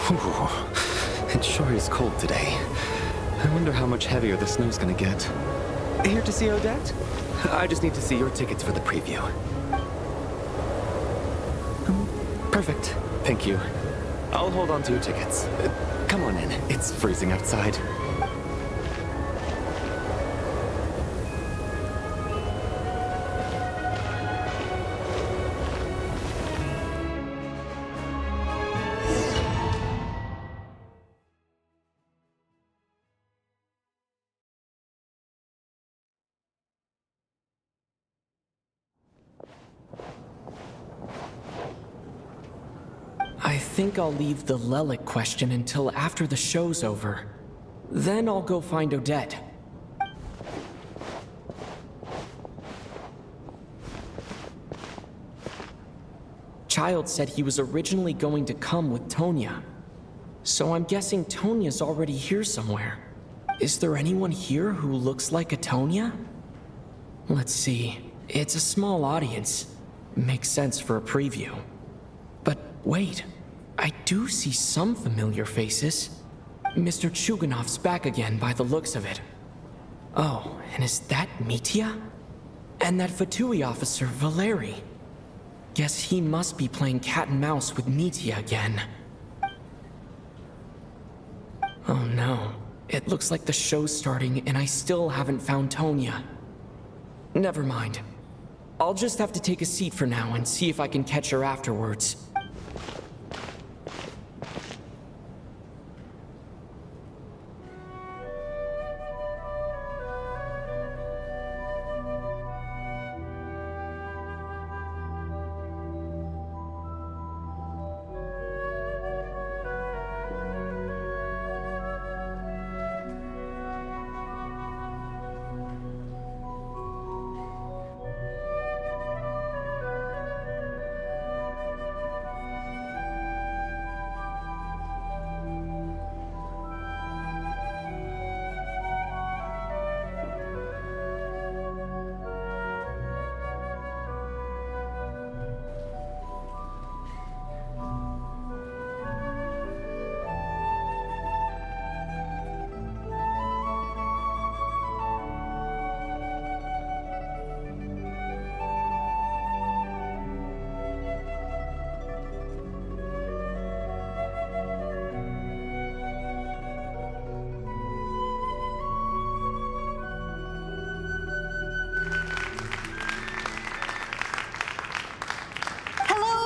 Whew. It sure is cold today. I wonder how much heavier the snow's gonna get. Here to see Odette? I just need to see your tickets for the preview. Perfect. Thank you. I'll hold on to your tickets. Come on in. It's freezing outside. I think I'll leave the Lelic question until after the show's over. Then I'll go find Odette. Child said he was originally going to come with Tonya. So I'm guessing Tonya's already here somewhere. Is there anyone here who looks like a Tonya? Let's see. It's a small audience. Makes sense for a preview. But wait. I do see some familiar faces. Mr. Chuganov's back again by the looks of it. Oh, and is that Mitya? And that Fatui officer, Valeri. Guess he must be playing cat and mouse with Mitya again. Oh no. It looks like the show's starting and I still haven't found Tonya. Never mind. I'll just have to take a seat for now and see if I can catch her afterwards.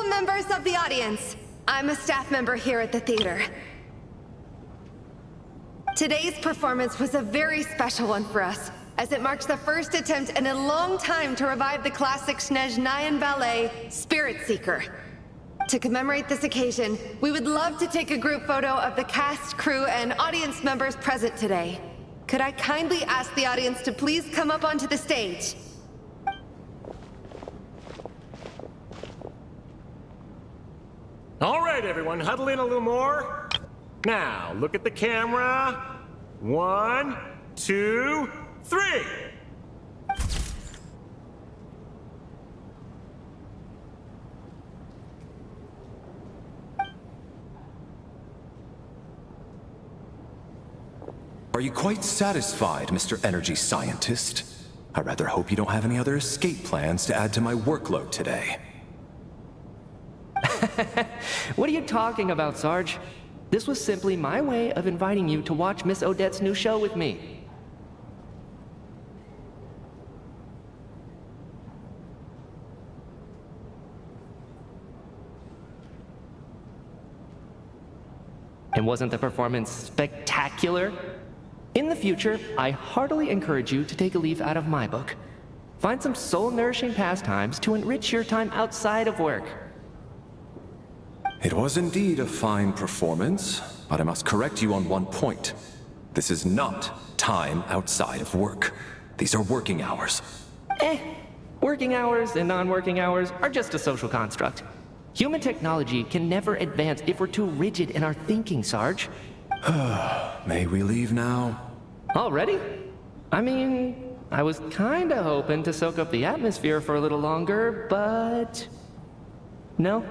Members of the audience, I'm a staff member here at the theater. Today's performance was a very special one for us, as it marks the first attempt in a long time to revive the classic Snezhnayan ballet, Spirit Seeker. To commemorate this occasion, we would love to take a group photo of the cast, crew, and audience members present today. Could I kindly ask the audience to please come up onto the stage? All right, everyone, huddle in a little more. Now, look at the camera. 1, 2, 3. Are you quite satisfied, Mr. Energy Scientist? I rather hope you don't have any other escape plans to add to my workload today. What are you talking about, Sarge? This was simply my way of inviting you to watch Miss Odette's new show with me. And wasn't the performance spectacular? In the future, I heartily encourage you to take a leaf out of my book. Find some soul-nourishing pastimes to enrich your time outside of work. It was indeed a fine performance, but I must correct you on one point. This is not time outside of work. These are working hours. Working hours and non-working hours are just a social construct. Human technology can never advance if we're too rigid in our thinking, Sarge. May we leave now? Already? I mean, I was kinda hoping to soak up the atmosphere for a little longer, but... no?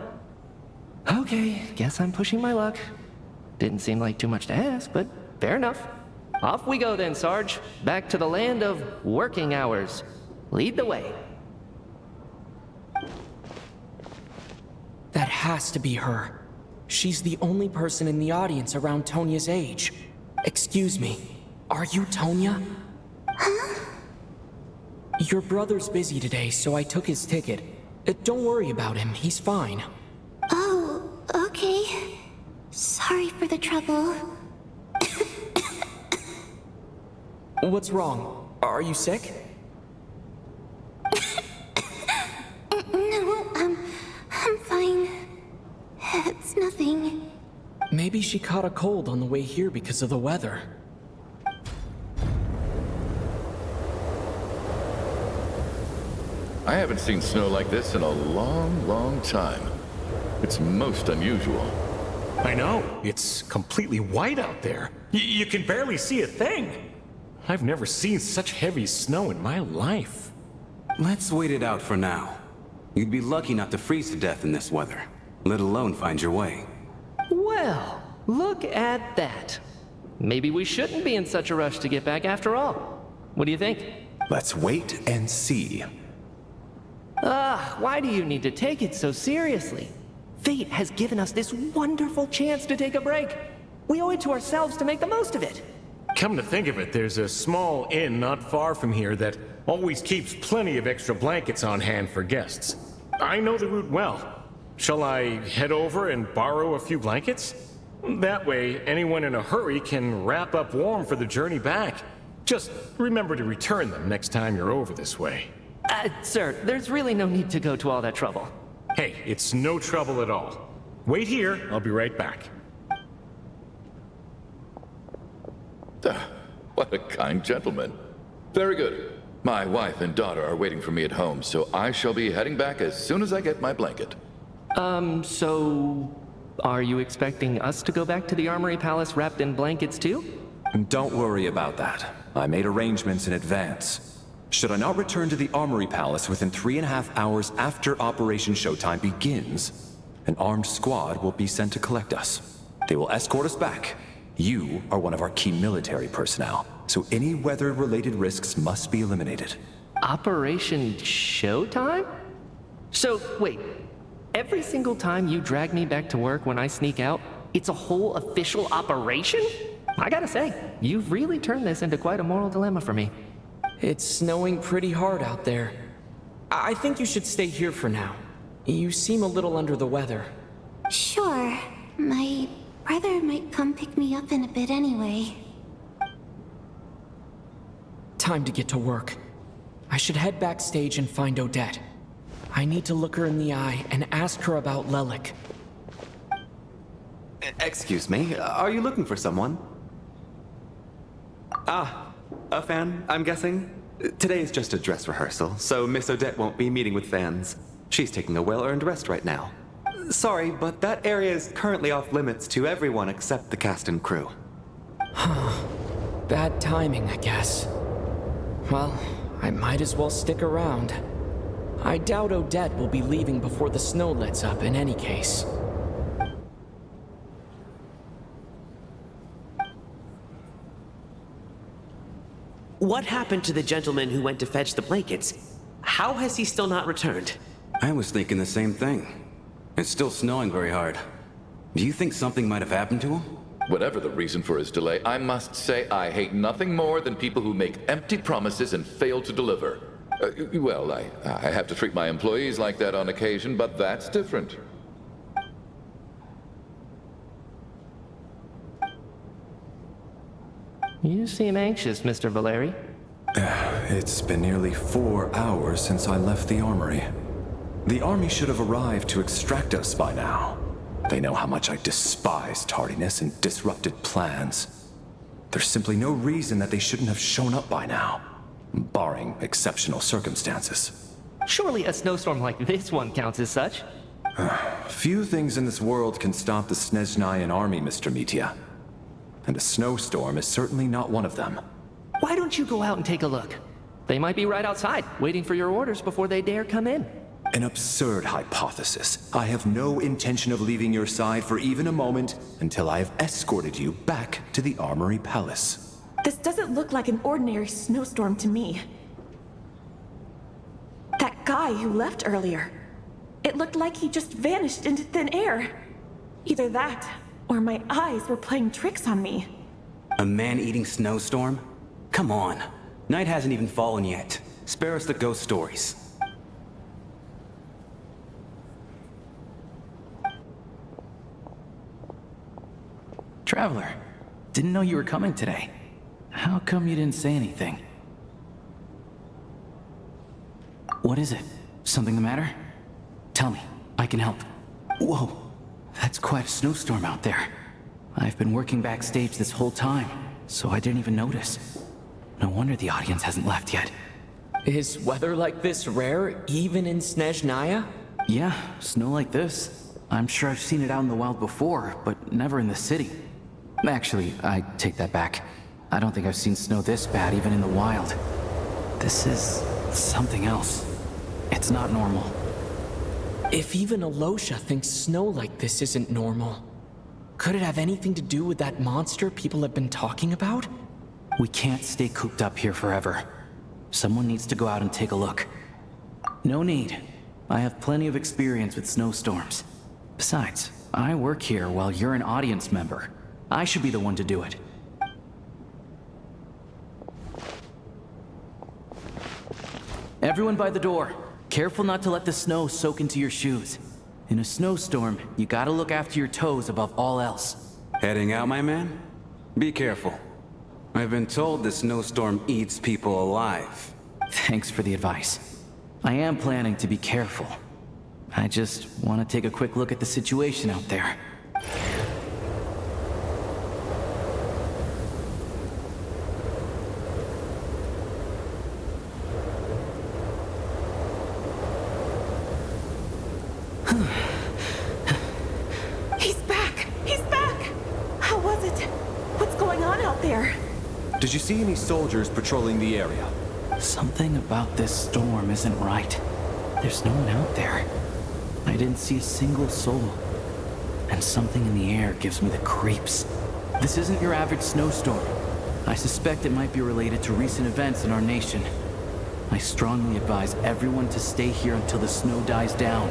Okay, guess I'm pushing my luck. Didn't seem like too much to ask, but fair enough. Off we go then, Sarge. Back to the land of working hours. Lead the way. That has to be her. She's the only person in the audience around Tonya's age. Excuse me, are you Tonya? Huh? Your brother's busy today, so I took his ticket. Don't worry about him, he's fine. Oh, okay. Sorry for the trouble. What's wrong? Are you sick? No, I'm fine. It's nothing. Maybe she caught a cold on the way here because of the weather. I haven't seen snow like this in a long, long time. It's most unusual. I know. It's completely white out there. You can barely see a thing. I've never seen such heavy snow in my life. Let's wait it out for now. You'd be lucky not to freeze to death in this weather, let alone find your way. Well, look at that. Maybe we shouldn't be in such a rush to get back after all. What do you think? Let's wait and see. Why do you need to take it so seriously? Fate has given us this wonderful chance to take a break. We owe it to ourselves to make the most of it. Come to think of it, there's a small inn not far from here that always keeps plenty of extra blankets on hand for guests. I know the route well. Shall I head over and borrow a few blankets? That way, anyone in a hurry can wrap up warm for the journey back. Just remember to return them next time you're over this way. Sir, there's really no need to go to all that trouble. Hey, it's no trouble at all. Wait here, I'll be right back. What a kind gentleman. Very good. My wife and daughter are waiting for me at home, so I shall be heading back as soon as I get my blanket. So... are you expecting us to go back to the Armory Palace wrapped in blankets too? Don't worry about that. I made arrangements in advance. Should I not return to the Armory Palace within 3.5 hours after Operation Showtime begins, an armed squad will be sent to collect us. They will escort us back. You are one of our key military personnel, so any weather-related risks must be eliminated. Operation Showtime? So, wait. Every single time you drag me back to work when I sneak out, it's a whole official operation? I gotta say, you've really turned this into quite a moral dilemma for me. It's snowing pretty hard out there. I think you should stay here for now. You seem a little under the weather. Sure. My brother might come pick me up in a bit anyway. Time to get to work. I should head backstage and find Odette. I need to look her in the eye and ask her about Lelik. Excuse me, are you looking for someone? Ah, a fan, I'm guessing? Today is just a dress rehearsal, so Miss Odette won't be meeting with fans. She's taking a well-earned rest right now. Sorry, but that area is currently off limits to everyone except the cast and crew. Bad timing, I guess. Well, I might as well stick around. I doubt Odette will be leaving before the snow lets up in any case. What happened to the gentleman who went to fetch the blankets? How has he still not returned? I was thinking the same thing. It's still snowing very hard. Do you think something might have happened to him? Whatever the reason for his delay, I must say I hate nothing more than people who make empty promises and fail to deliver. Well, I have to treat my employees like that on occasion, but that's different. You seem anxious, Mr. Valeri. It's been nearly 4 hours since I left the armory. The army should have arrived to extract us by now. They know how much I despise tardiness and disrupted plans. There's simply no reason that they shouldn't have shown up by now, barring exceptional circumstances. Surely a snowstorm like this one counts as such. Few things in this world can stop the Snezhnayan army, Mr. Mitya. And a snowstorm is certainly not one of them. Why don't you go out and take a look? They might be right outside, waiting for your orders before they dare come in. An absurd hypothesis. I have no intention of leaving your side for even a moment until I have escorted you back to the Armory Palace. This doesn't look like an ordinary snowstorm to me. That guy who left earlier, it looked like he just vanished into thin air. Either that, or my eyes were playing tricks on me. A man-eating snowstorm? Come on. Night hasn't even fallen yet. Spare us the ghost stories. Traveler, didn't know you were coming today. How come you didn't say anything? What is it? Something the matter? Tell me, I can help. Whoa, that's quite a snowstorm out there. I've been working backstage this whole time, so I didn't even notice. No wonder the audience hasn't left yet. Is weather like this rare, even in Snezhnaya? Yeah, snow like this. I'm sure I've seen it out in the wild before, but never in the city. Actually, I take that back. I don't think I've seen snow this bad even in the wild. This is something else. It's not normal. If even Alosha thinks snow like this isn't normal, could it have anything to do with that monster people have been talking about? We can't stay cooped up here forever. Someone needs to go out and take a look. No need. I have plenty of experience with snowstorms. Besides, I work here while you're an audience member. I should be the one to do it. Everyone by the door. Careful not to let the snow soak into your shoes. In a snowstorm, you gotta look after your toes above all else. Heading out, my man? Be careful. I've been told the snowstorm eats people alive. Thanks for the advice. I am planning to be careful. I just want to take a quick look at the situation out there. He's back! He's back! How was it? What's going on out there? Did you see any soldiers patrolling the area? Something about this storm isn't right. There's no one out there. I didn't see a single soul. And something in the air gives me the creeps. This isn't your average snowstorm. I suspect it might be related to recent events in our nation. I strongly advise everyone to stay here until the snow dies down.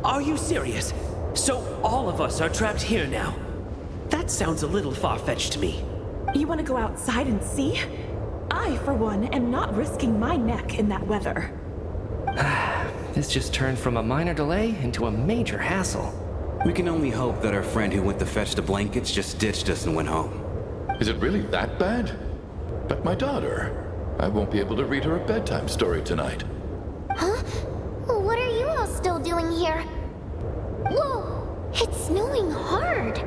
Are you serious? So all of us are trapped here now? That sounds a little far-fetched to me. You want to go outside and see? I, for one, am not risking my neck in that weather. This just turned from a minor delay into a major hassle. We can only hope that our friend who went to fetch the blankets just ditched us and went home. Is it really that bad? But my daughter, I won't be able to read her a bedtime story tonight. Huh? What are you all still doing here? Whoa! It's snowing hard!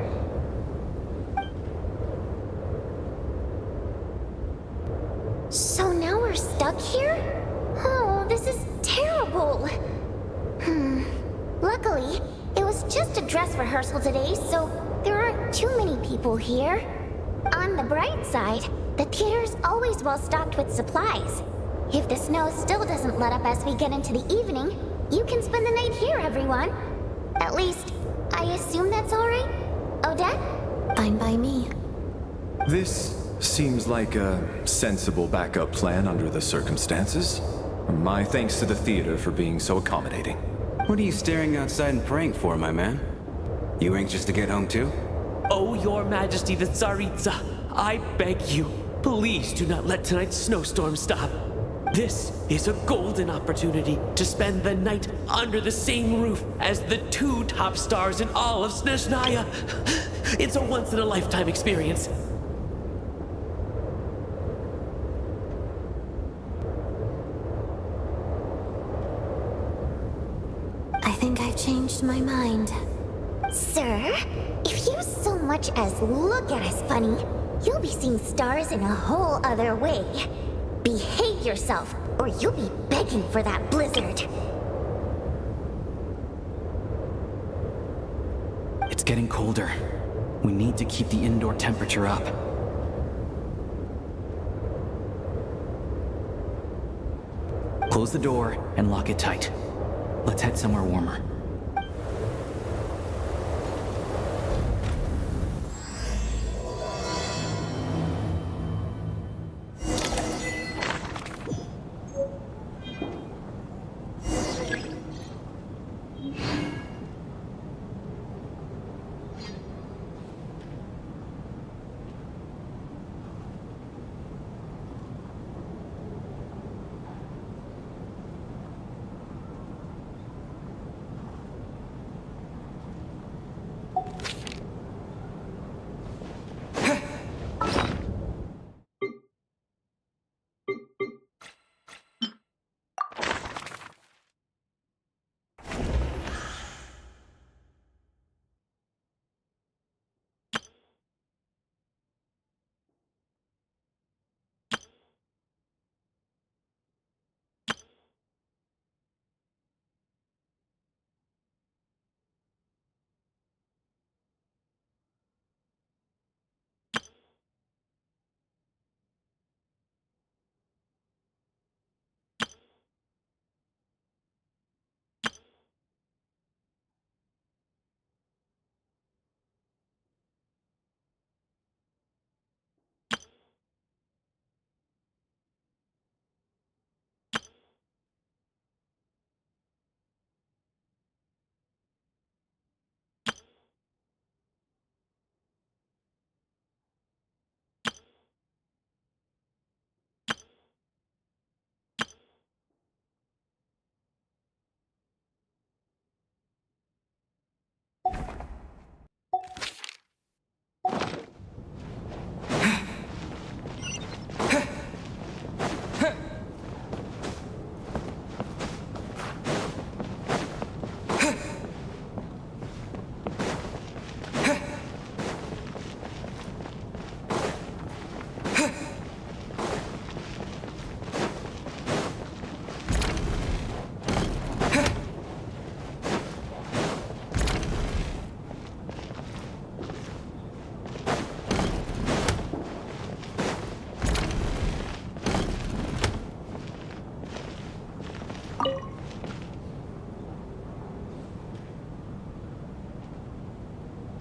So now we're stuck here? Oh, this is terrible! Luckily, it was just a dress rehearsal today, so there aren't too many people here. On the bright side, the theater's always well stocked with supplies. If the snow still doesn't let up as we get into the evening, you can spend the night here, everyone. At least, I assume that's alright? Odette? Fine by me. This seems like a sensible backup plan under the circumstances. My thanks to the theater for being so accommodating. What are you staring outside and praying for, my man? You anxious to get home too? Oh, Your Majesty the Tsaritsa, I beg you, please do not let tonight's snowstorm stop. This is a golden opportunity to spend the night under the same roof as the two top stars in all of Snezhnaya. It's a once-in-a-lifetime experience. I think I've changed my mind. Sir, if you so much as look at us funny, you'll be seeing stars in a whole other way. Behave yourself, or you'll be begging for that blizzard. It's getting colder. We need to keep the indoor temperature up. Close the door and lock it tight. Let's head somewhere warmer.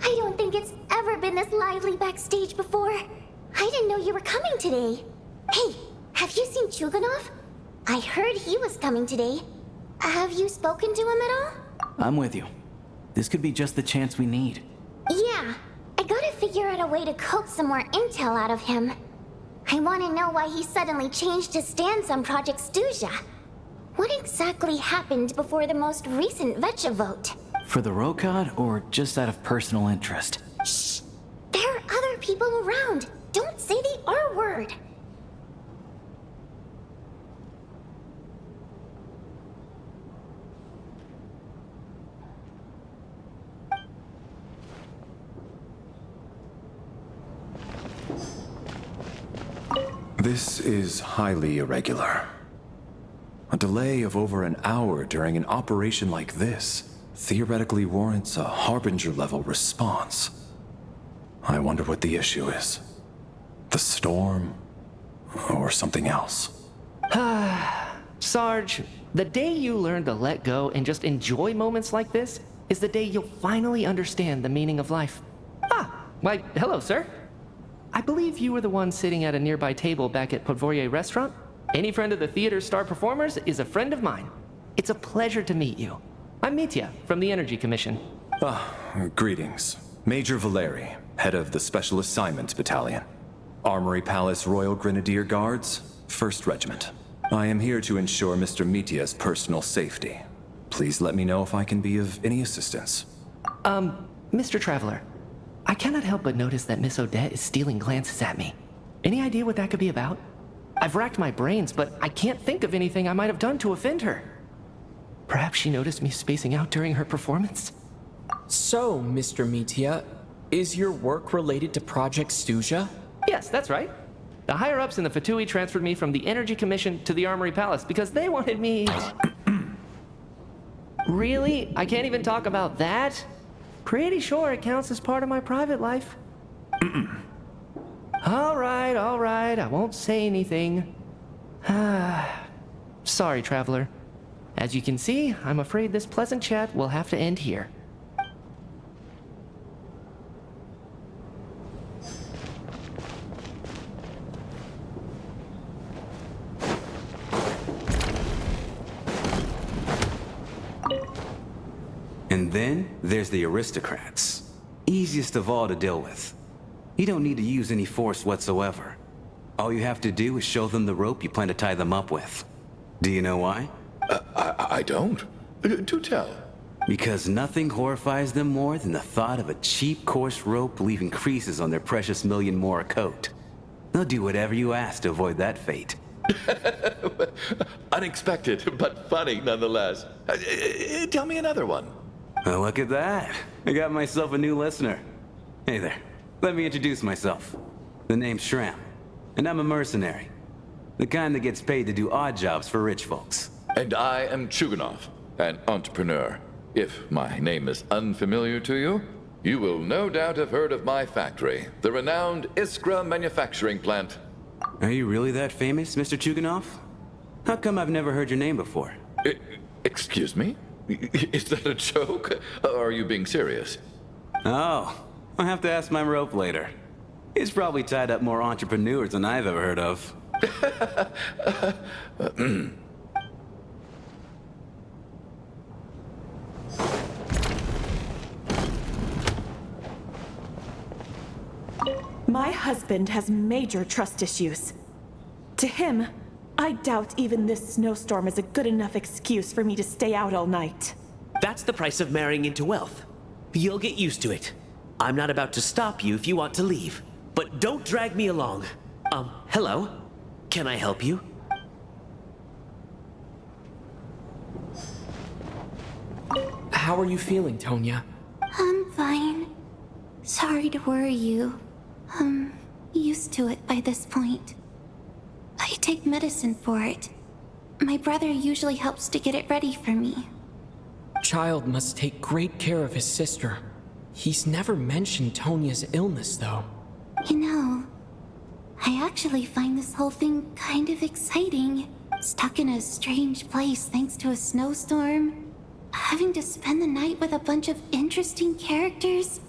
I don't think it's ever been this lively backstage before. I didn't know you were coming today. Hey, have you seen Chuganov? I heard he was coming today. Have you spoken to him at all? I'm with you. This could be just the chance we need. Yeah, I gotta figure out a way to coax some more intel out of him. I want to know why he suddenly changed his stance on Project Stuja. What exactly happened before the most recent VII vote? For the Rokad, or just out of personal interest? Shh! There are other people around. Don't say the R word. This is highly irregular. A delay of over an hour during an operation like this theoretically warrants a Harbinger-level response. I wonder what the issue is. The storm, or something else. Sarge, the day you learn to let go and just enjoy moments like this is the day you'll finally understand the meaning of life. Why, hello, sir. I believe you were the one sitting at a nearby table back at Podvorye Restaurant. Any friend of the theater's star performers is a friend of mine. It's a pleasure to meet you. I'm Mitya, from the Energy Commission. Greetings. Major Valeri, head of the Special Assignments Battalion. Armory Palace Royal Grenadier Guards, 1st Regiment. I am here to ensure Mr. Mitya's personal safety. Please let me know if I can be of any assistance. Mr. Traveler, I cannot help but notice that Miss Odette is stealing glances at me. Any idea what that could be about? I've racked my brains, but I can't think of anything I might have done to offend her. Perhaps she noticed me spacing out during her performance? So, Mr. Mitya, is your work related to Project Stuja? Yes, that's right. The higher-ups in the Fatui transferred me from the Energy Commission to the Armory Palace because they wanted me... Really? I can't even talk about that? Pretty sure it counts as part of my private life. All right, I won't say anything. Sorry, traveler. As you can see, I'm afraid this pleasant chat will have to end here. And then there's the aristocrats. Easiest of all to deal with. You don't need to use any force whatsoever. All you have to do is show them the rope you plan to tie them up with. Do you know why? I don't. Do tell. Because nothing horrifies them more than the thought of a cheap, coarse rope leaving creases on their precious million more coat. They'll do whatever you ask to avoid that fate. Unexpected, but funny nonetheless. Tell me another one. Well, look at that. I got myself a new listener. Hey there. Let me introduce myself. The name's Shram, and I'm a mercenary. The kind that gets paid to do odd jobs for rich folks. And I am Chuganov, an entrepreneur. If my name is unfamiliar to you, you will no doubt have heard of my factory, the renowned Iskra manufacturing plant. Are you really that famous, Mr. Chuganov? How come I've never heard your name before? Excuse me? Is that a joke? Or are you being serious? Oh, I'll have to ask my rope later. He's probably tied up more entrepreneurs than I've ever heard of. My husband has major trust issues. To him, I doubt even this snowstorm is a good enough excuse for me to stay out all night. That's the price of marrying into wealth. You'll get used to it. I'm not about to stop you if you want to leave. But don't drag me along. Hello? Can I help you? How are you feeling, Tonya? I'm fine. Sorry to worry you. I'm used to it by this point. I take medicine for it. My brother usually helps to get it ready for me. Child must take great care of his sister. He's never mentioned Tonya's illness, though. You know, I actually find this whole thing kind of exciting. Stuck in a strange place thanks to a snowstorm. Having to spend the night with a bunch of interesting characters.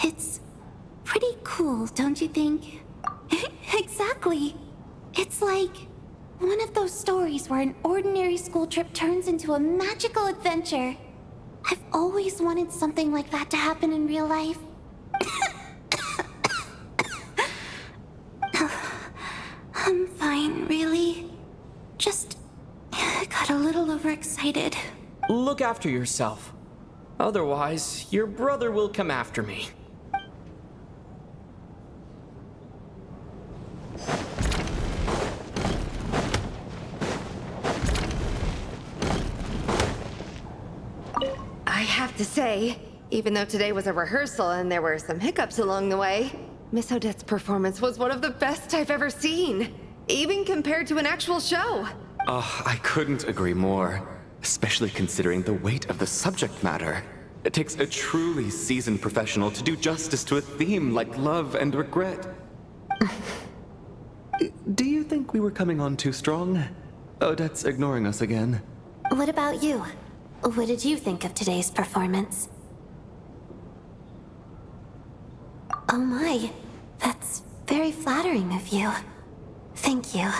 It's pretty cool, don't you think? Exactly. It's like one of those stories where an ordinary school trip turns into a magical adventure. I've always wanted something like that to happen in real life. I'm fine, really. Just got a little overexcited. Look after yourself. Otherwise, your brother will come after me. I have to say, even though today was a rehearsal and there were some hiccups along the way, Miss Odette's performance was one of the best I've ever seen, even compared to an actual show. Oh, I couldn't agree more, especially considering the weight of the subject matter. It takes a truly seasoned professional to do justice to a theme like love and regret. Do you think we were coming on too strong? Odette's ignoring us again. What about you? What did you think of today's performance? Oh my, that's very flattering of you. Thank you.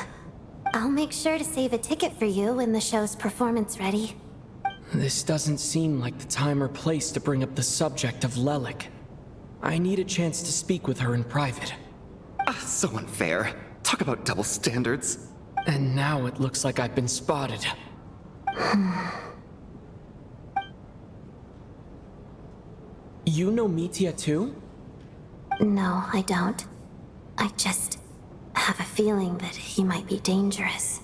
I'll make sure to save a ticket for you when the show's performance ready. This doesn't seem like the time or place to bring up the subject of Lelik. I need a chance to speak with her in private. So unfair. Talk about double standards. And now it looks like I've been spotted. You know Mitya too? No, I don't. I just have a feeling that he might be dangerous.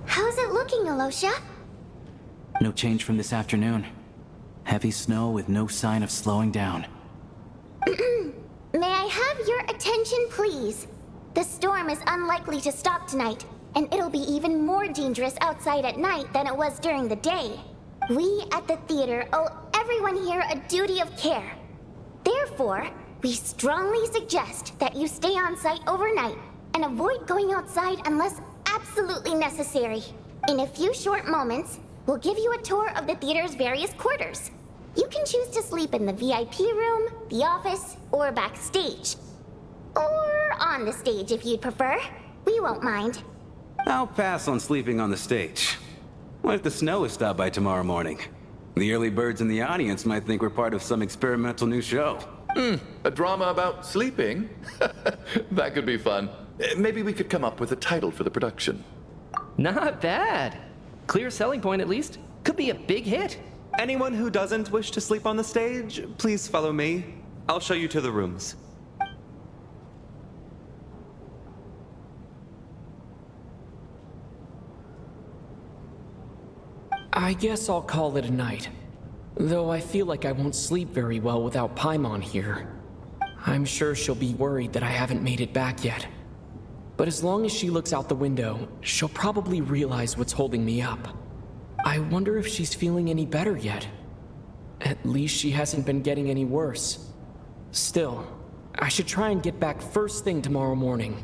How's it looking, Alosha? No change from this afternoon. Heavy snow with no sign of slowing down. May I have your attention, please? The storm is unlikely to stop tonight, and it'll be even more dangerous outside at night than it was during the day. we at the theater owe everyone here a duty of care. Therefore, we strongly suggest that you stay on site overnight and avoid going outside unless absolutely necessary. In a few short moments, we'll give you a tour of the theater's various quarters. You can choose to sleep in the VIP room, the office, or backstage. Or on the stage if you'd prefer. We won't mind. I'll pass on sleeping on the stage. What if the snow is stopped by tomorrow morning? The early birds in the audience might think we're part of some experimental new show. A drama about sleeping? That could be fun. Maybe we could come up with a title for the production. Not bad. Clear selling point, at least. Could be a big hit. Anyone who doesn't wish to sleep on the stage, please follow me. I'll show you to the rooms. I guess I'll call it a night. Though I feel like I won't sleep very well without Paimon here. I'm sure she'll be worried that I haven't made it back yet. But as long as she looks out the window, she'll probably realize what's holding me up. I wonder if she's feeling any better yet. At least she hasn't been getting any worse. Still, I should try and get back first thing tomorrow morning.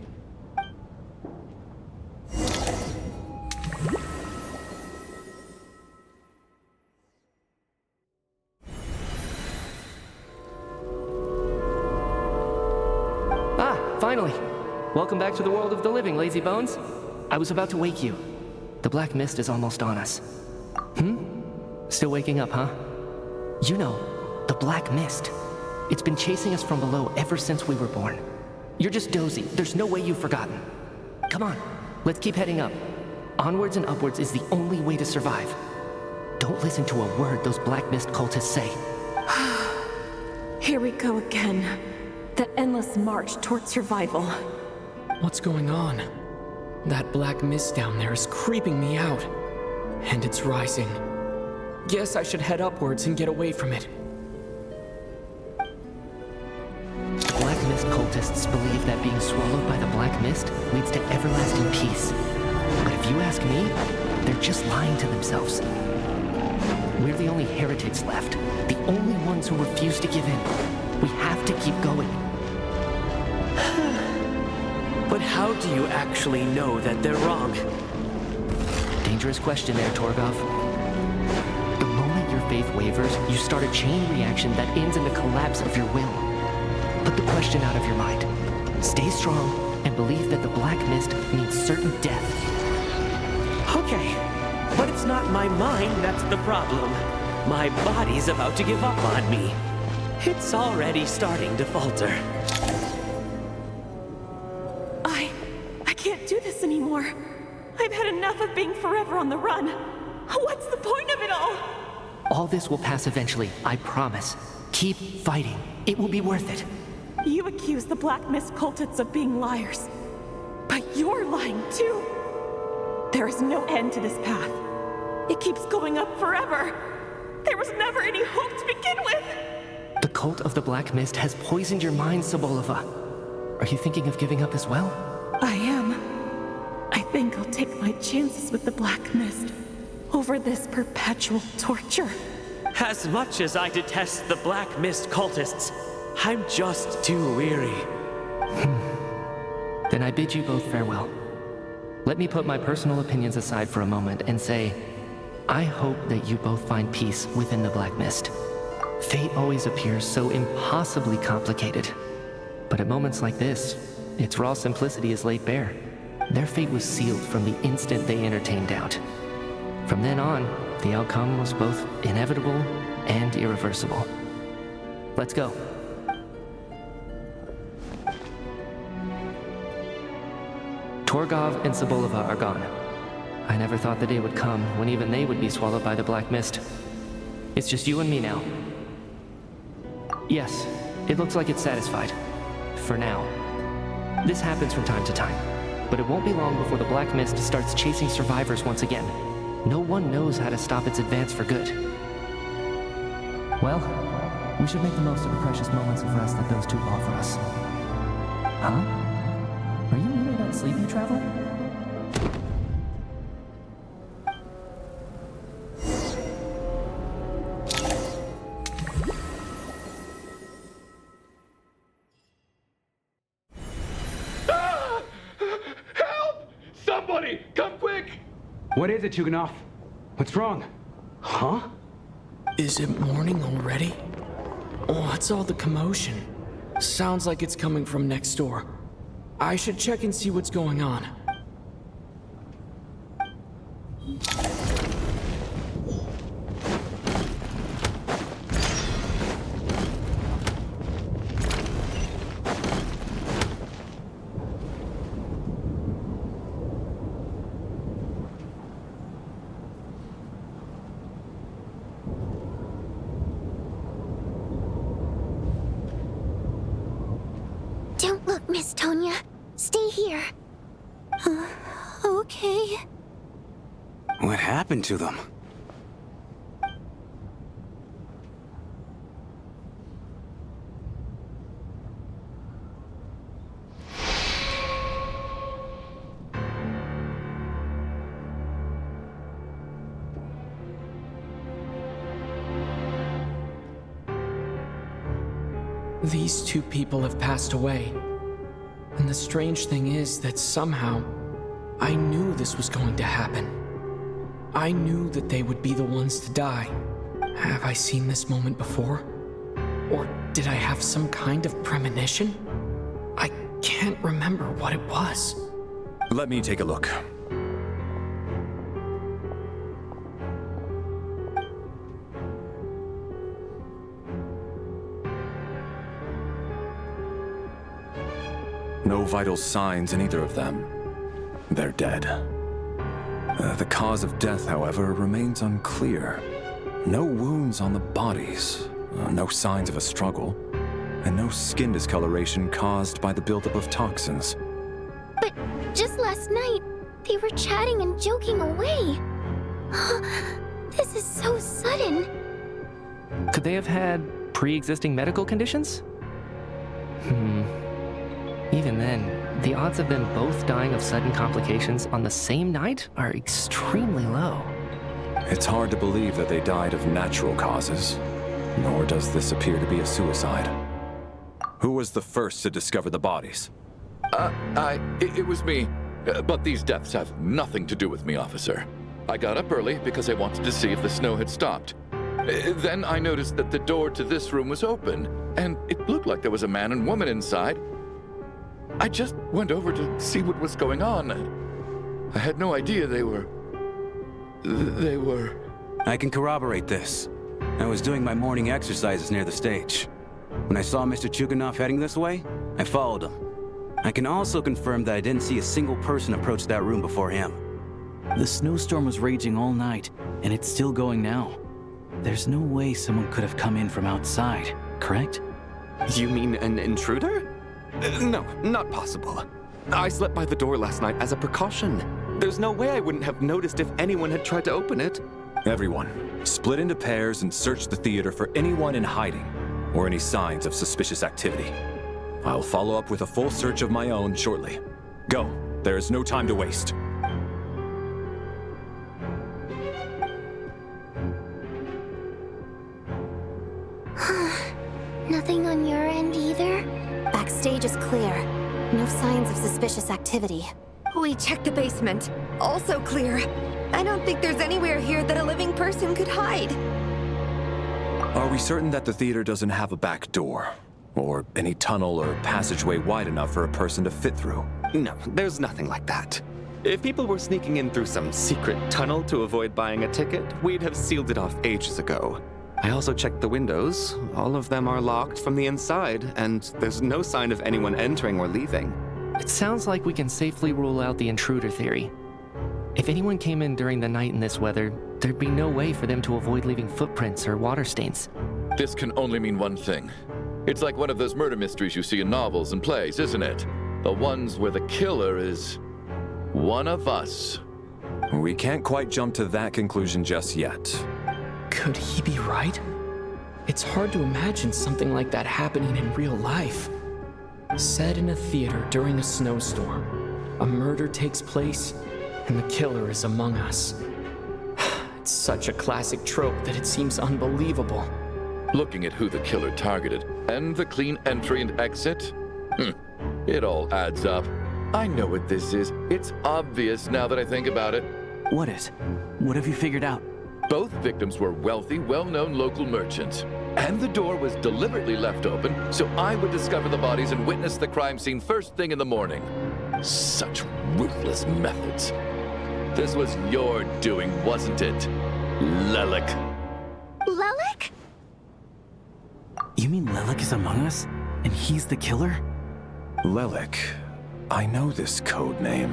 Finally! Welcome back to the world of the living, lazy bones. I was about to wake you. The black mist is almost on us. Still waking up, huh? You know, the black mist. It's been chasing us from below ever since we were born. You're just dozy. There's no way you've forgotten. Come on, let's keep heading up. Onwards and upwards is the only way to survive. Don't listen to a word those black mist cultists say. Here we go again. The endless march toward survival. What's going on? That black mist down there is creeping me out. And it's rising. Guess I should head upwards and get away from it. Black mist cultists believe that being swallowed by the black mist leads to everlasting peace. But if you ask me, they're just lying to themselves. We're the only heretics left. The only ones who refuse to give in. We have to keep going. But how do you actually know that they're wrong? Dangerous question there, Torgov. The moment your faith wavers, you start a chain reaction that ends in the collapse of your will. Put the question out of your mind. Stay strong and believe that the black mist means certain death. Okay, but it's not my mind that's the problem. My body's about to give up on me. It's already starting to falter. I can't do this anymore. I've had enough of being forever on the run. What's the point of it all? All this will pass eventually, I promise. Keep fighting. It will be worth it. You accuse the Black Mist cultists of being liars. But you're lying too. There is no end to this path. It keeps going up forever. There was never any hope to begin with. The cult of the Black Mist has poisoned your mind, Sobolova. Are you thinking of giving up as well? I am. I think I'll take my chances with the Black Mist over this perpetual torture. As much as I detest the Black Mist cultists, I'm just too weary. Then I bid you both farewell. Let me put my personal opinions aside for a moment and say, I hope that you both find peace within the Black Mist. Fate always appears so impossibly complicated. But at moments like this, its raw simplicity is laid bare. Their fate was sealed from the instant they entertained doubt. From then on, the outcome was both inevitable and irreversible. Let's go. Torgov and Sobolova are gone. I never thought the day would come when even they would be swallowed by the Black Mist. It's just you and me now. Yes, it looks like it's satisfied. For now. This happens from time to time, but it won't be long before the Black Mist starts chasing survivors once again. No one knows how to stop its advance for good. Well, we should make the most of the precious moments of rest that those two offer us. Huh? Are you really that sleepy, Traveler? Somebody, come quick! What is it, Chuganov? What's wrong? Huh? Is it morning already? What's all the commotion? Sounds like it's coming from next door. I should check and see what's going on. Don't look, Miss Tonya. Stay here. Okay. What happened to them? These two people have passed away. And the strange thing is that somehow, I knew this was going to happen. I knew that they would be the ones to die. Have I seen this moment before? Or did I have some kind of premonition? I can't remember what it was. Let me take a look. No vital signs in either of them. They're dead. The cause of death, however, remains unclear. No wounds on the bodies, no signs of a struggle, and no skin discoloration caused by the buildup of toxins. But just last night, they were chatting and joking away. This is so sudden. Could they have had pre-existing medical conditions? Even then, the odds of them both dying of sudden complications on the same night are extremely low. It's hard to believe that they died of natural causes, nor does this appear to be a suicide. Who was the first to discover the bodies? It was me. But these deaths have nothing to do with me, officer. I got up early because I wanted to see if the snow had stopped. Then I noticed that the door to this room was open, and it looked like there was a man and woman inside. I just went over to see what was going on. I had no idea they were... I can corroborate this. I was doing my morning exercises near the stage. When I saw Mr. Chuganov heading this way, I followed him. I can also confirm that I didn't see a single person approach that room before him. The snowstorm was raging all night, and it's still going now. There's no way someone could have come in from outside, correct? You mean an intruder? No, not possible. I slept by the door last night as a precaution. There's no way I wouldn't have noticed if anyone had tried to open it. Everyone, split into pairs and search the theater for anyone in hiding, or any signs of suspicious activity. I'll follow up with a full search of my own shortly. Go, there is no time to waste. Nothing on your end either? Backstage is clear. No signs of suspicious activity. We checked the basement. Also clear. I don't think there's anywhere here that a living person could hide. Are we certain that the theater doesn't have a back door? Or any tunnel or passageway wide enough for a person to fit through? No, there's nothing like that. If people were sneaking in through some secret tunnel to avoid buying a ticket, we'd have sealed it off ages ago. I also checked the windows. All of them are locked from the inside, and there's no sign of anyone entering or leaving. It sounds like we can safely rule out the intruder theory. If anyone came in during the night in this weather, there'd be no way for them to avoid leaving footprints or water stains. This can only mean one thing. It's like one of those murder mysteries you see in novels and plays, isn't it? The ones where the killer is one of us. We can't quite jump to that conclusion just yet. Could he be right? It's hard to imagine something like that happening in real life. Set in a theater during a snowstorm, a murder takes place, and the killer is among us. It's such a classic trope that it seems unbelievable. Looking at who the killer targeted, and the clean entry and exit, it all adds up. I know what this is. It's obvious now that I think about it. What is? What have you figured out? Both victims were wealthy, well-known local merchants. And the door was deliberately left open so I would discover the bodies and witness the crime scene first thing in the morning. Such ruthless methods. This was your doing, wasn't it, Lelik? Lelik? You mean Lelik is among us? And he's the killer? Lelik. I know this code name.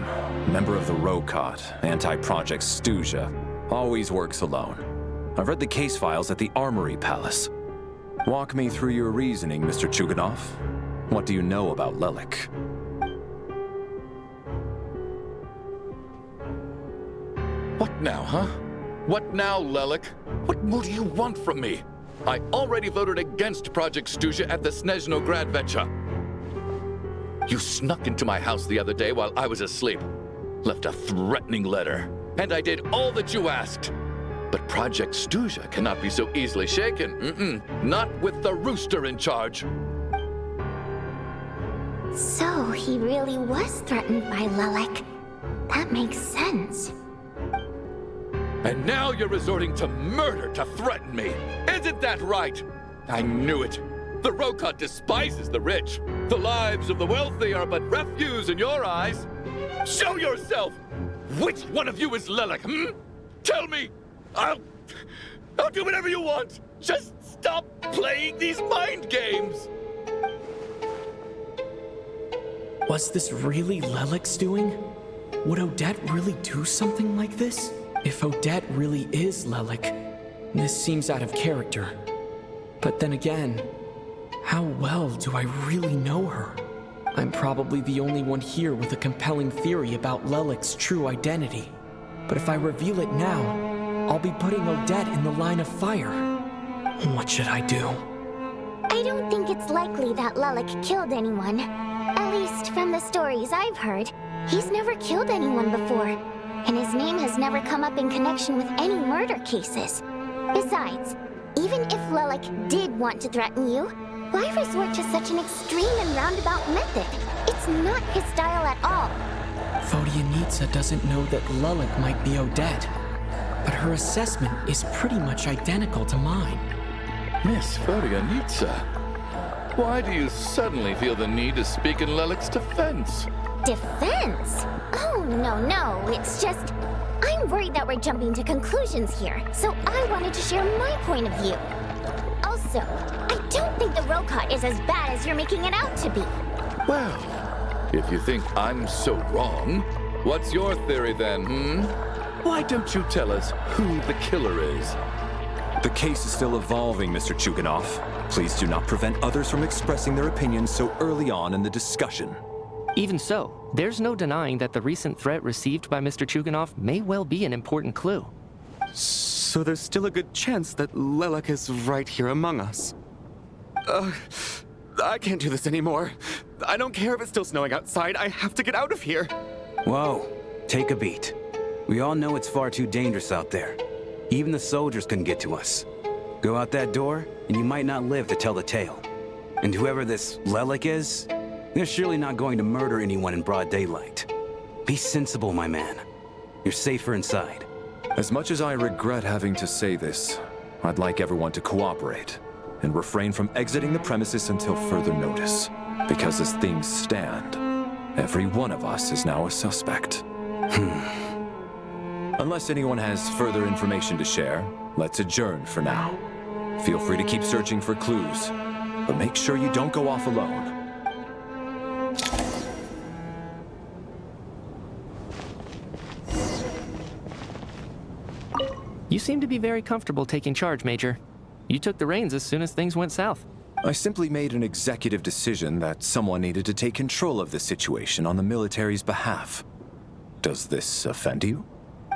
Member of the Rokot, anti-Project Stuja. Always works alone. I've read the case files at the Armory Palace. Walk me through your reasoning, Mr. Chuganov. What do you know about Lelik? What now, huh? What now, Lelik? What more do you want from me? I already voted against Project Stuja at the Snezhno Gradvecha. You snuck into my house the other day while I was asleep. Left a threatening letter. And I did all that you asked. But Project Stuja cannot be so easily shaken. Not with the rooster in charge. So he really was threatened by Lelik. That makes sense. And now you're resorting to murder to threaten me. Isn't that right? I knew it. The Rokot despises the rich. The lives of the wealthy are but refuse in your eyes. Show yourself! Which one of you is Lelik, Tell me! I'll do whatever you want! Just stop playing these mind games! Was this really Lelik's doing? Would Odette really do something like this? If Odette really is Lelik, this seems out of character. But then again, how well do I really know her? I'm probably the only one here with a compelling theory about Lelik's true identity. But if I reveal it now, I'll be putting Odette in the line of fire. What should I do? I don't think it's likely that Lelik killed anyone. At least from the stories I've heard. He's never killed anyone before. And his name has never come up in connection with any murder cases. Besides, even if Lelik did want to threaten you, why resort to such an extreme and roundabout method? It's not his style at all. Vodyanitsa doesn't know that Lelik might be Odette, but her assessment is pretty much identical to mine. Miss Vodyanitsa, why do you suddenly feel the need to speak in Lelik's defense? Defense? Oh, no, it's just... I'm worried that we're jumping to conclusions here, so I wanted to share my point of view. Also, I don't think the Rokot is as bad as you're making it out to be. Well, if you think I'm so wrong, what's your theory then, Why don't you tell us who the killer is? The case is still evolving, Mr. Chuganov. Please do not prevent others from expressing their opinions so early on in the discussion. Even so, there's no denying that the recent threat received by Mr. Chuganov may well be an important clue. So there's still a good chance that Lelik is right here among us. I can't do this anymore. I don't care if it's still snowing outside. I have to get out of here. Whoa, take a beat. We all know it's far too dangerous out there. Even the soldiers couldn't get to us. Go out that door, and you might not live to tell the tale. And whoever this Lelik is, they're surely not going to murder anyone in broad daylight. Be sensible, my man. You're safer inside. As much as I regret having to say this, I'd like everyone to cooperate and refrain from exiting the premises until further notice. Because as things stand, every one of us is now a suspect. Unless anyone has further information to share, let's adjourn for now. Feel free to keep searching for clues, but make sure you don't go off alone. You seem to be very comfortable taking charge, Major. You took the reins as soon as things went south. I simply made an executive decision that someone needed to take control of the situation on the military's behalf. Does this offend you?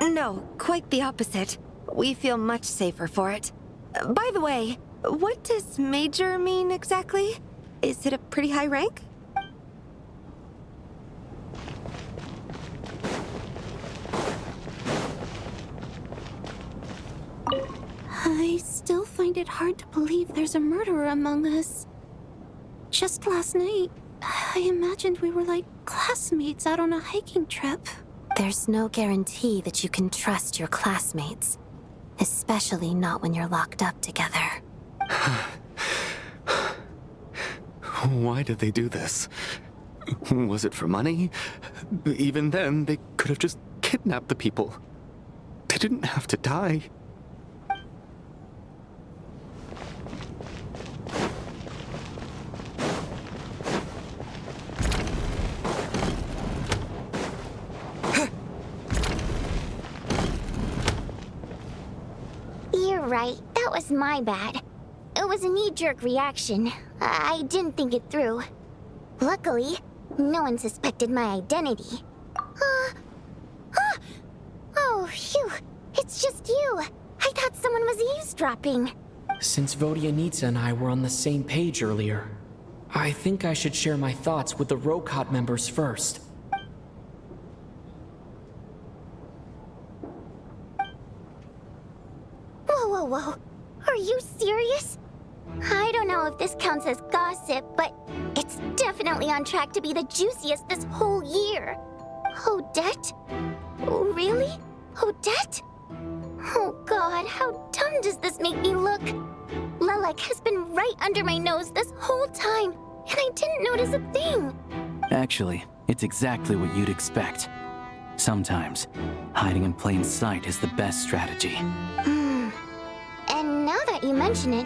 No, quite the opposite. We feel much safer for it. By the way, what does Major mean exactly? Is it a pretty high rank? I still find it hard to believe there's a murderer among us. Just last night, I imagined we were like classmates out on a hiking trip. There's no guarantee that you can trust your classmates. Especially not when you're locked up together. Why did they do this? Was it for money? Even then, they could have just kidnapped the people. They didn't have to die. You're right. That was my bad. It was a knee-jerk reaction. I didn't think it through. Luckily, no one suspected my identity. Oh, phew. It's just you. I thought someone was eavesdropping. Since Vodyanitsa and I were on the same page earlier, I think I should share my thoughts with the Rokot members first. Whoa. Are you serious? I don't know if this counts as gossip, but it's definitely on track to be the juiciest this whole year. Odette? Really? Odette? Oh god, how dumb does this make me look? Lelek has been right under my nose this whole time, and I didn't notice a thing. Actually, it's exactly what you'd expect. Sometimes, hiding in plain sight is the best strategy. And now that you mention it,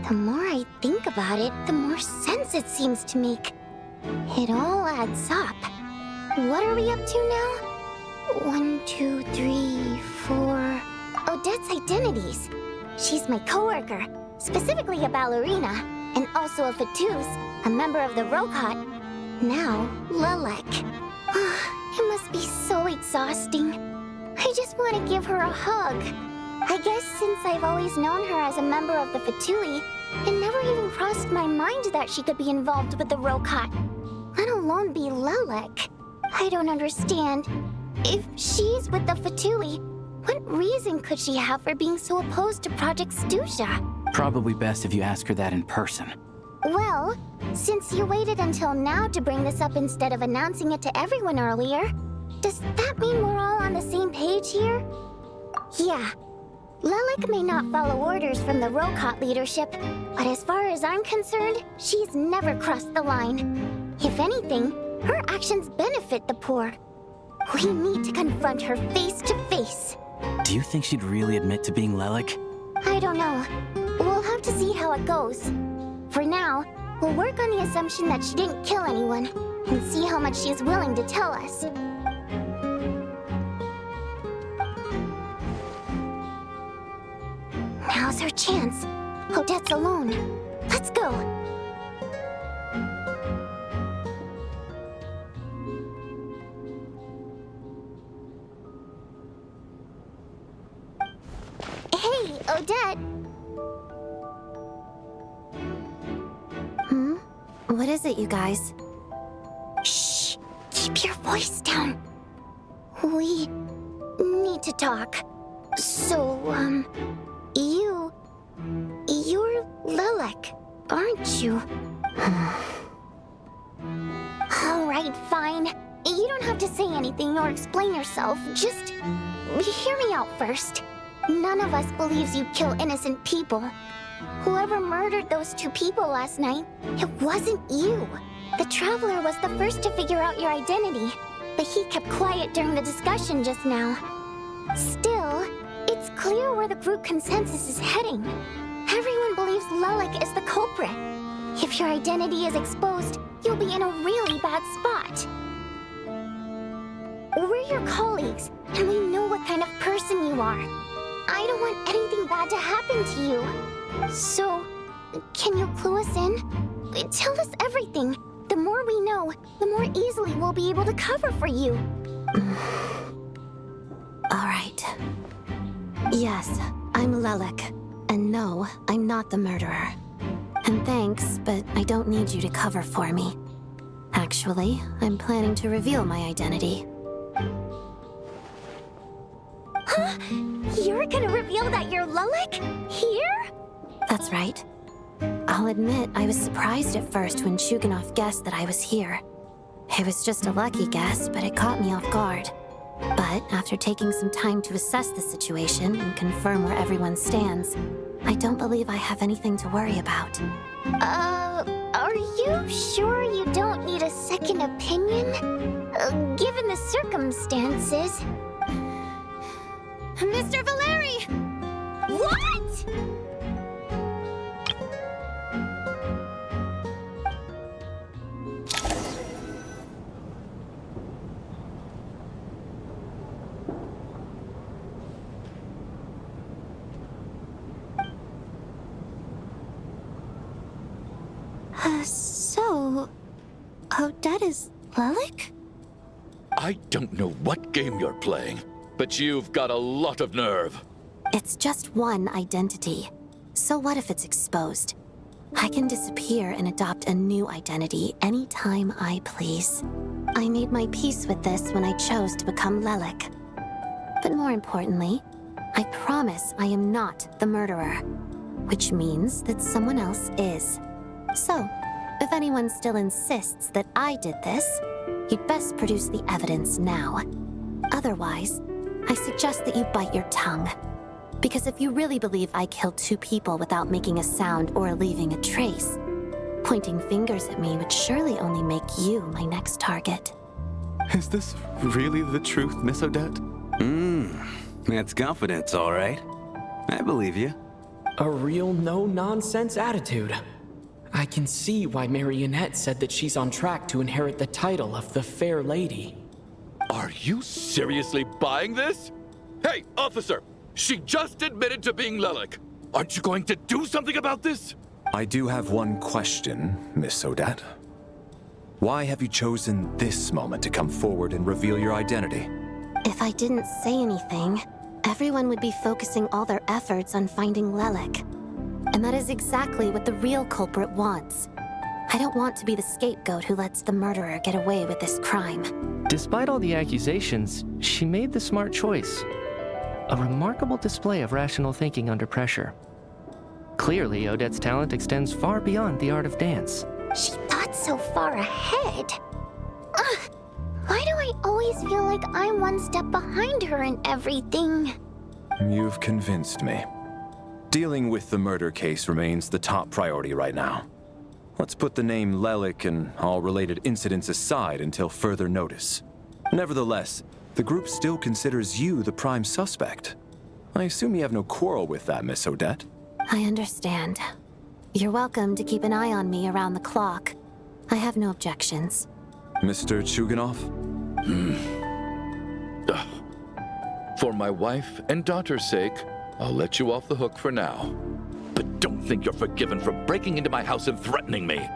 the more I think about it, the more sense it seems to make. It all adds up. What are we up to now? 1, 2, 3, 4... Odette's identities. She's my coworker, specifically a ballerina, and also a Fatuz, a member of the Rokot. Now, Lelek. It must be so exhausting. I just want to give her a hug. I guess since I've always known her as a member of the Fatui, it never even crossed my mind that she could be involved with the Rokot, let alone be Lelek. I don't understand. If she's with the Fatui, what reason could she have for being so opposed to Project Stusha? Probably best if you ask her that in person. Well, since you waited until now to bring this up instead of announcing it to everyone earlier, does that mean we're all on the same page here? Yeah. Lelek may not follow orders from the Rokot leadership, but as far as I'm concerned, she's never crossed the line. If anything, her actions benefit the poor. We need to confront her face to face. Do you think she'd really admit to being Lelek? I don't know. We'll have to see how it goes. For now, we'll work on the assumption that she didn't kill anyone, and see how much she's willing to tell us. Now's her chance. Odette's alone. Let's go. Hey, Odette. What is it, you guys? Shh. Keep your voice down. We need to talk. So, you're Lelek, aren't you? All right, fine. You don't have to say anything or explain yourself. Just hear me out first. None of us believes you kill innocent people. Whoever murdered those 2 people last night, it wasn't you. The Traveler was the first to figure out your identity, but he kept quiet during the discussion just now. Still, it's clear where the group consensus is heading. Everyone believes Lelek is the culprit. If your identity is exposed, you'll be in a really bad spot. We're your colleagues, and we know what kind of person you are. I don't want anything bad to happen to you. So, can you clue us in? Tell us everything. The more we know, the more easily we'll be able to cover for you. All right. Yes, I'm Lelek. And no, I'm not the murderer. And thanks, but I don't need you to cover for me. Actually, I'm planning to reveal my identity. Huh? You're gonna reveal that you're Lelek? Here? That's right. I'll admit I was surprised at first when Chuganov guessed that I was here. It was just a lucky guess, but it caught me off guard. But after taking some time to assess the situation and confirm where everyone stands, I don't believe I have anything to worry about. Are you sure you don't need a second opinion? Given the circumstances. Mr. Valeri! What?! So, Odette is Lelik? I don't know what game you're playing, but you've got a lot of nerve. It's just one identity. So what if it's exposed? I can disappear and adopt a new identity anytime I please. I made my peace with this when I chose to become Lelik. But more importantly, I promise I am not the murderer, which means that someone else is. So, if anyone still insists that I did this, you'd best produce the evidence now. Otherwise, I suggest that you bite your tongue. Because if you really believe I killed 2 people without making a sound or leaving a trace, pointing fingers at me would surely only make you my next target. Is this really the truth, Miss Odette? That's confidence, all right. I believe you. A real no-nonsense attitude. I can see why Marionette said that she's on track to inherit the title of the Fair Lady. Are you seriously buying this? Hey, officer! She just admitted to being Lelik. Aren't you going to do something about this? I do have one question, Miss Odette. Why have you chosen this moment to come forward and reveal your identity? If I didn't say anything, everyone would be focusing all their efforts on finding Lelik. And that is exactly what the real culprit wants. I don't want to be the scapegoat who lets the murderer get away with this crime. Despite all the accusations, she made the smart choice. A remarkable display of rational thinking under pressure. Clearly, Odette's talent extends far beyond the art of dance. She thought so far ahead. Why do I always feel like I'm one step behind her in everything? You've convinced me. Dealing with the murder case remains the top priority right now. Let's put the name Lelik and all related incidents aside until further notice. Nevertheless, the group still considers you the prime suspect. I assume you have no quarrel with that, Miss Odette? I understand. You're welcome to keep an eye on me around the clock. I have no objections. Mr. Chuganov? For my wife and daughter's sake, I'll let you off the hook for now. But don't think you're forgiven for breaking into my house and threatening me.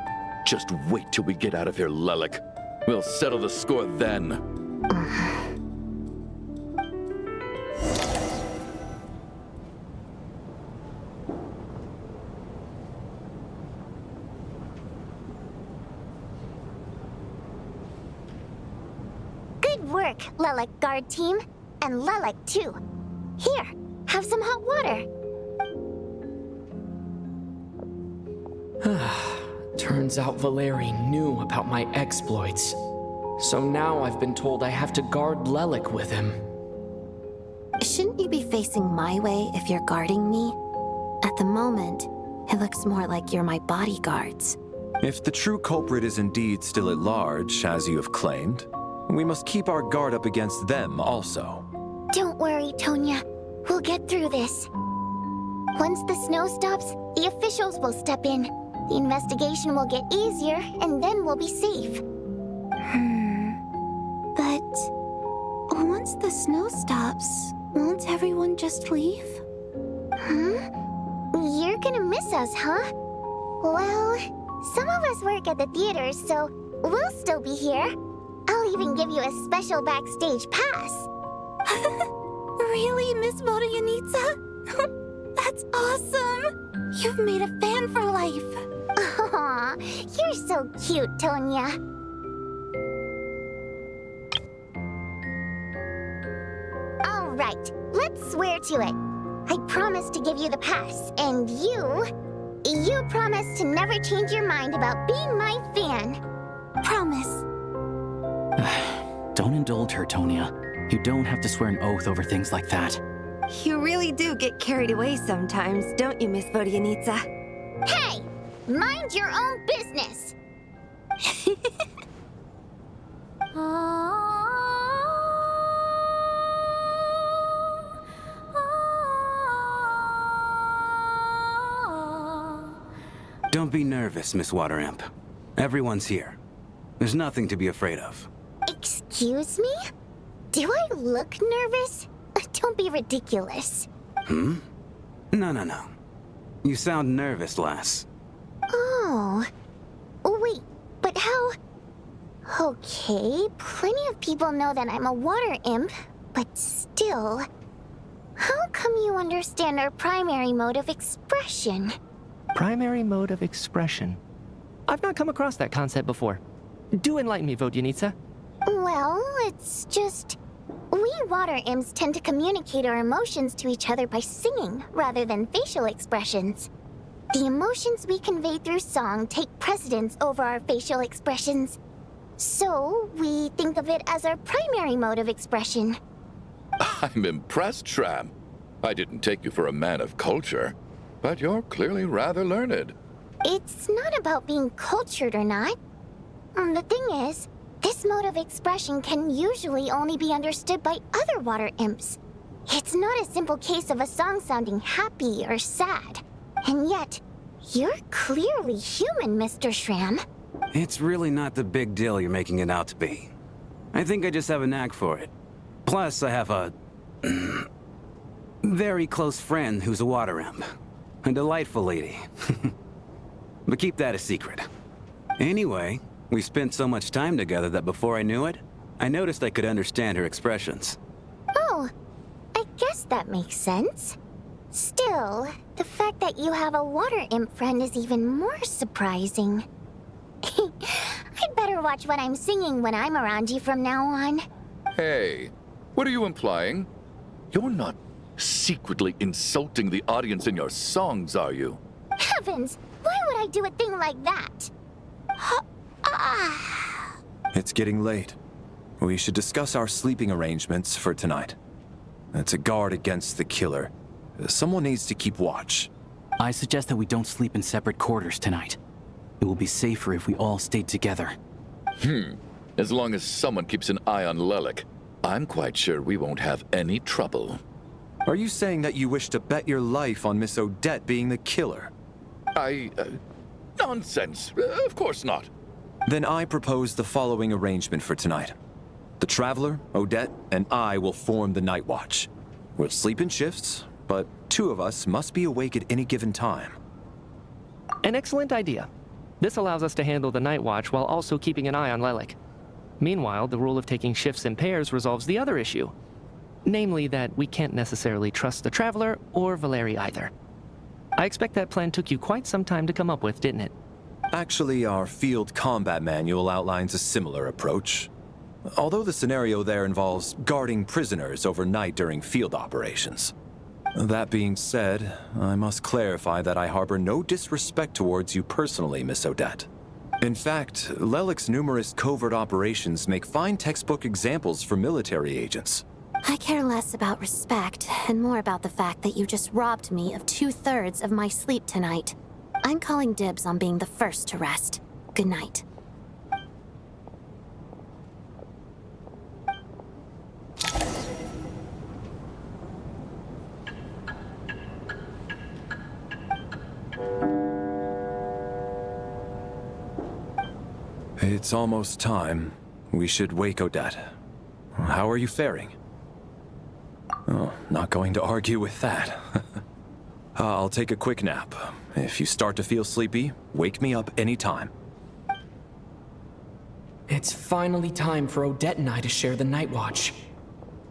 Just wait till we get out of here, Lelik. We'll settle the score then. Good work, Lelik guard team. And Lelik too. Here, have some hot water. Turns out Valeri knew about my exploits. So now I've been told I have to guard Lelik with him. Shouldn't you be facing my way if you're guarding me? At the moment, it looks more like you're my bodyguards. If the true culprit is indeed still at large, as you have claimed, we must keep our guard up against them also. Don't worry, Tonya. We'll get through this. Once the snow stops, the officials will step in. The investigation will get easier, and then we'll be safe. But once the snow stops, won't everyone just leave? You're gonna miss us, huh? Well, some of us work at the theaters, so we'll still be here. I'll even give you a special backstage pass. Really, Miss Vodyanitsa? That's awesome! You've made a fan for life. Aw, you're so cute, Tonya. All right, let's swear to it. I promise to give you the pass, and you You promise to never change your mind about being my fan. Promise. Don't indulge her, Tonya. You don't have to swear an oath over things like that. You really do get carried away sometimes, don't you, Miss Vodyanitsa? Hey! Mind your own business! Don't be nervous, Miss Water Imp. Everyone's here. There's nothing to be afraid of. Excuse me? Do I look nervous? Don't be ridiculous. No. You sound nervous, lass. Oh. Wait, but how... Okay, plenty of people know that I'm a water imp, but still... How come you understand our primary mode of expression? Primary mode of expression. I've not come across that concept before. Do enlighten me, Vodyanitsa. Well, it's just... We water imps tend to communicate our emotions to each other by singing, rather than facial expressions. The emotions we convey through song take precedence over our facial expressions. So, we think of it as our primary mode of expression. I'm impressed, Shram. I didn't take you for a man of culture, but you're clearly rather learned. It's not about being cultured or not. The thing is, this mode of expression can usually only be understood by other water imps. It's not a simple case of a song sounding happy or sad. And yet, you're clearly human, Mr. Shram. It's really not the big deal you're making it out to be. I think I just have a knack for it. Plus, I have a... very close friend who's a water imp. A delightful lady. But keep that a secret. Anyway, we spent so much time together that before I knew it, I noticed I could understand her expressions. Oh, I guess that makes sense. Still, the fact that you have a water imp friend is even more surprising. I'd better watch what I'm singing when I'm around you from now on. Hey, what are you implying? You're not secretly insulting the audience in your songs, are you? Heavens, why would I do a thing like that? It's getting late. We should discuss our sleeping arrangements for tonight. To guard against the killer, someone needs to keep watch. I suggest that we don't sleep in separate quarters tonight. It will be safer if we all stayed together. As long as someone keeps an eye on Lelik, I'm quite sure we won't have any trouble. Are you saying that you wish to bet your life on Miss Odette being the killer? Nonsense. Of course not. Then I propose the following arrangement for tonight. The Traveler, Odette, and I will form the Night Watch. We'll sleep in shifts, but two of us must be awake at any given time. An excellent idea. This allows us to handle the Night Watch while also keeping an eye on Lelik. Meanwhile, the rule of taking shifts in pairs resolves the other issue. Namely that we can't necessarily trust the Traveler or Valeri either. I expect that plan took you quite some time to come up with, didn't it? Actually, our field combat manual outlines a similar approach. Although the scenario there involves guarding prisoners overnight during field operations. That being said, I must clarify that I harbor no disrespect towards you personally, Miss Odette. In fact, Lelik's numerous covert operations make fine textbook examples for military agents. I care less about respect and more about the fact that you just robbed me of 2/3 of my sleep tonight. I'm calling dibs on being the first to rest. Good night. It's almost time. We should wake Odette. How are you faring? Oh, not going to argue with that. I'll take a quick nap. If you start to feel sleepy, wake me up anytime. It's finally time for Odette and I to share the Night Watch.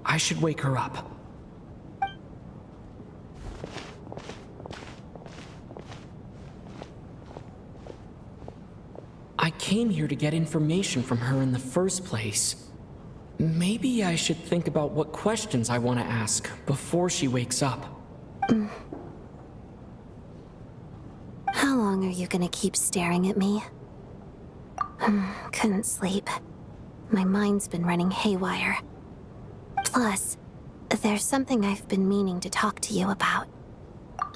I should wake her up. I came here to get information from her in the first place. Maybe I should think about what questions I want to ask before she wakes up. How long are you gonna keep staring at me? Couldn't sleep. My mind's been running haywire. Plus, there's something I've been meaning to talk to you about.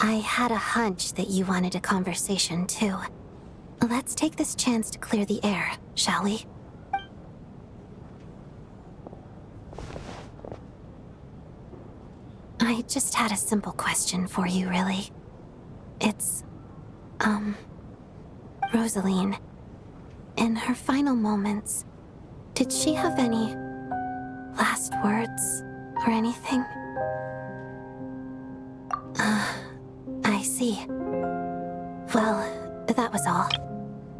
I had a hunch that you wanted a conversation too. Let's take this chance to clear the air, shall we? I just had a simple question for you, really. It's, Rosaline. In her final moments, did she have any last words or anything? I see. Well, that was all.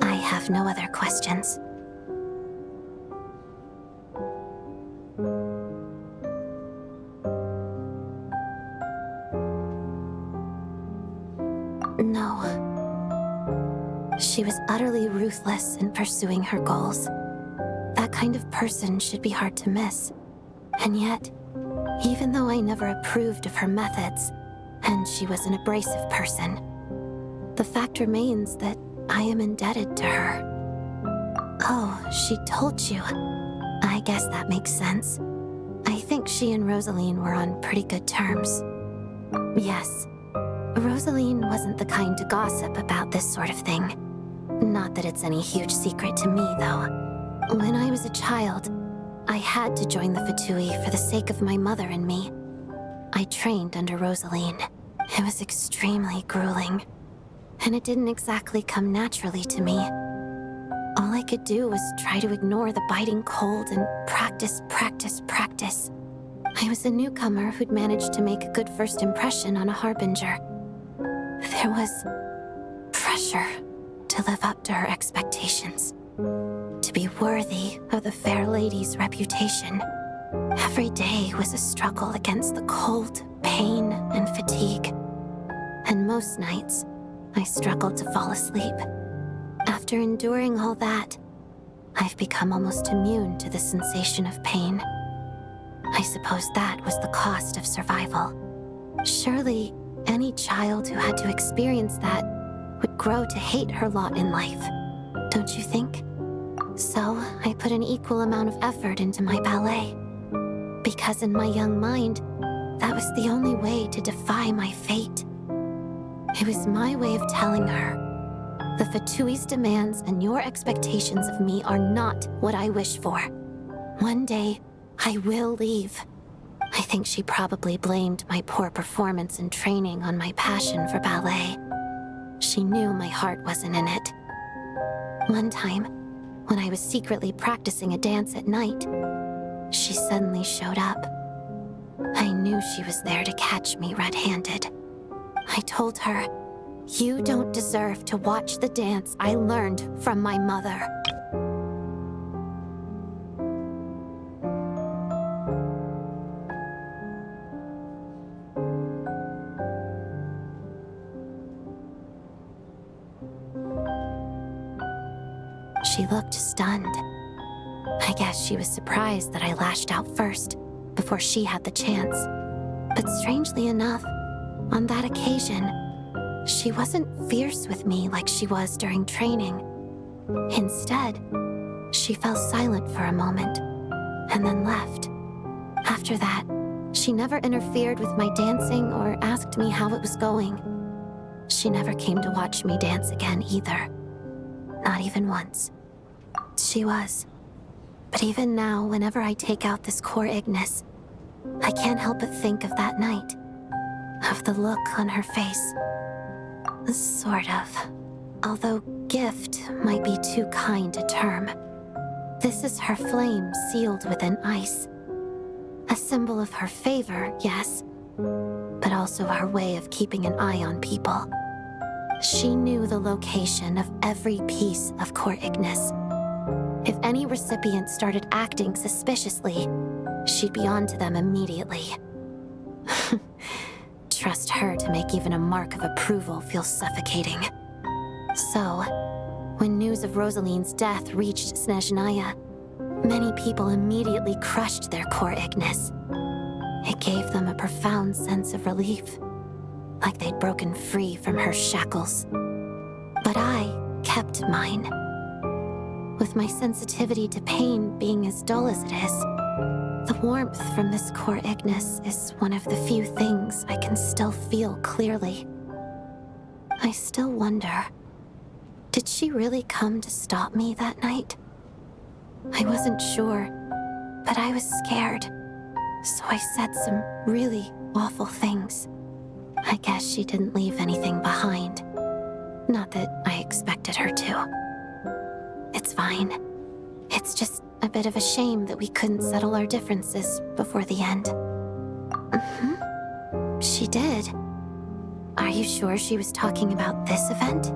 I have no other questions. No. She was utterly ruthless in pursuing her goals. That kind of person should be hard to miss. And yet, even though I never approved of her methods, and she was an abrasive person, the fact remains that I am indebted to her. Oh, she told you. I guess that makes sense. I think she and Rosaline were on pretty good terms. Yes. Rosaline wasn't the kind to gossip about this sort of thing. Not that it's any huge secret to me, though. When I was a child, I had to join the VII for the sake of my mother and me. I trained under Rosaline. It was extremely grueling, and it didn't exactly come naturally to me. All I could do was try to ignore the biting cold and practice, practice, practice. I was a newcomer who'd managed to make a good first impression on a harbinger. There was pressure to live up to her expectations, to be worthy of the fair lady's reputation. Every day was a struggle against the cold, pain, and fatigue. And most nights, I struggled to fall asleep. After enduring all that, I've become almost immune to the sensation of pain. I suppose that was the cost of survival. Surely, any child who had to experience that would grow to hate her lot in life, don't you think? So, I put an equal amount of effort into my ballet. Because in my young mind, that was the only way to defy my fate. It was my way of telling her, the VII's demands and your expectations of me are not what I wish for. One day, I will leave. I think she probably blamed my poor performance in training on my passion for ballet. She knew my heart wasn't in it. One time, when I was secretly practicing a dance at night, she suddenly showed up. I knew she was there to catch me red-handed. I told her, "You don't deserve to watch the dance I learned from my mother." She looked stunned. I guess she was surprised that I lashed out first, before she had the chance. But strangely enough, on that occasion, she wasn't fierce with me like she was during training. Instead, she fell silent for a moment, and then left. After that, she never interfered with my dancing or asked me how it was going. She never came to watch me dance again either. Not even once. She was. But even now, whenever I take out this core Ignis, I can't help but think of that night. Of the look on her face. Sort of. Although gift might be too kind a term. This is her flame sealed within ice. A symbol of her favor, yes, but also her way of keeping an eye on people. She knew the location of every piece of core Ignis. If any recipient started acting suspiciously, she'd be on to them immediately. Trust her to make even a mark of approval feel suffocating. So, when news of Rosaline's death reached Snezhnaya, many people immediately crushed their core Ignis. It gave them a profound sense of relief, like they'd broken free from her shackles. But I kept mine. With my sensitivity to pain being as dull as it is, the warmth from this core Ignis is one of the few things I can still feel clearly. I still wonder, did she really come to stop me that night? I wasn't sure, but I was scared, so I said some really awful things. I guess she didn't leave anything behind. Not that I expected her to. It's fine. It's just a bit of a shame that we couldn't settle our differences before the end. She did. Are you sure she was talking about this event?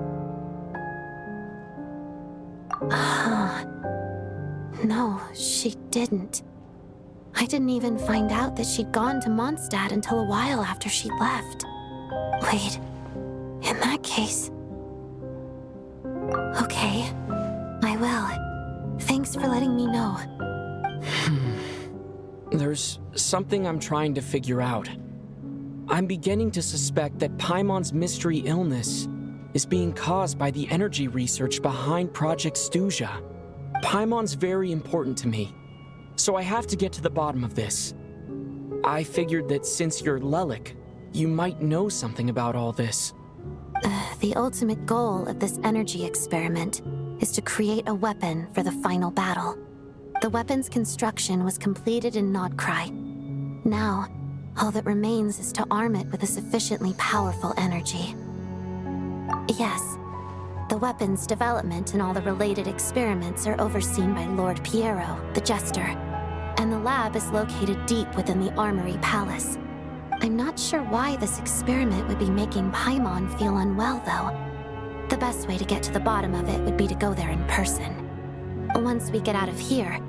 No, she didn't. I didn't even find out that she'd gone to Mondstadt until a while after she left. Wait, in that case... Okay, I will. Thanks for letting me know. There's something I'm trying to figure out. I'm beginning to suspect that Paimon's mystery illness is being caused by the energy research behind Project Stuja. Paimon's very important to me, so I have to get to the bottom of this. I figured that since you're Lelik, you might know something about all this. The ultimate goal of this energy experiment is to create a weapon for the final battle. The weapon's construction was completed in Nocturne. Now, all that remains is to arm it with a sufficiently powerful energy. Yes, the weapon's development and all the related experiments are overseen by Lord Piero, the Jester, and the lab is located deep within the Armory Palace. I'm not sure why this experiment would be making Paimon feel unwell, though. The best way to get to the bottom of it would be to go there in person. Once we get out of here,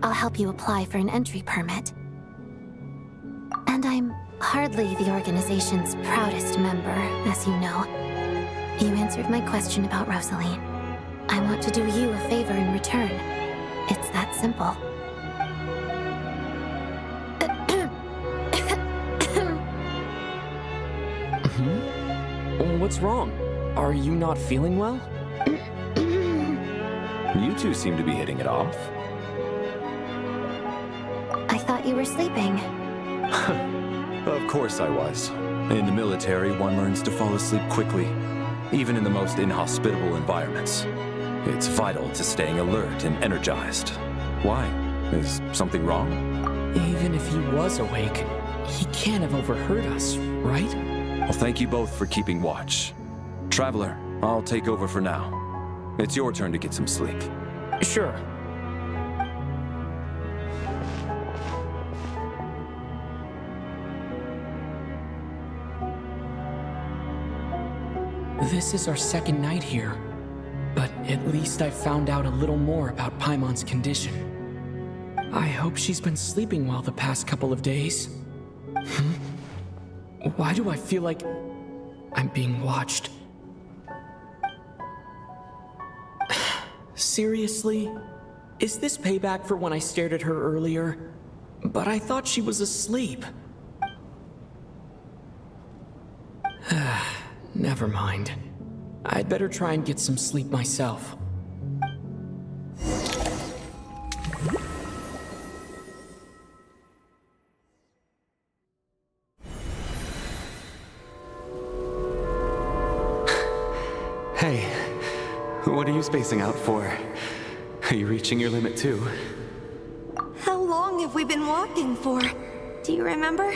I'll help you apply for an entry permit. And I'm hardly the organization's proudest member, as you know. You answered my question about Rosaline. I want to do you a favor in return. It's that simple. What's wrong? Are you not feeling well? You two seem to be hitting it off. I thought you were sleeping. Of course I was. In the military, one learns to fall asleep quickly, even in the most inhospitable environments. It's vital to staying alert and energized. Why? Is something wrong? Even if he was awake, he can't have overheard us, right? Well, thank you both for keeping watch. Traveler, I'll take over for now. It's your turn to get some sleep. Sure. This is our second night here, but at least I found out a little more about Paimon's condition. I hope she's been sleeping well the past couple of days. Why do I feel like I'm being watched? Seriously? Is this payback for when I stared at her earlier? But I thought she was asleep. Never mind. I'd better try and get some sleep myself. Hey, what are you spacing out for? Are you reaching your limit too? How long have we been walking for? Do you remember?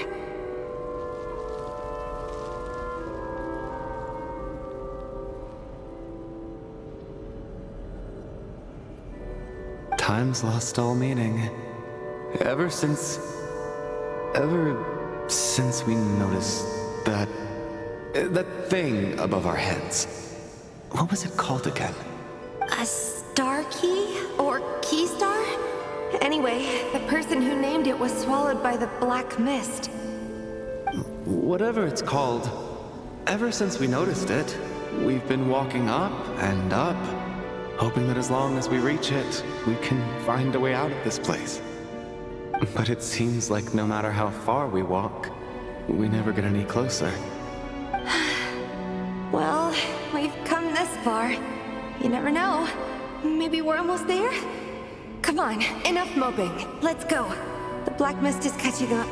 Time's lost all meaning. Ever since we noticed that thing above our heads. What was it called again? A star key? Or key star? Anyway, the person who named it was swallowed by the black mist. Whatever it's called, ever since we noticed it, we've been walking up and up, hoping that as long as we reach it, we can find a way out of this place. But it seems like no matter how far we walk, we never get any closer. Well, we've come this far. You never know. Maybe we're almost there? Come on, enough moping. Let's go. The black mist is catching up.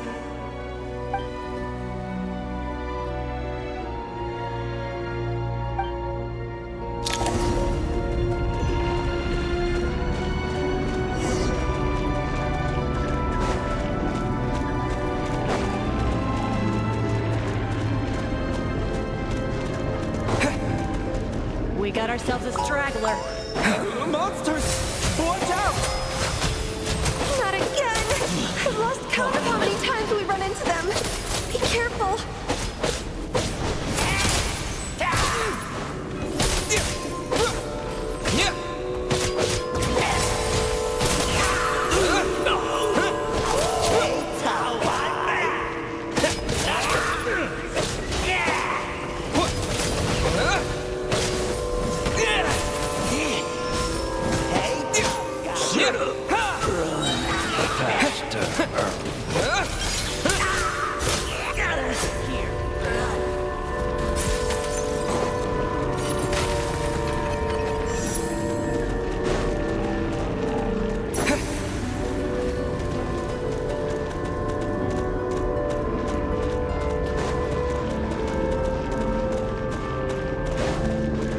We got ourselves a straggler. Monsters! Watch out! Not again! I've lost count of how many times we run into them. Be careful.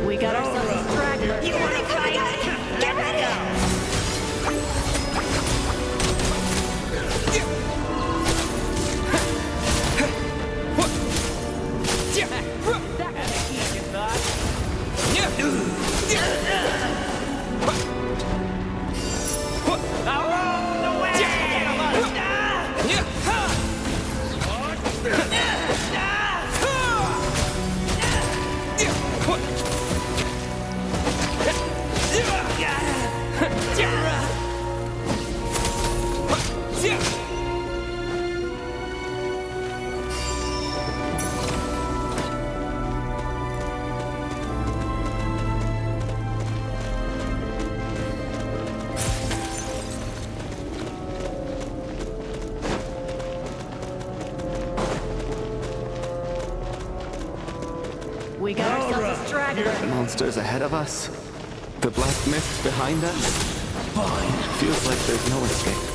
We got ourselves a straggler. You want to come again? Get ready! We got ourselves a straggler. Monsters ahead of us. The black mist behind us. Fine. Feels like there's no escape.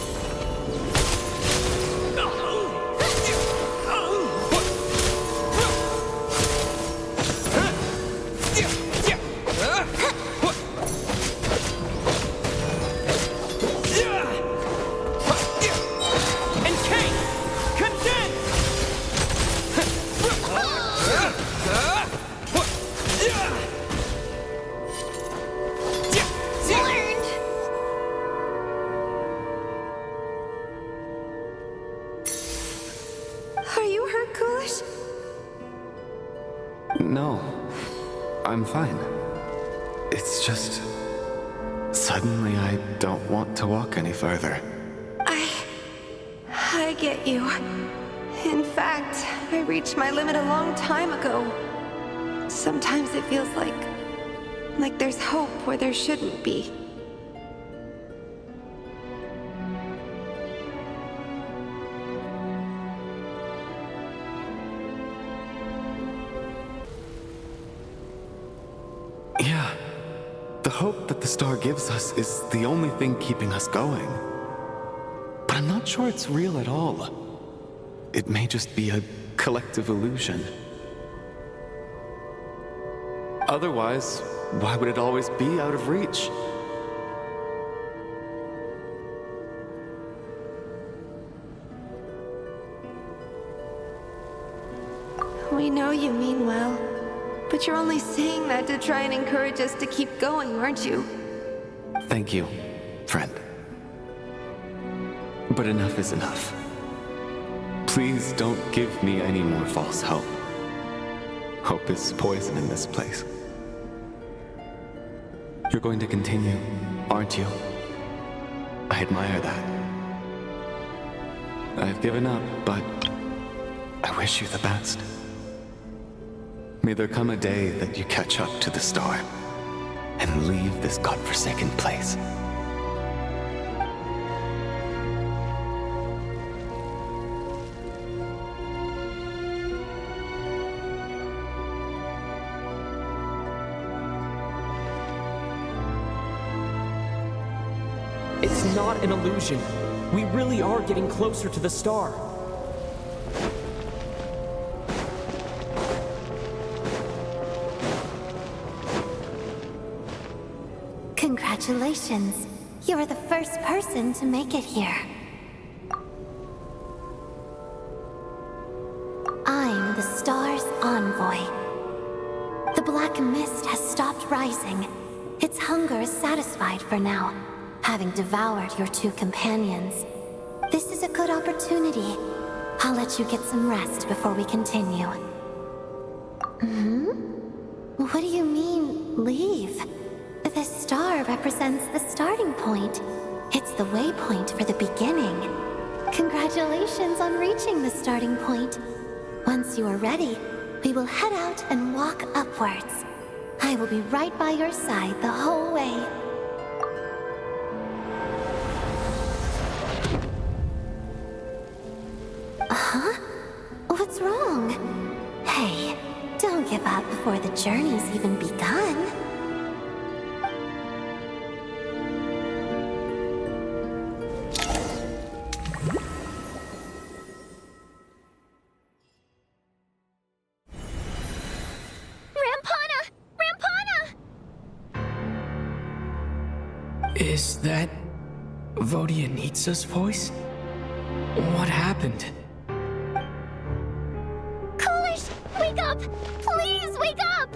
Are you hurt, Coolish? No, I'm fine. It's just... suddenly I don't want to walk any further. I get you. In fact, I reached my limit a long time ago. Sometimes it feels like there's hope where there shouldn't be. Yeah. The hope that the star gives us is the only thing keeping us going. But I'm not sure it's real at all. It may just be a collective illusion. Otherwise, why would it always be out of reach? We know you mean well, but you're only saying that to try and encourage us to keep going, aren't you? Thank you, friend. But enough is enough. Please don't give me any more false hope. Hope is poison in this place. You're going to continue, aren't you? I admire that. I've given up, but I wish you the best. May there come a day that you catch up to the star and leave this godforsaken place. not an illusion. We really are getting closer to the star. Congratulations. You're the first person to make it here. I'm the star's envoy. The black mist has stopped rising. Its hunger is satisfied for now, having devoured your two companions. This is a good opportunity. I'll let you get some rest before we continue. What do you mean, leave? The star represents the starting point. It's the waypoint for the beginning. Congratulations on reaching the starting point. Once you are ready, we will head out and walk upwards. I will be right by your side the whole way. Huh? What's wrong? Hey, don't give up before the journey's even begun. Is that Vodyanitsa's voice? What happened? Coolish, wake up! Please wake up!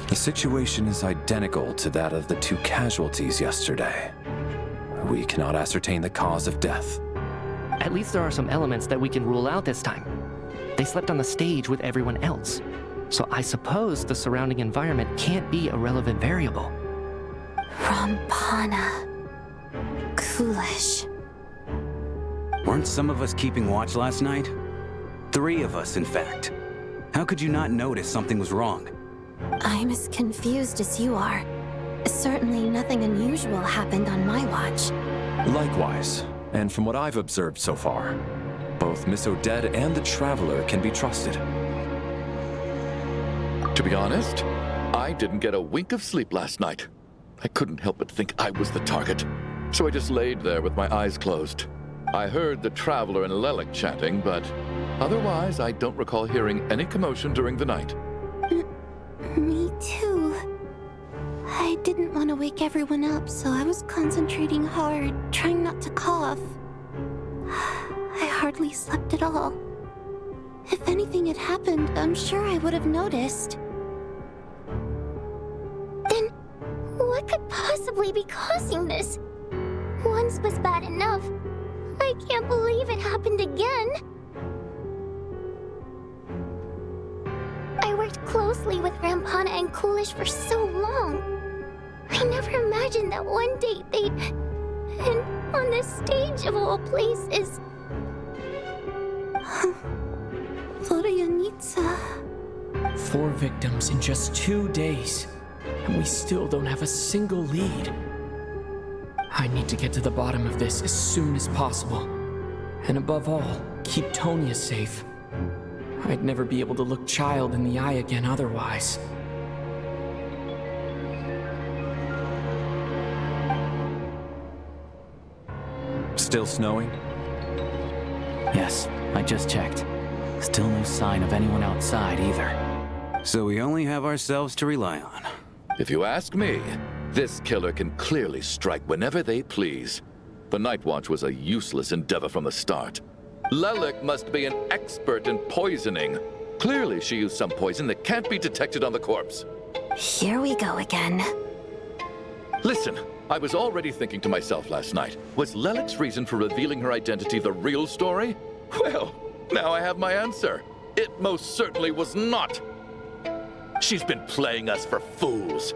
The situation is identical to that of the two casualties yesterday. We cannot ascertain the cause of death. At least there are some elements that we can rule out this time. They slept on the stage with everyone else, so I suppose the surrounding environment can't be a relevant variable. Rampana. Coolish. Weren't some of us keeping watch last night? 3 of us, in fact. How could you not notice something was wrong? I'm as confused as you are. Certainly nothing unusual happened on my watch. Likewise, and from what I've observed so far, both Miss Odette and the Traveler can be trusted. To be honest, I didn't get a wink of sleep last night. I couldn't help but think I was the target, so I just laid there with my eyes closed. I heard the Traveler and Lelik chatting, but otherwise I don't recall hearing any commotion during the night. Me too. I didn't want to wake everyone up, so I was concentrating hard, trying not to cough. I hardly slept at all. If anything had happened, I'm sure I would have noticed. Then, what could possibly be causing this? Once was bad enough. I can't believe it happened again. I worked closely with Rampana and Coolish for so long. I never imagined that one day they'd... And on the stage of all places... Vodyanitsa. 4 victims in just 2 days, and we still don't have a single lead. I need to get to the bottom of this as soon as possible. And above all, keep Tonya safe. I'd never be able to look Child in the eye again otherwise. Still snowing? Yes, I just checked. Still no sign of anyone outside either. So we only have ourselves to rely on. If you ask me, this killer can clearly strike whenever they please. The Night Watch was a useless endeavor from the start. Lelik must be an expert in poisoning. Clearly she used some poison that can't be detected on the corpse. Here we go again. Listen, I was already thinking to myself last night, was Lelik's reason for revealing her identity the real story? Well, now I have my answer. It most certainly was not. She's been playing us for fools.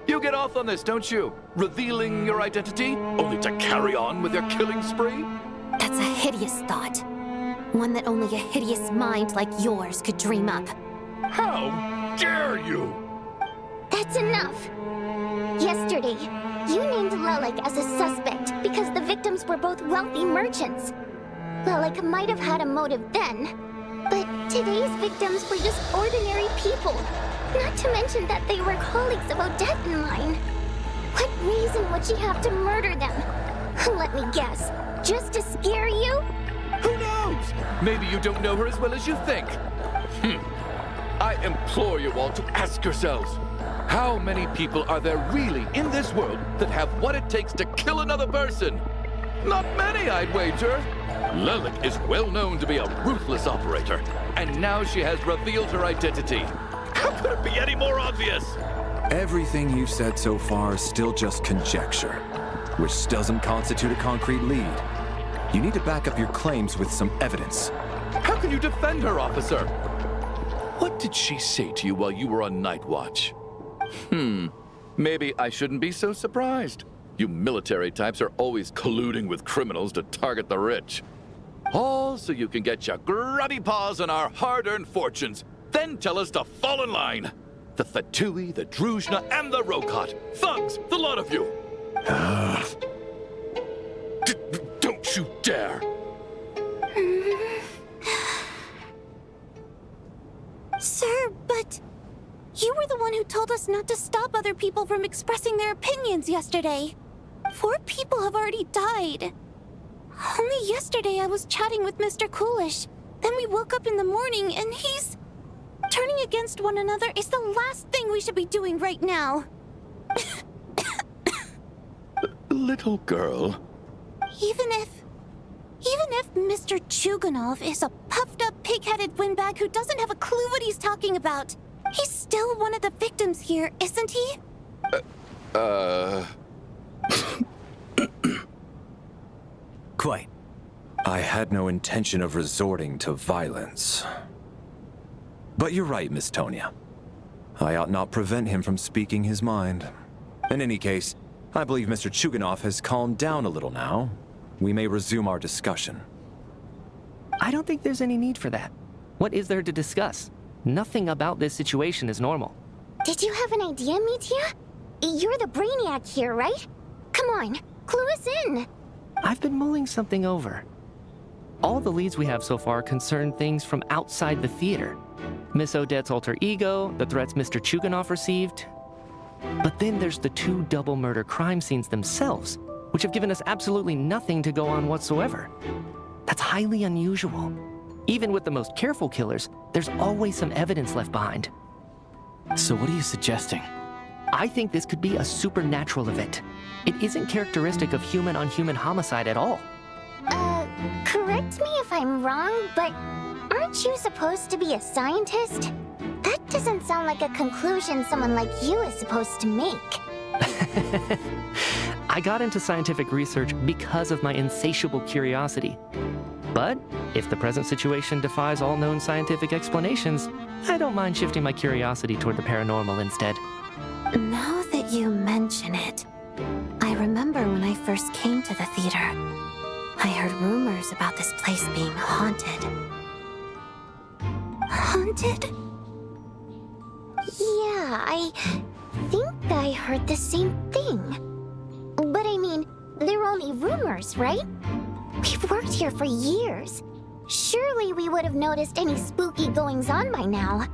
You get off on this, don't you? Revealing your identity, only to carry on with your killing spree? That's a hideous thought. One that only a hideous mind like yours could dream up. How dare you! That's enough! Yesterday, you named Lelik as a suspect because the victims were both wealthy merchants. Lelik might have had a motive then, but today's victims were just ordinary people. Not to mention that they were colleagues of Odette and mine. What reason would she have to murder them? Let me guess, just to scare you? Who knows? Maybe you don't know her as well as you think. I implore you all to ask yourselves, how many people are there really in this world that have what it takes to kill another person? Not many, I'd wager. Lelik is well known to be a ruthless operator, and now she has revealed her identity. How could it be any more obvious? Everything you've said so far is still just conjecture, which doesn't constitute a concrete lead. You need to back up your claims with some evidence. How can you defend her, officer? What did she say to you while you were on night watch? Maybe I shouldn't be so surprised. You military types are always colluding with criminals to target the rich. All so you can get your grubby paws on our hard-earned fortunes, then tell us to fall in line. The Fatui, the Druzhna, and the Rokot. Thugs, the lot of you. Don't you dare. Sir, but you were the one who told us not to stop other people from expressing their opinions yesterday. 4 people have already died. Only yesterday I was chatting with Mr. Coolish. Then we woke up in the morning and he's... Turning against one another is the last thing we should be doing right now. Little girl. Even if Mr. Chuganov is a puffed-up, pig-headed windbag who doesn't have a clue what he's talking about, he's still one of the victims here, isn't he? Quite. I had no intention of resorting to violence. But you're right, Miss Tonya. I ought not prevent him from speaking his mind. In any case, I believe Mr. Chuganov has calmed down a little now. We may resume our discussion. I don't think there's any need for that. What is there to discuss? Nothing about this situation is normal. Did you have an idea, Mitya? You're the brainiac here, right? Come on, clue us in. I've been mulling something over. All the leads we have so far concern things from outside the theater. Miss Odette's alter ego, the threats Mr. Chuganov received. But then there's the 2 double murder crime scenes themselves, which have given us absolutely nothing to go on whatsoever. That's highly unusual. Even with the most careful killers, there's always some evidence left behind. So what are you suggesting? I think this could be a supernatural event. It isn't characteristic of human-on-human homicide at all. Correct me if I'm wrong, but aren't you supposed to be a scientist? That doesn't sound like a conclusion someone like you is supposed to make. I got into scientific research because of my insatiable curiosity. But if the present situation defies all known scientific explanations, I don't mind shifting my curiosity toward the paranormal instead. Now that you mention it, I remember when I first came to the theater. I heard rumors about this place being haunted. Haunted? Yeah, I think I heard the same thing. But I mean, they're only rumors, right? We've worked here for years. Surely we would have noticed any spooky goings-on by now.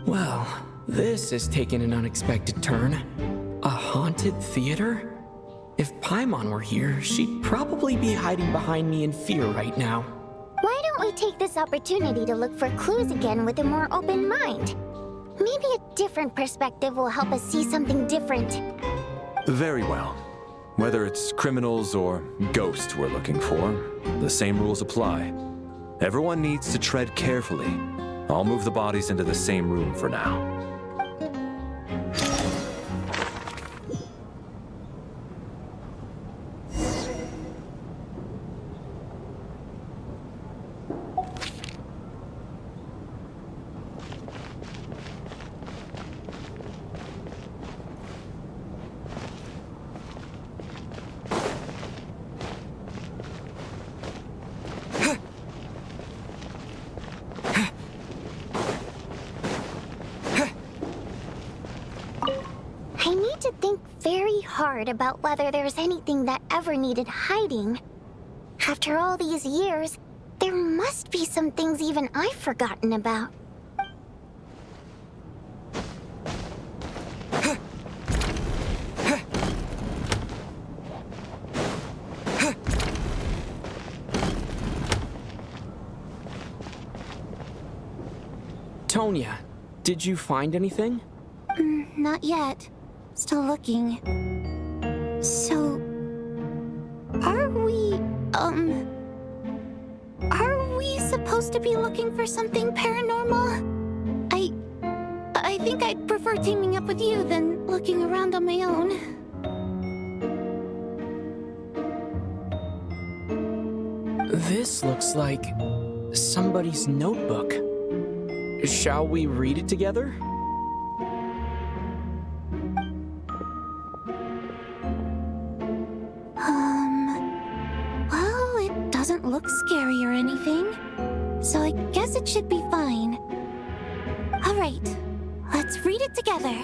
Well, this has taken an unexpected turn. A haunted theater? If Paimon were here, she'd probably be hiding behind me in fear right now. Why don't we take this opportunity to look for clues again with a more open mind? Maybe a different perspective will help us see something different. Very well. Whether it's criminals or ghosts we're looking for, the same rules apply. Everyone needs to tread carefully. I'll move the bodies into the same room for now. to think very hard about whether there's anything that ever needed hiding. After all these years, there must be some things even I've forgotten about. Tonya, did you find anything? Not yet. Still looking. So... Are we supposed to be looking for something paranormal? I think I'd prefer teaming up with you than looking around on my own. This looks like somebody's notebook. Shall we read it together? Well, it doesn't look scary or anything, so I guess it should be fine. All right, let's read it together.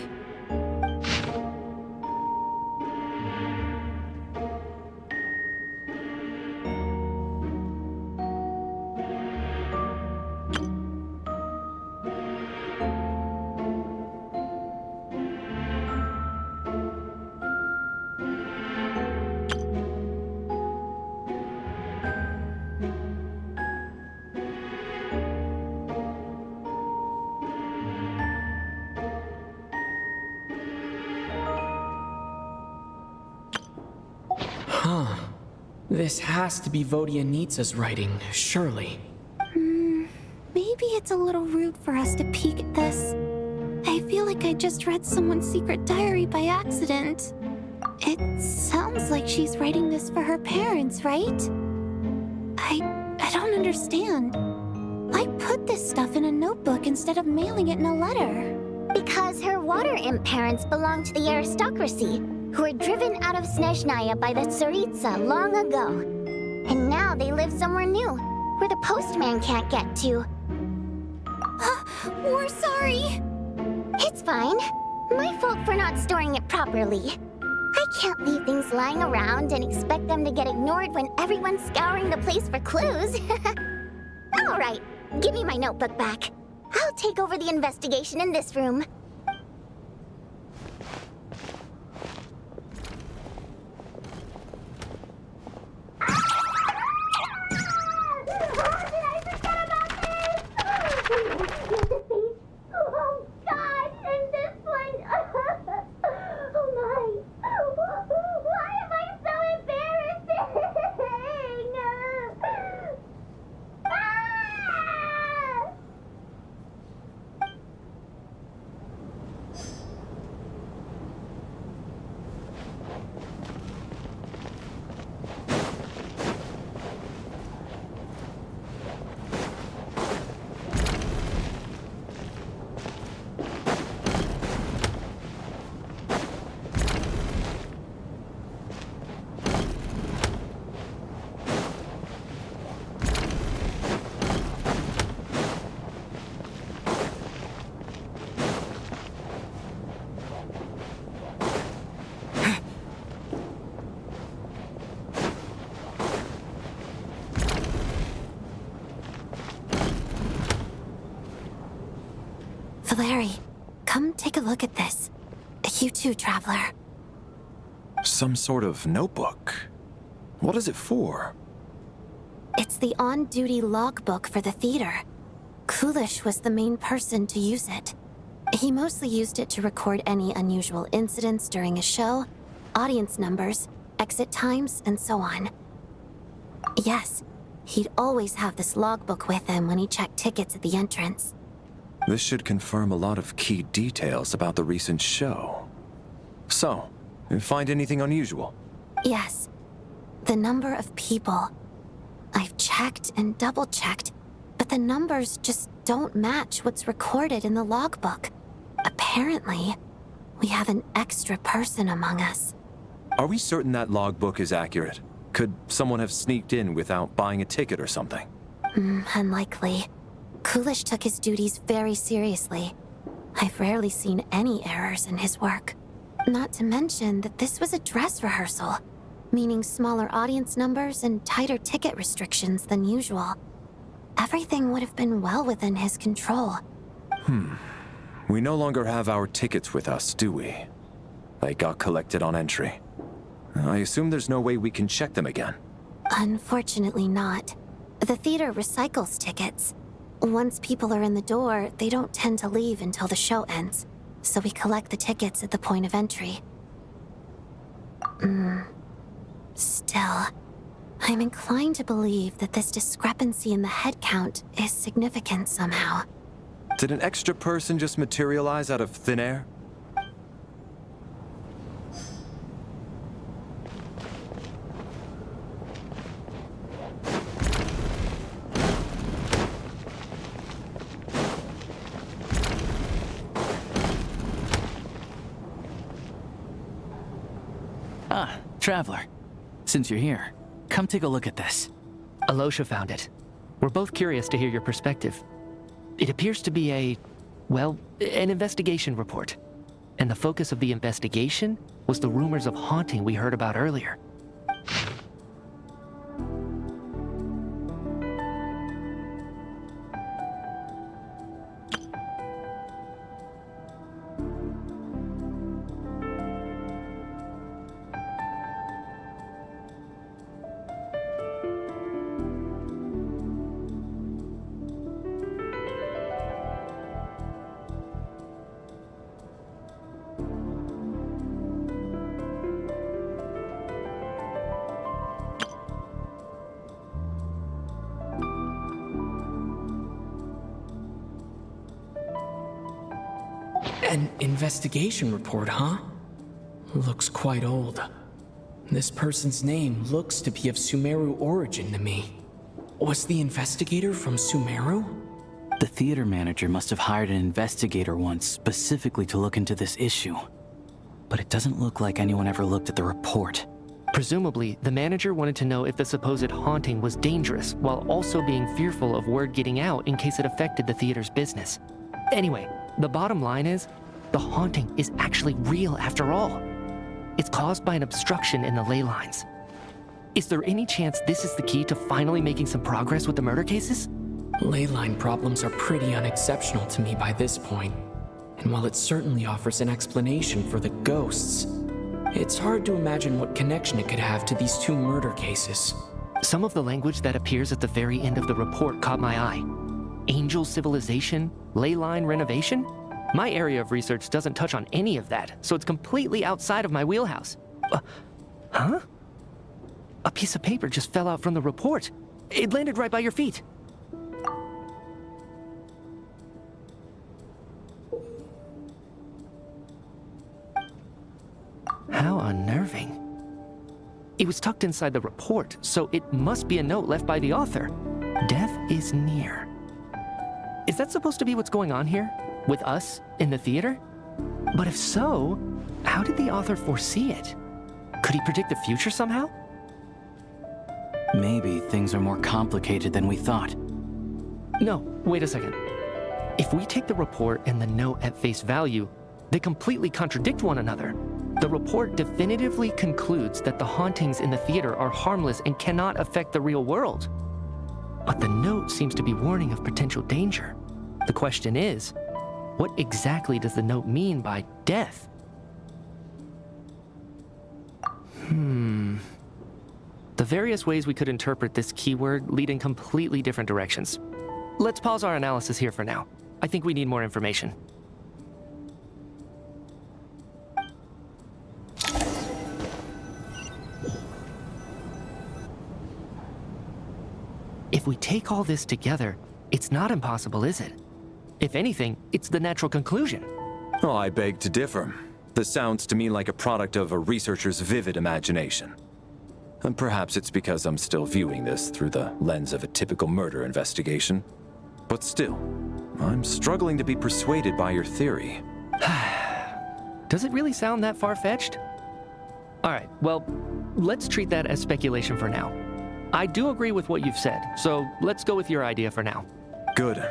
Huh. This has to be Vodyanitsa's writing, surely. Maybe it's a little rude for us to peek at this. I feel like I just read someone's secret diary by accident. It sounds like she's writing this for her parents, right? I don't understand. Why put this stuff in a notebook instead of mailing it in a letter? Because her water imp parents belong to the aristocracy, who were driven out of Snezhnaya by the Tsaritsa long ago. And now they live somewhere new, where the postman can't get to. We're sorry. It's fine. My fault for not storing it properly. I can't leave things lying around and expect them to get ignored when everyone's scouring the place for clues. All right, give me my notebook back. I'll take over the investigation in this room. Larry, come take a look at this. You too, Traveler. Some sort of notebook. What is it for? It's the on-duty logbook for the theater. Kulish was the main person to use it. He mostly used it to record any unusual incidents during a show, audience numbers, exit times, and so on. Yes, he'd always have this logbook with him when he checked tickets at the entrance. This should confirm a lot of key details about the recent show. So, find anything unusual? Yes. The number of people. I've checked and double-checked, but the numbers just don't match what's recorded in the logbook. Apparently, we have an extra person among us. Are we certain that logbook is accurate? Could someone have sneaked in without buying a ticket or something? Unlikely. Kulish took his duties very seriously. I've rarely seen any errors in his work. Not to mention that this was a dress rehearsal, meaning smaller audience numbers and tighter ticket restrictions than usual. Everything would have been well within his control. We no longer have our tickets with us, do we? They got collected on entry. I assume there's no way we can check them again. Unfortunately not. The theater recycles tickets. Once people are in the door, they don't tend to leave until the show ends, so we collect the tickets at the point of entry. Still, I'm inclined to believe that this discrepancy in the head count is significant somehow. Did an extra person just materialize out of thin air? Ah, Traveler. Since you're here, come take a look at this. Alosha found it. We're both curious to hear your perspective. It appears to be an investigation report. And the focus of the investigation was the rumors of haunting we heard about earlier. An investigation report, huh? Looks quite old. This person's name looks to be of Sumeru origin to me. Was the investigator from Sumeru? The theater manager must have hired an investigator once specifically to look into this issue. But it doesn't look like anyone ever looked at the report. Presumably, the manager wanted to know if the supposed haunting was dangerous, while also being fearful of word getting out in case it affected the theater's business. Anyway, the bottom line is, the haunting is actually real after all. It's caused by an obstruction in the ley lines. Is there any chance this is the key to finally making some progress with the murder cases? Ley line problems are pretty unexceptional to me by this point. And while it certainly offers an explanation for the ghosts, it's hard to imagine what connection it could have to these two murder cases. Some of the language that appears at the very end of the report caught my eye. Angel civilization, ley line renovation? My area of research doesn't touch on any of that, so it's completely outside of my wheelhouse. Huh? A piece of paper just fell out from the report. It landed right by your feet. How unnerving. It was tucked inside the report, so it must be a note left by the author. Death is near. Is that supposed to be what's going on here? With us in the theater? But if so, how did the author foresee it? Could he predict the future somehow? Maybe things are more complicated than we thought. No, wait a second. If we take the report and the note at face value, they completely contradict one another. The report definitively concludes that the hauntings in the theater are harmless and cannot affect the real world. But the note seems to be warning of potential danger. The question is, what exactly does the note mean by death? The various ways we could interpret this keyword lead in completely different directions. Let's pause our analysis here for now. I think we need more information. If we take all this together, it's not impossible, is it? If anything, it's the natural conclusion. Oh, I beg to differ. This sounds to me like a product of a researcher's vivid imagination. And perhaps it's because I'm still viewing this through the lens of a typical murder investigation. But still, I'm struggling to be persuaded by your theory. Does it really sound that far-fetched? All right, well, let's treat that as speculation for now. I do agree with what you've said, so let's go with your idea for now. Good.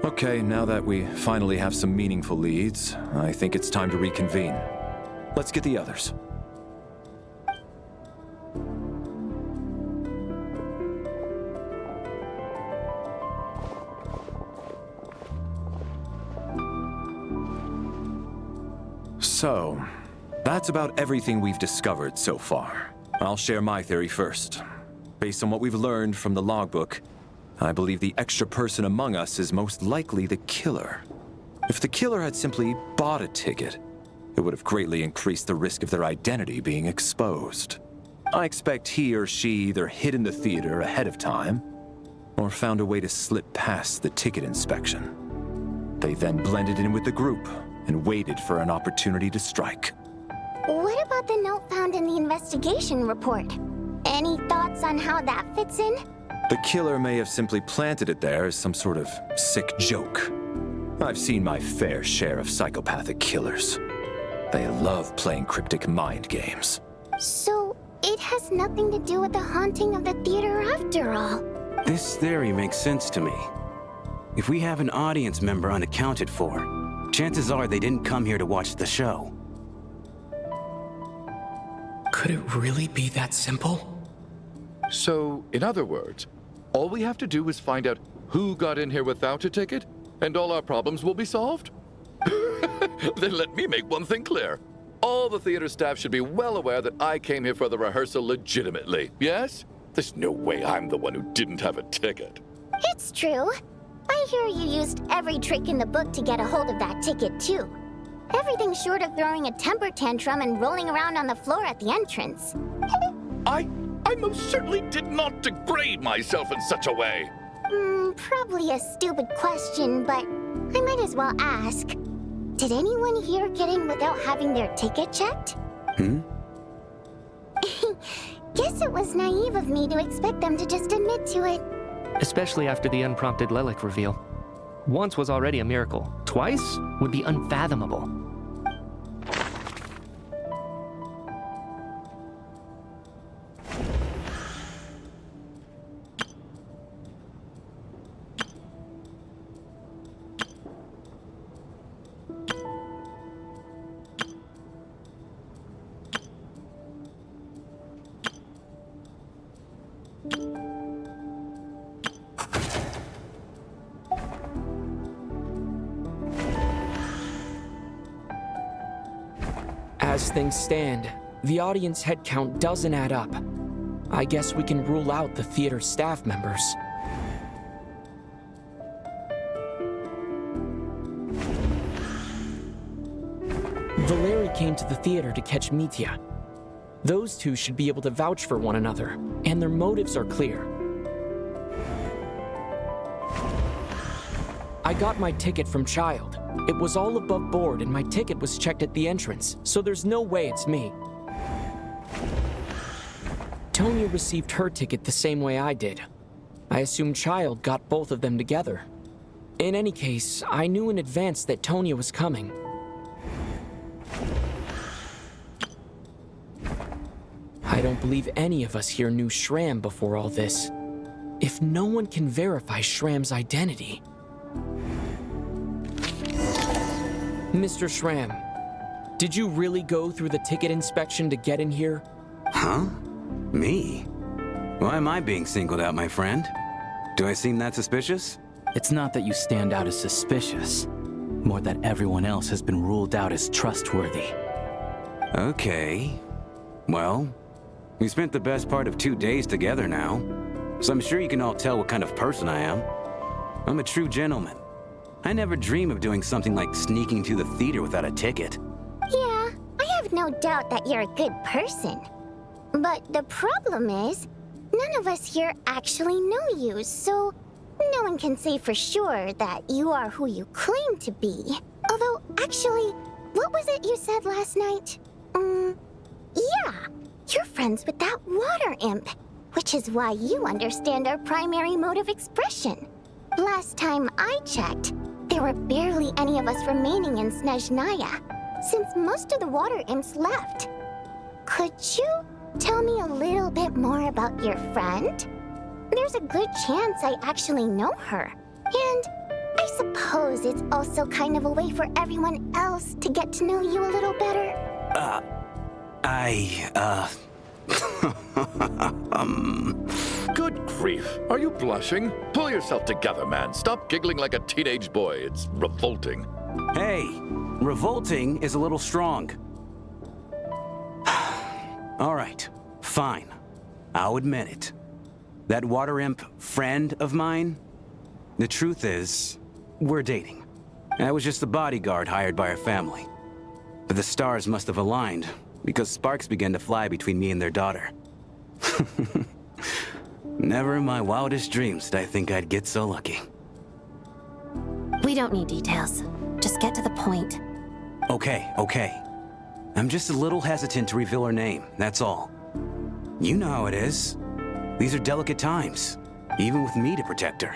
Okay, now that we finally have some meaningful leads, I think it's time to reconvene. Let's get the others. So, that's about everything we've discovered so far. I'll share my theory first. Based on what we've learned from the logbook, I believe the extra person among us is most likely the killer. If the killer had simply bought a ticket, it would have greatly increased the risk of their identity being exposed. I expect he or she either hid in the theater ahead of time, or found a way to slip past the ticket inspection. They then blended in with the group and waited for an opportunity to strike. What about the note found in the investigation report? Any thoughts on how that fits in? The killer may have simply planted it there as some sort of sick joke. I've seen my fair share of psychopathic killers. They love playing cryptic mind games. So, it has nothing to do with the haunting of the theater after all. This theory makes sense to me. If we have an audience member unaccounted for, chances are they didn't come here to watch the show. Could it really be that simple? So, in other words, all we have to do is find out who got in here without a ticket, and all our problems will be solved? Then let me make one thing clear. All the theater staff should be well aware that I came here for the rehearsal legitimately, yes? There's no way I'm the one who didn't have a ticket. It's true. I hear you used every trick in the book to get a hold of that ticket, too. Everything short of throwing a temper tantrum and rolling around on the floor at the entrance. I most certainly did not degrade myself in such a way. Probably a stupid question, but I might as well ask. Did anyone here get in without having their ticket checked? Guess it was naive of me to expect them to just admit to it. Especially after the unprompted Lelek reveal. Once was already a miracle. Twice would be unfathomable. As things stand, the audience head count doesn't add up. I guess we can rule out the theater staff members. Valeri came to the theater to catch Mitya. Those two should be able to vouch for one another, and their motives are clear. I got my ticket from Child. It was all above board and my ticket was checked at the entrance, so there's no way it's me. Tonya received her ticket the same way I did. I assume Child got both of them together. In any case, I knew in advance that Tonya was coming. I don't believe any of us here knew Shram before all this. If no one can verify Shram's identity... Mr. Shram, did you really go through the ticket inspection to get in here? Huh? Me? Why am I being singled out, my friend? Do I seem that suspicious? It's not that you stand out as suspicious, more that everyone else has been ruled out as trustworthy. Okay. Well, we spent the best part of 2 days together now, so I'm sure you can all tell what kind of person I am. I'm a true gentleman. I never dream of doing something like sneaking to the theater without a ticket. Yeah, I have no doubt that you're a good person. But the problem is, none of us here actually know you, so no one can say for sure that you are who you claim to be. Although, actually, what was it you said last night? Yeah, you're friends with that water imp, which is why you understand our primary mode of expression. Last time I checked, there were barely any of us remaining in Snezhnaya, since most of the water imps left. Could you tell me a little bit more about your friend? There's a good chance I actually know her. And I suppose it's also kind of a way for everyone else to get to know you a little better. Good grief. Are you blushing? Pull yourself together, man. Stop giggling like a teenage boy. It's revolting. Hey, revolting is a little strong. All right, fine. I'll admit it. That water imp friend of mine, the truth is, we're dating. I was just the bodyguard hired by our family. But the stars must have aligned, because sparks began to fly between me and their daughter. Never in my wildest dreams did I think I'd get so lucky. We don't need details. Just get to the point. Okay. I'm just a little hesitant to reveal her name, that's all. You know how it is. These are delicate times, even with me to protect her.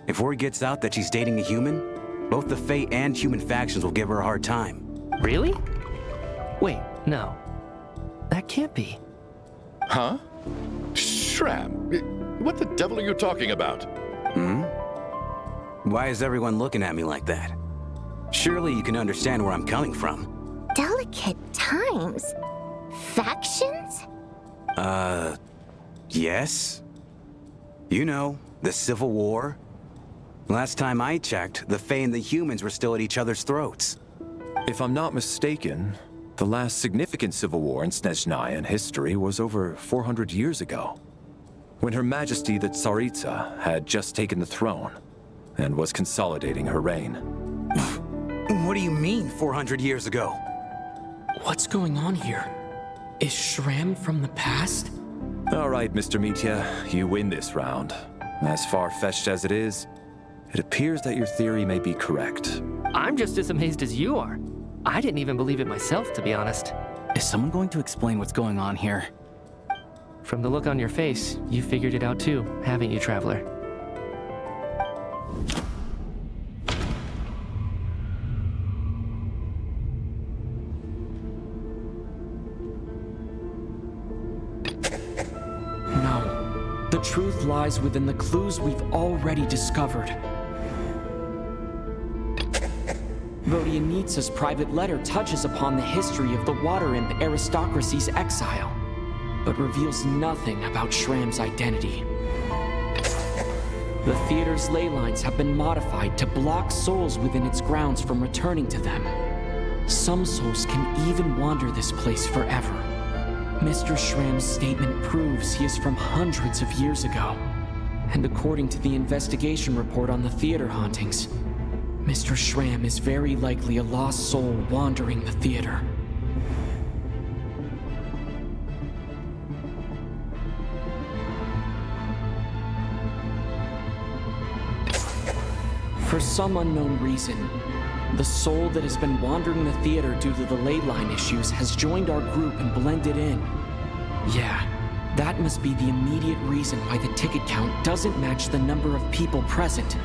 If word gets out that she's dating a human, both the Fae and human factions will give her a hard time. Really? Wait, no. That can't be. Huh? Shram, what the devil are you talking about? Why is everyone looking at me like that? Surely you can understand where I'm coming from. Delicate times? Factions? Yes. You know, the Civil War. Last time I checked, the Fae and the humans were still at each other's throats. If I'm not mistaken, the last significant civil war in Snezhnayan history was over 400 years ago, when Her Majesty the Tsaritsa had just taken the throne and was consolidating her reign. What do you mean, 400 years ago? What's going on here? Is Shram from the past? All right, Mr. Mitya, you win this round. As far-fetched as it is, it appears that your theory may be correct. I'm just as amazed as you are. I didn't even believe it myself, to be honest. Is someone going to explain what's going on here? From the look on your face, you figured it out too, haven't you, Traveler? No. The truth lies within the clues we've already discovered. Vodyanitsa's private letter touches upon the history of the Water Imp aristocracy's exile, but reveals nothing about Shram's identity. The theater's ley lines have been modified to block souls within its grounds from returning to them. Some souls can even wander this place forever. Mr. Shram's statement proves he is from hundreds of years ago. And according to the investigation report on the theater hauntings, Mr. Shram is very likely a lost soul wandering the theater. For some unknown reason, the soul that has been wandering the theater due to the ley line issues has joined our group and blended in. Yeah, that must be the immediate reason why the ticket count doesn't match the number of people present.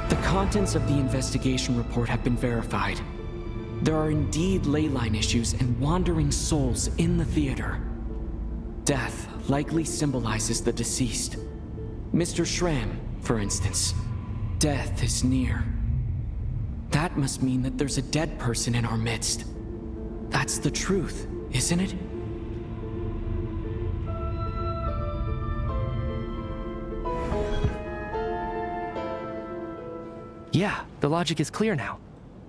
The contents of the investigation report have been verified. There are indeed ley line issues and wandering souls in the theater. Death likely symbolizes the deceased. Mr. Shram, for instance. Death is near. That must mean that there's a dead person in our midst. That's the truth, isn't it? Yeah, the logic is clear now.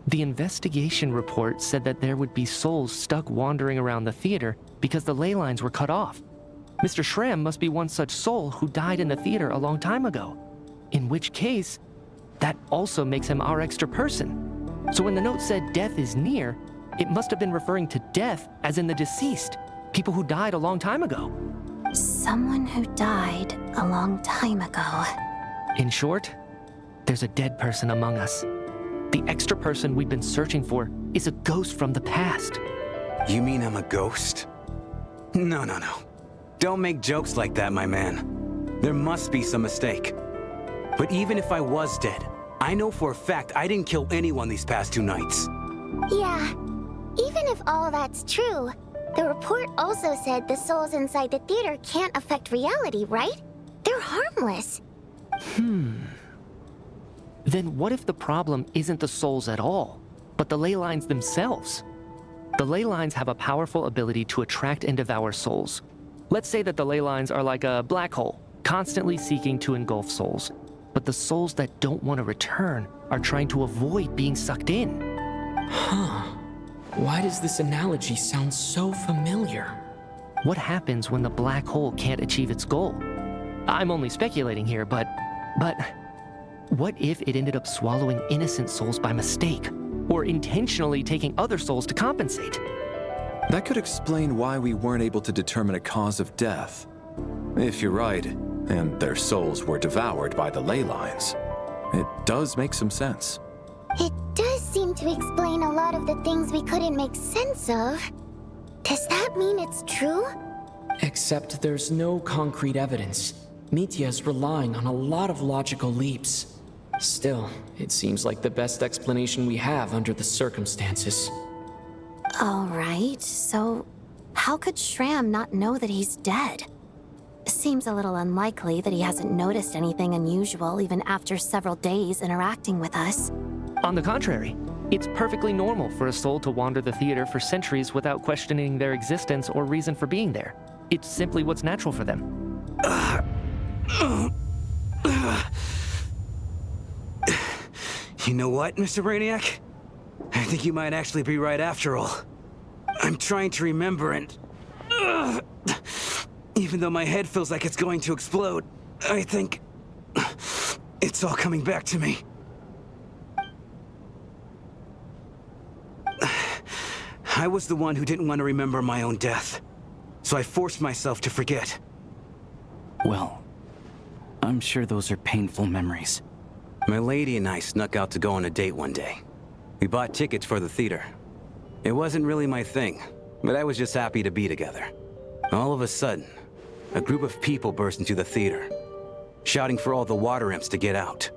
The investigation report said that there would be souls stuck wandering around the theater because the ley lines were cut off. Mr. Shram must be one such soul who died in the theater a long time ago. In which case, that also makes him our extra person. So when the note said death is near, it must have been referring to death as in the deceased, people who died a long time ago. Someone who died a long time ago. In short, there's a dead person among us. The extra person we've been searching for is a ghost from the past. You mean I'm a ghost? No. Don't make jokes like that, my man. There must be some mistake. But even if I was dead, I know for a fact I didn't kill anyone these past 2 nights. Yeah, even if all that's true, the report also said the souls inside the theater can't affect reality, right? They're harmless. Then what if the problem isn't the souls at all, but the ley lines themselves? The ley lines have a powerful ability to attract and devour souls. Let's say that the ley lines are like a black hole, constantly seeking to engulf souls. But the souls that don't want to return are trying to avoid being sucked in. Huh. Why does this analogy sound so familiar? What happens when the black hole can't achieve its goal? I'm only speculating here, but what if it ended up swallowing innocent souls by mistake, or intentionally taking other souls to compensate? That could explain why we weren't able to determine a cause of death. If you're right, and their souls were devoured by the ley lines, it does make some sense. It does seem to explain a lot of the things we couldn't make sense of. Does that mean it's true? Except there's no concrete evidence. Mitya is relying on a lot of logical leaps. Still, it seems like the best explanation we have under the circumstances. All right, so how could Shram not know that he's dead? Seems a little unlikely that he hasn't noticed anything unusual even after several days interacting with us. On the contrary, it's perfectly normal for a soul to wander the theater for centuries without questioning their existence or reason for being there. It's simply what's natural for them. You know what, Mr. Brainiac? I think you might actually be right after all. I'm trying to remember and... even though my head feels like it's going to explode, I think... it's all coming back to me. I was the one who didn't want to remember my own death, so I forced myself to forget. Well, I'm sure those are painful memories. My lady and I snuck out to go on a date one day. We bought tickets for the theater. It wasn't really my thing, but I was just happy to be together. All of a sudden, a group of people burst into the theater, shouting for all the water imps to get out,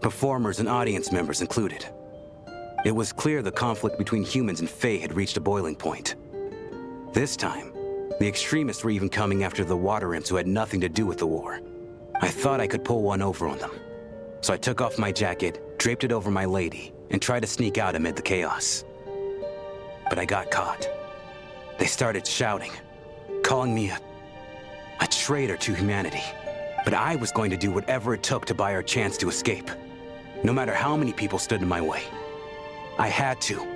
performers and audience members included. It was clear the conflict between humans and Fae had reached a boiling point. This time, the extremists were even coming after the water imps who had nothing to do with the war. I thought I could pull one over on them. So I took off my jacket, draped it over my lady, and tried to sneak out amid the chaos. But I got caught. They started shouting, calling me a traitor to humanity. But I was going to do whatever it took to buy our chance to escape, no matter how many people stood in my way. I had to,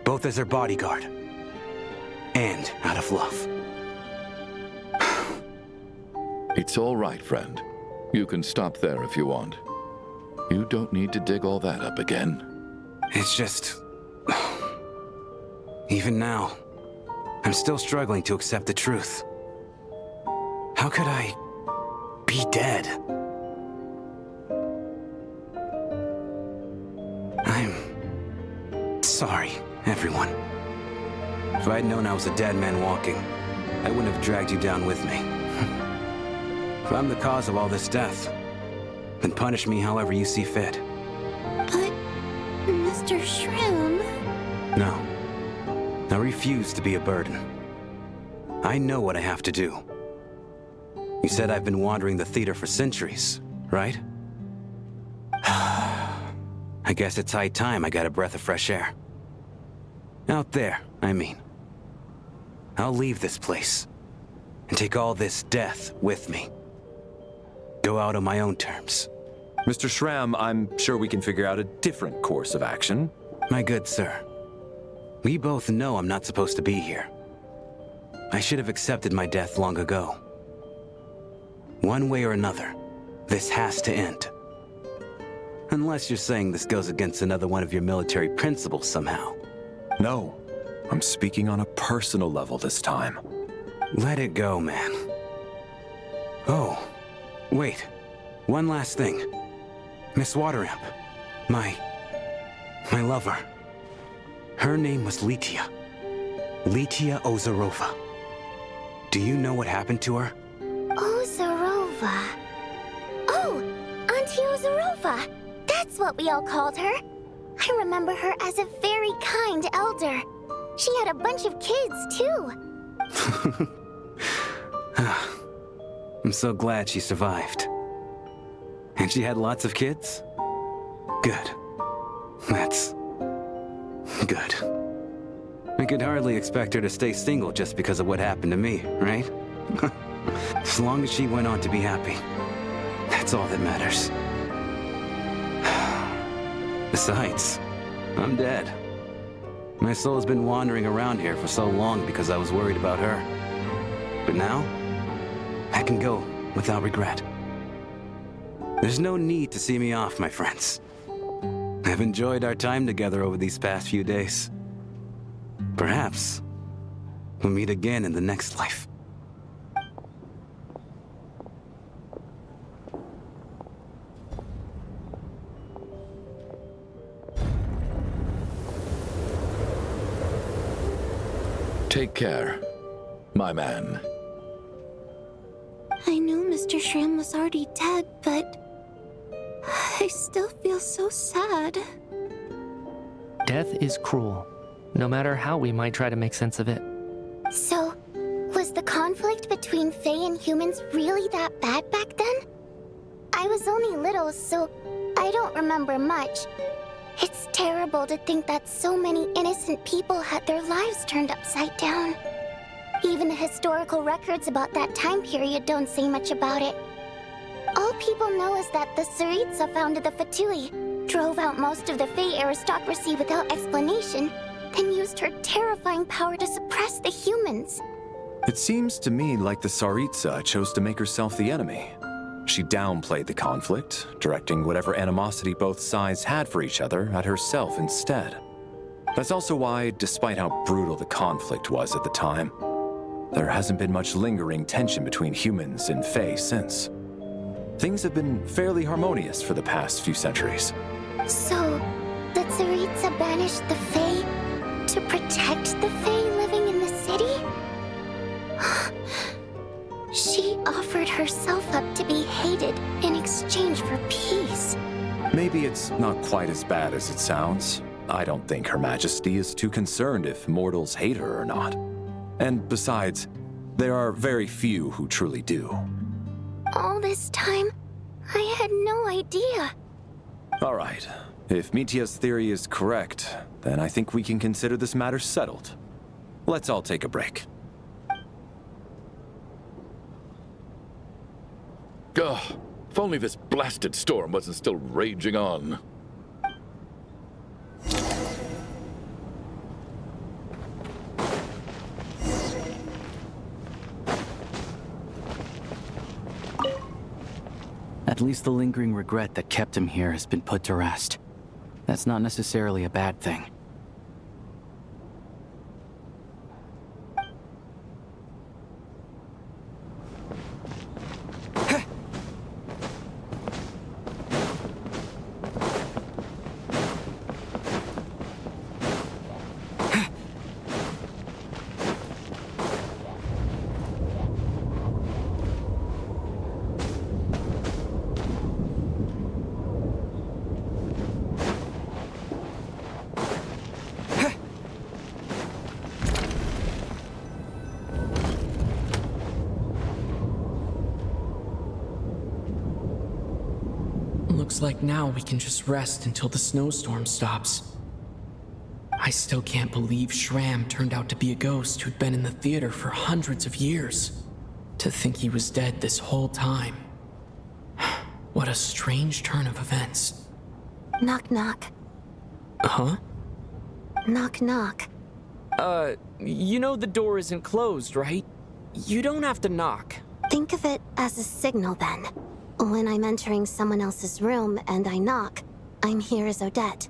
both as their bodyguard and out of love. It's all right, friend. You can stop there if you want. You don't need to dig all that up again. It's just... even now, I'm still struggling to accept the truth. How could I be dead? I'm sorry, everyone. If I'd known I was a dead man walking, I wouldn't have dragged you down with me. If I'm the cause of all this death, then punish me however you see fit. But, Mr. Shroom... No. I refuse to be a burden. I know what I have to do. You said I've been wandering the theater for centuries, right? I guess it's high time I got a breath of fresh air. Out there, I mean. I'll leave this place and take all this death with me. Go out on my own terms. Mr. Shram, I'm sure we can figure out a different course of action. My good sir, we both know I'm not supposed to be here. I should have accepted my death long ago. One way or another, this has to end. Unless you're saying this goes against another one of your military principles somehow. No, I'm speaking on a personal level this time. Let it go, man. Oh, wait. One last thing. Miss Waterimp. My lover. Her name was Litia. Litia Ozarova. Do you know what happened to her? Ozarova. Oh, Auntie Ozarova. That's what we all called her. I remember her as a very kind elder. She had a bunch of kids, too. I'm so glad she survived. And she had lots of kids? Good. That's... good. I could hardly expect her to stay single just because of what happened to me, right? As long as she went on to be happy. That's all that matters. Besides, I'm dead. My soul's been wandering around here for so long because I was worried about her. But now, I can go without regret. There's no need to see me off, my friends. I've enjoyed our time together over these past few days. Perhaps we'll meet again in the next life. Take care, my man. I knew Mr. Shram was already dead, but I still feel so sad. Death is cruel, no matter how we might try to make sense of it. So, was the conflict between Fae and humans really that bad back then? I was only little, so I don't remember much. It's terrible to think that so many innocent people had their lives turned upside down. Even the historical records about that time period don't say much about it. All people know is that the Tsaritsa founded the Fatui, drove out most of the Fae aristocracy without explanation, then used her terrifying power to suppress the humans. It seems to me like the Tsaritsa chose to make herself the enemy. She downplayed the conflict, directing whatever animosity both sides had for each other at herself instead. That's also why, despite how brutal the conflict was at the time, there hasn't been much lingering tension between humans and Fae since. Things have been fairly harmonious for the past few centuries. So, the Tsaritsa banished the Fae to protect the Fae living in the city? She offered herself up to be hated in exchange for peace. Maybe it's not quite as bad as it sounds. I don't think Her Majesty is too concerned if mortals hate her or not. And besides, there are very few who truly do. All this time, I had no idea. All right. If Mitya's theory is correct, then I think we can consider this matter settled. Let's all take a break. Ugh, if only this blasted storm wasn't still raging on. At least the lingering regret that kept him here has been put to rest. That's not necessarily a bad thing. Looks like now we can just rest until the snowstorm stops. I still can't believe Shram turned out to be a ghost who'd been in the theater for hundreds of years. To think he was dead this whole time. What a strange turn of events. Knock knock. Huh? Knock knock. You know the door isn't closed, right? You don't have to knock. Think of it as a signal then. When I'm entering someone else's room and I knock, I'm here as Odette.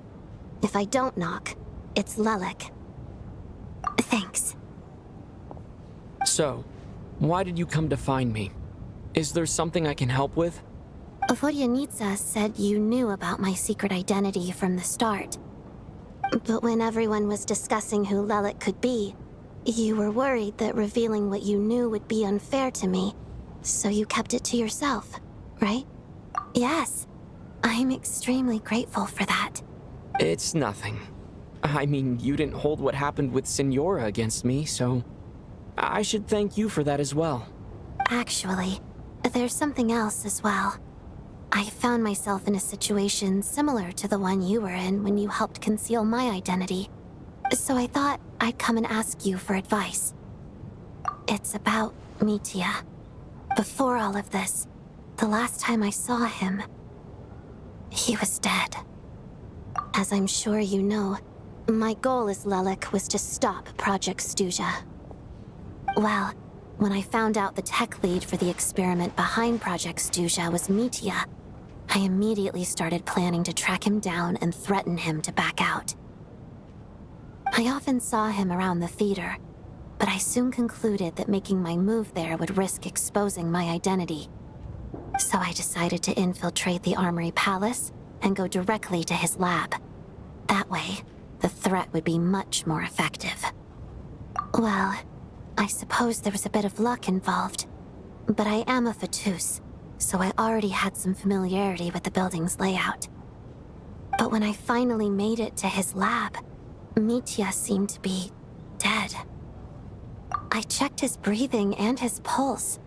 If I don't knock, it's Lelik. Thanks. So, why did you come to find me? Is there something I can help with? Vodyanitsa said you knew about my secret identity from the start. But when everyone was discussing who Lelik could be, you were worried that revealing what you knew would be unfair to me, so you kept it to yourself, right? Yes. I'm extremely grateful for that. It's nothing. I mean, you didn't hold what happened with Signora against me, so I should thank you for that as well. Actually, there's something else as well. I found myself in a situation similar to the one you were in when you helped conceal my identity. So I thought I'd come and ask you for advice. It's about Mitya. Before all of this, the last time I saw him, he was dead. As I'm sure you know, my goal as Lelik was to stop Project Stuja. Well, when I found out the tech lead for the experiment behind Project Stuja was Mitya, I immediately started planning to track him down and threaten him to back out. I often saw him around the theater, but I soon concluded that making my move there would risk exposing my identity. So I decided to infiltrate the Armory Palace and go directly to his lab. That way, the threat would be much more effective. Well, I suppose there was a bit of luck involved, but I am a Fatus, so I already had some familiarity with the building's layout. But when I finally made it to his lab, Mitya seemed to be dead. I checked his breathing and his pulse.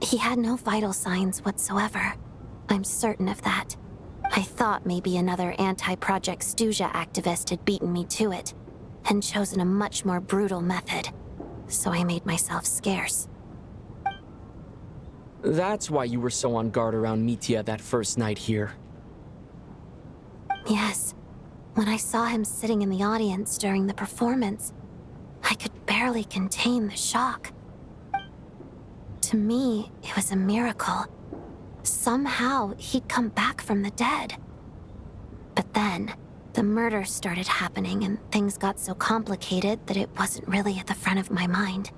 He had no vital signs whatsoever. I'm certain of that. I thought maybe another anti-Project Stuja activist had beaten me to it, and chosen a much more brutal method. So I made myself scarce. That's why you were so on guard around Mitya that first night here. Yes. When I saw him sitting in the audience during the performance, I could barely contain the shock. To me, it was a miracle. Somehow, he'd come back from the dead. But then, the murder started happening and things got so complicated that it wasn't really at the front of my mind.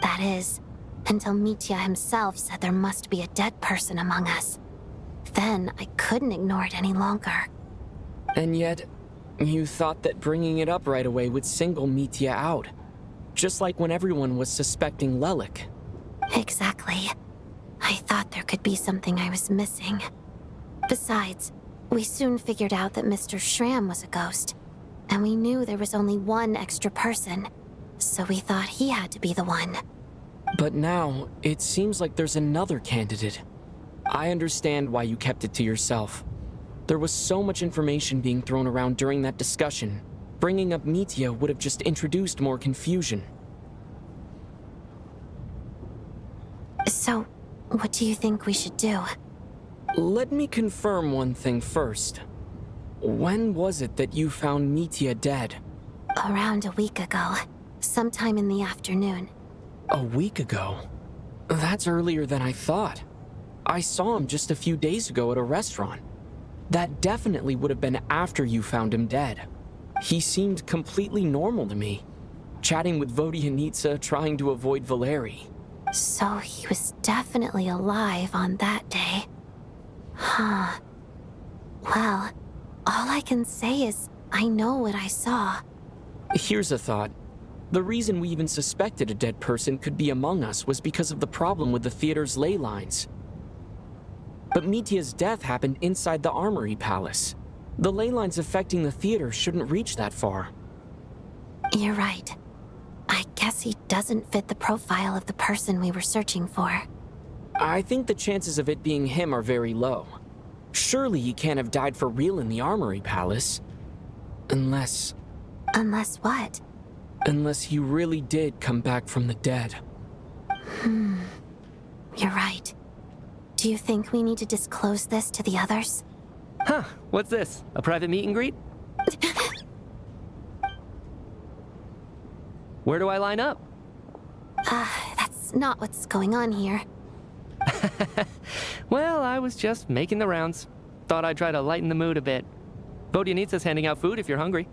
That is, until Mitya himself said there must be a dead person among us. Then, I couldn't ignore it any longer. And yet, you thought that bringing it up right away would single Mitya out. Just like when everyone was suspecting Lelik. Exactly. I thought there could be something I was missing. Besides, we soon figured out that Mr. Schramm was a ghost, and we knew there was only one extra person, so we thought he had to be the one. But now, it seems like there's another candidate. I understand why you kept it to yourself. There was so much information being thrown around during that discussion. Bringing up Mitya would have just introduced more confusion. So, what do you think we should do? Let me confirm one thing first. When was it that you found Mitya dead? Around a week ago, sometime in the afternoon. A week ago? That's earlier than I thought. I saw him just a few days ago at a restaurant. That definitely would have been after you found him dead. He seemed completely normal to me, chatting with Vodyanitsa, trying to avoid Valeri. So he was definitely alive on that day. Huh. Well, all I can say is I know what I saw. Here's a thought. The reason we even suspected a dead person could be among us was because of the problem with the theater's ley lines. But Mitya's death happened inside the Armory Palace. The ley lines affecting the theater shouldn't reach that far. You're right. I guess he doesn't fit the profile of the person we were searching for. I think the chances of it being him are very low. Surely he can't have died for real in the Armory Palace. Unless... Unless what? Unless he really did come back from the dead. You're right. Do you think we need to disclose this to the others? Huh, what's this? A private meet and greet? Where do I line up? That's not what's going on here. Well, I was just making the rounds. Thought I'd try to lighten the mood a bit. Vodyanitsa's handing out food if you're hungry.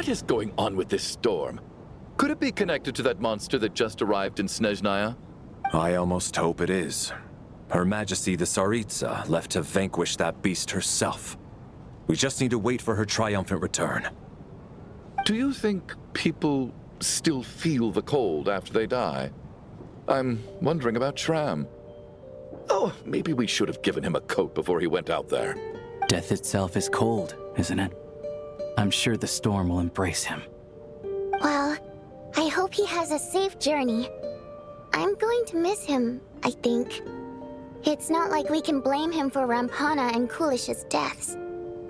What is going on with this storm? Could it be connected to that monster that just arrived in Snezhnaya? I almost hope it is. Her Majesty the Tsaritsa left to vanquish that beast herself. We just need to wait for her triumphant return. Do you think people still feel the cold after they die? I'm wondering about Shram. Oh, maybe we should have given him a coat before he went out there. Death itself is cold, isn't it? I'm sure the storm will embrace him. Well, I hope he has a safe journey. I'm going to miss him, I think. It's not like we can blame him for Rampana and Kulish's deaths.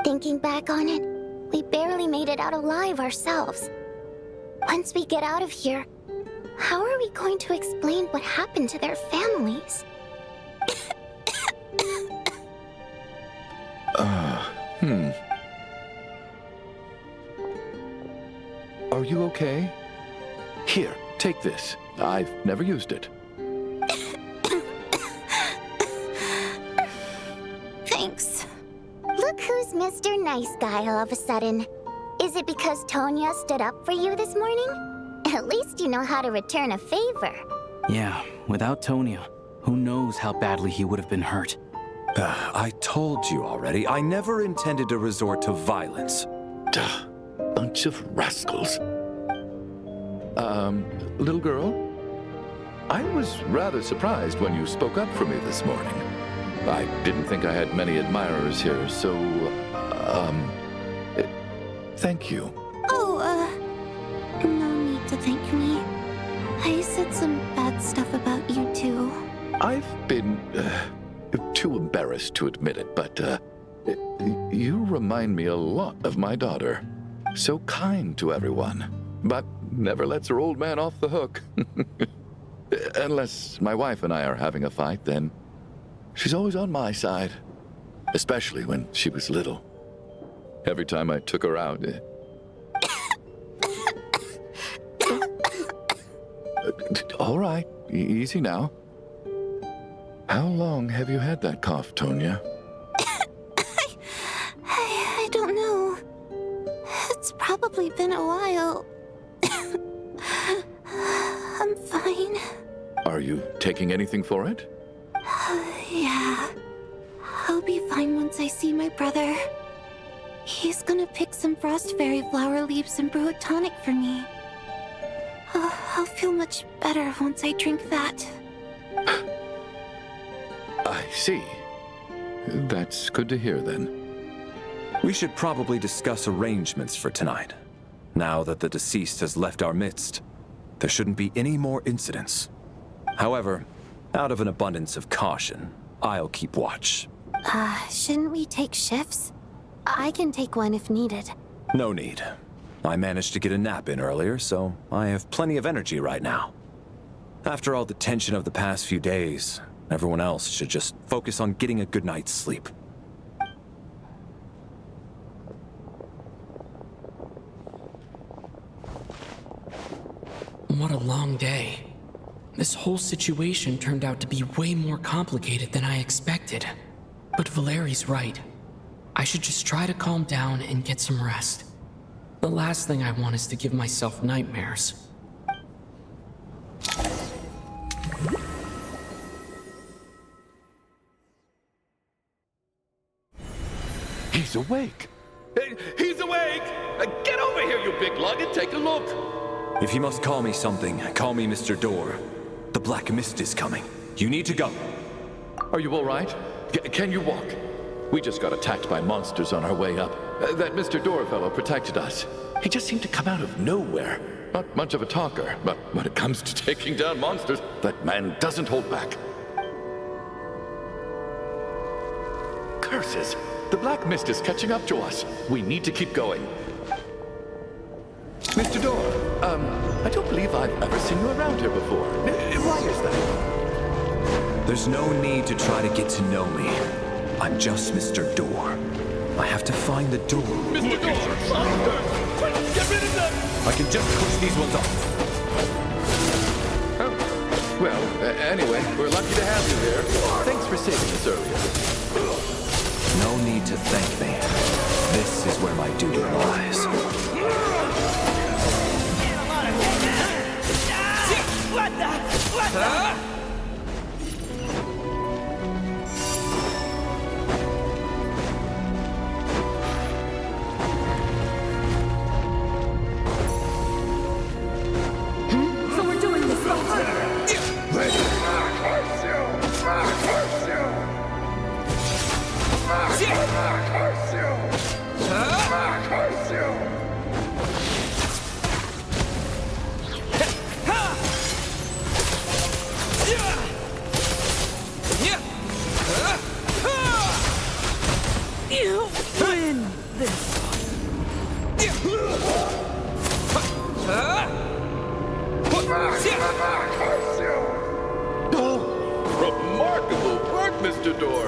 Thinking back on it, we barely made it out alive ourselves. Once we get out of here, how are we going to explain what happened to their families? Are you okay? Here, take this. I've never used it. Thanks. Look who's Mr. Nice Guy all of a sudden. Is it because Tonya stood up for you this morning? At least you know how to return a favor. Yeah, without Tonya, who knows how badly he would have been hurt. I told you already, I never intended to resort to violence. Duh, bunch of rascals. Little girl? I was rather surprised when you spoke up for me this morning. I didn't think I had many admirers here, so, thank you. Oh, no need to thank me. I said some bad stuff about you too. I've been, too embarrassed to admit it, but, you remind me a lot of my daughter. So kind to everyone, but never lets her old man off the hook. Unless my wife and I are having a fight, then she's always on my side. Especially when she was little. Every time I took her out. All right, easy now. How long have you had that cough, Tonya? I don't know. It's probably been a while. I'm fine. Are you taking anything for it? Yeah. I'll be fine once I see my brother. He's gonna pick some frost fairy flower leaves and brew a tonic for me. I'll feel much better once I drink that. I see. That's good to hear then. We should probably discuss arrangements for tonight. Now that the deceased has left our midst, there shouldn't be any more incidents. However, out of an abundance of caution, I'll keep watch. Shouldn't we take shifts? I can take one if needed. No need. I managed to get a nap in earlier, so I have plenty of energy right now. After all the tension of the past few days, everyone else should just focus on getting a good night's sleep. What a long day. This whole situation turned out to be way more complicated than I expected. But Valeri's right. I should just try to calm down and get some rest. The last thing I want is to give myself nightmares. He's awake! He's awake! Get over here, you big lug, and take a look! If you must call me something, call me Mr. Door. The Black Mist is coming. You need to go. Are you all right? Can you walk? We just got attacked by monsters on our way up. That Mr. Door fellow protected us. He just seemed to come out of nowhere. Not much of a talker, but when it comes to taking down monsters, that man doesn't hold back. Curses! The Black Mist is catching up to us. We need to keep going. Mr. Door, I don't believe I've ever seen you around here before. Why is that? There's no need to try to get to know me. I'm just Mr. Door. I have to find the door. Mr. Door! Monsters! Quick, get rid of them! I can just push these ones off. Oh. Well, anyway, we're lucky to have you here. Thanks for saving us earlier. No need to thank me. This is where my duty lies. So we're doing this the hard You win this. Remarkable work, Mr. Door.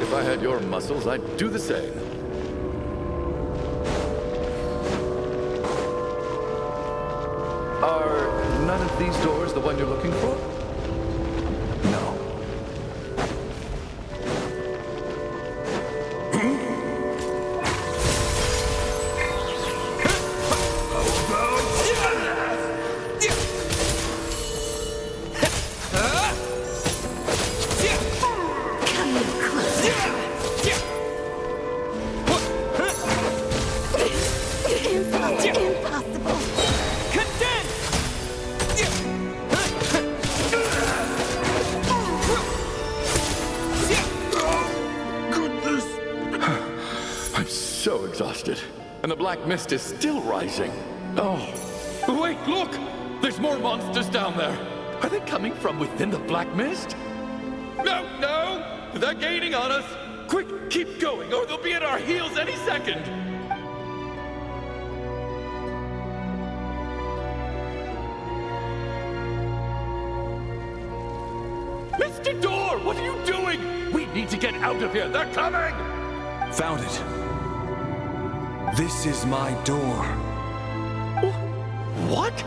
If I had your muscles, I'd do the same. Are none of these doors the one you're looking for? No. Impossible. I'm so exhausted. And the black mist is still rising. Oh, wait, look! There's more monsters down there. Are they coming from within the black mist? No, no! They're gaining on us! Quick, keep going, or they'll be at our heels any second! Mr. Door, what are you doing? We need to get out of here. They're coming! Found it. This is my door. What?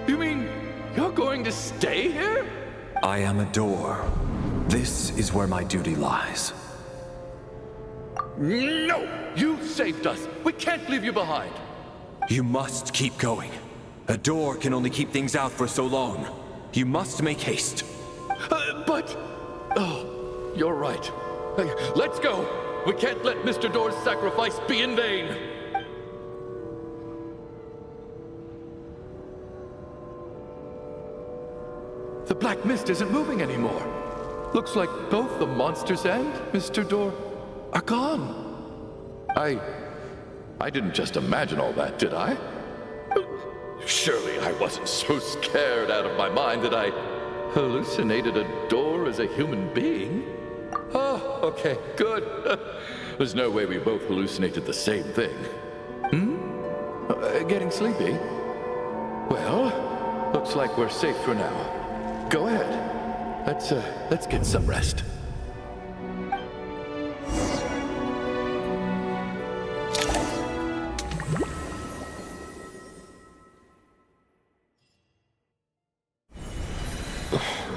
You mean you're going to stay here? I am a door. This is where my duty lies. No! You saved us. We can't leave you behind. You must keep going. A door can only keep things out for so long. You must make haste. But... Oh, you're right. Let's go. We can't let Mr. Door's sacrifice be in vain. The black mist isn't moving anymore. Looks like both the monsters and Mr. Door are gone. I didn't just imagine all that, did I? Surely I wasn't so scared out of my mind that I hallucinated a door as a human being? Oh, okay, good. There's no way we both hallucinated the same thing. Getting sleepy? Well, looks like we're safe for now. Go ahead. Let's get some rest.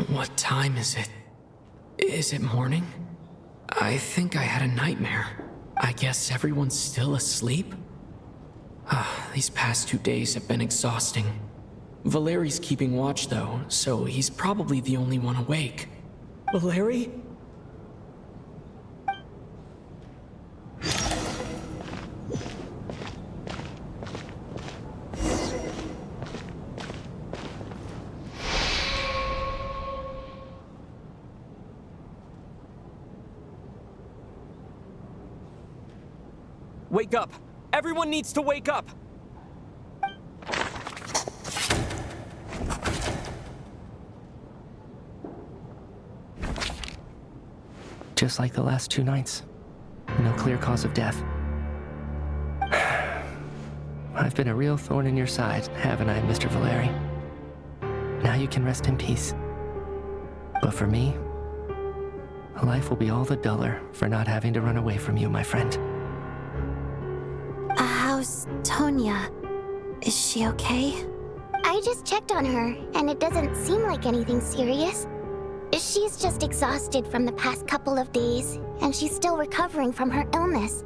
What time is it? Is it morning? I think I had a nightmare. I guess everyone's still asleep? These past 2 days have been exhausting. Valeri's keeping watch though, so he's probably the only one awake. Valeri? Wake up! Everyone needs to wake up! Just like the last 2 nights. No clear cause of death. I've been a real thorn in your side, haven't I, Mr. Valeri? Now you can rest in peace. But for me, life will be all the duller for not having to run away from you, my friend. How's Tonya? Is she okay? I just checked on her, and it doesn't seem like anything serious. She's just exhausted from the past couple of days, and she's still recovering from her illness.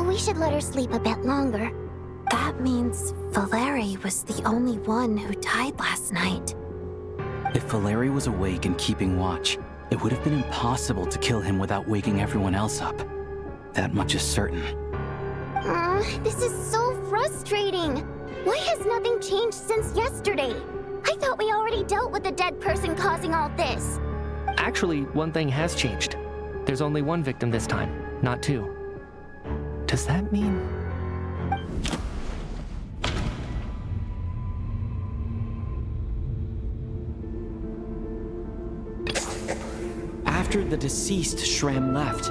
We should let her sleep a bit longer. That means Valeri was the only one who died last night. If Valeri was awake and keeping watch, it would have been impossible to kill him without waking everyone else up. That much is certain. This is so frustrating. Why has nothing changed since yesterday? I thought we already dealt with the dead person causing all this. Actually, one thing has changed. There's only one victim this time, not two. Does that mean... After the deceased Shram left,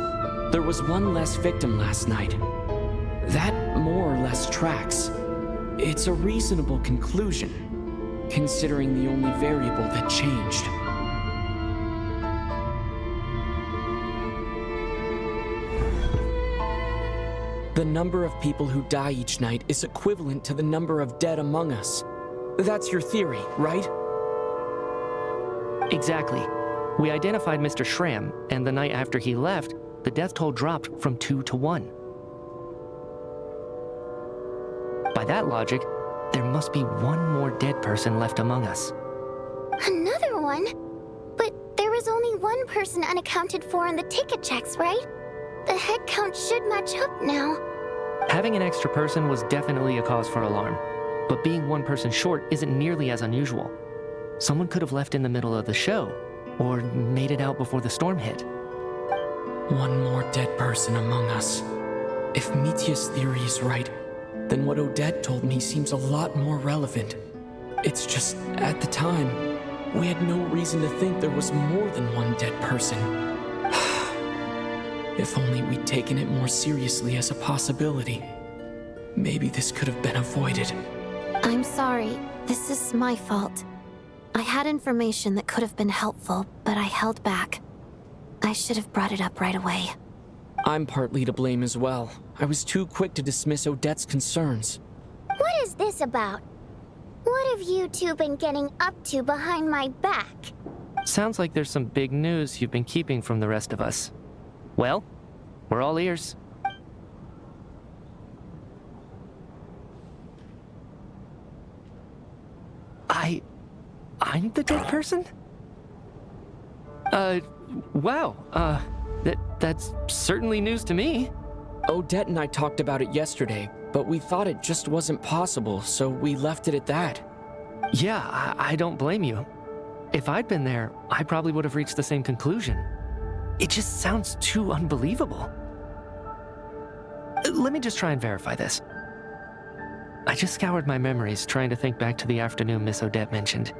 there was one less victim last night. That more or less tracks. It's a reasonable conclusion, considering the only variable that changed. The number of people who die each night is equivalent to the number of dead among us. That's your theory, right? Exactly. We identified Mr. Shram, and the night after he left, the death toll dropped from 2 to 1. By that logic, there must be one more dead person left among us. Another one? But there was only one person unaccounted for in the ticket checks, right? The head count should match up now. Having an extra person was definitely a cause for alarm, but being one person short isn't nearly as unusual. Someone could have left in the middle of the show, or made it out before the storm hit. One more dead person among us. If Mitya's theory is right, then what Odette told me seems a lot more relevant. It's just, at the time, we had no reason to think there was more than one dead person. If only we'd taken it more seriously as a possibility. Maybe this could have been avoided. I'm sorry. This is my fault. I had information that could have been helpful, but I held back. I should have brought it up right away. I'm partly to blame as well. I was too quick to dismiss Odette's concerns. What is this about? What have you two been getting up to behind my back? Sounds like there's some big news you've been keeping from the rest of us. Well, we're all ears. I'm the dead person? Wow, that's certainly news to me. Odette and I talked about it yesterday, but we thought it just wasn't possible, so we left it at that. Yeah, I don't blame you. If I'd been there, I probably would have reached the same conclusion. It just sounds too unbelievable. Let me just try and verify this. I just scoured my memories trying to think back to the afternoon Miss Odette mentioned.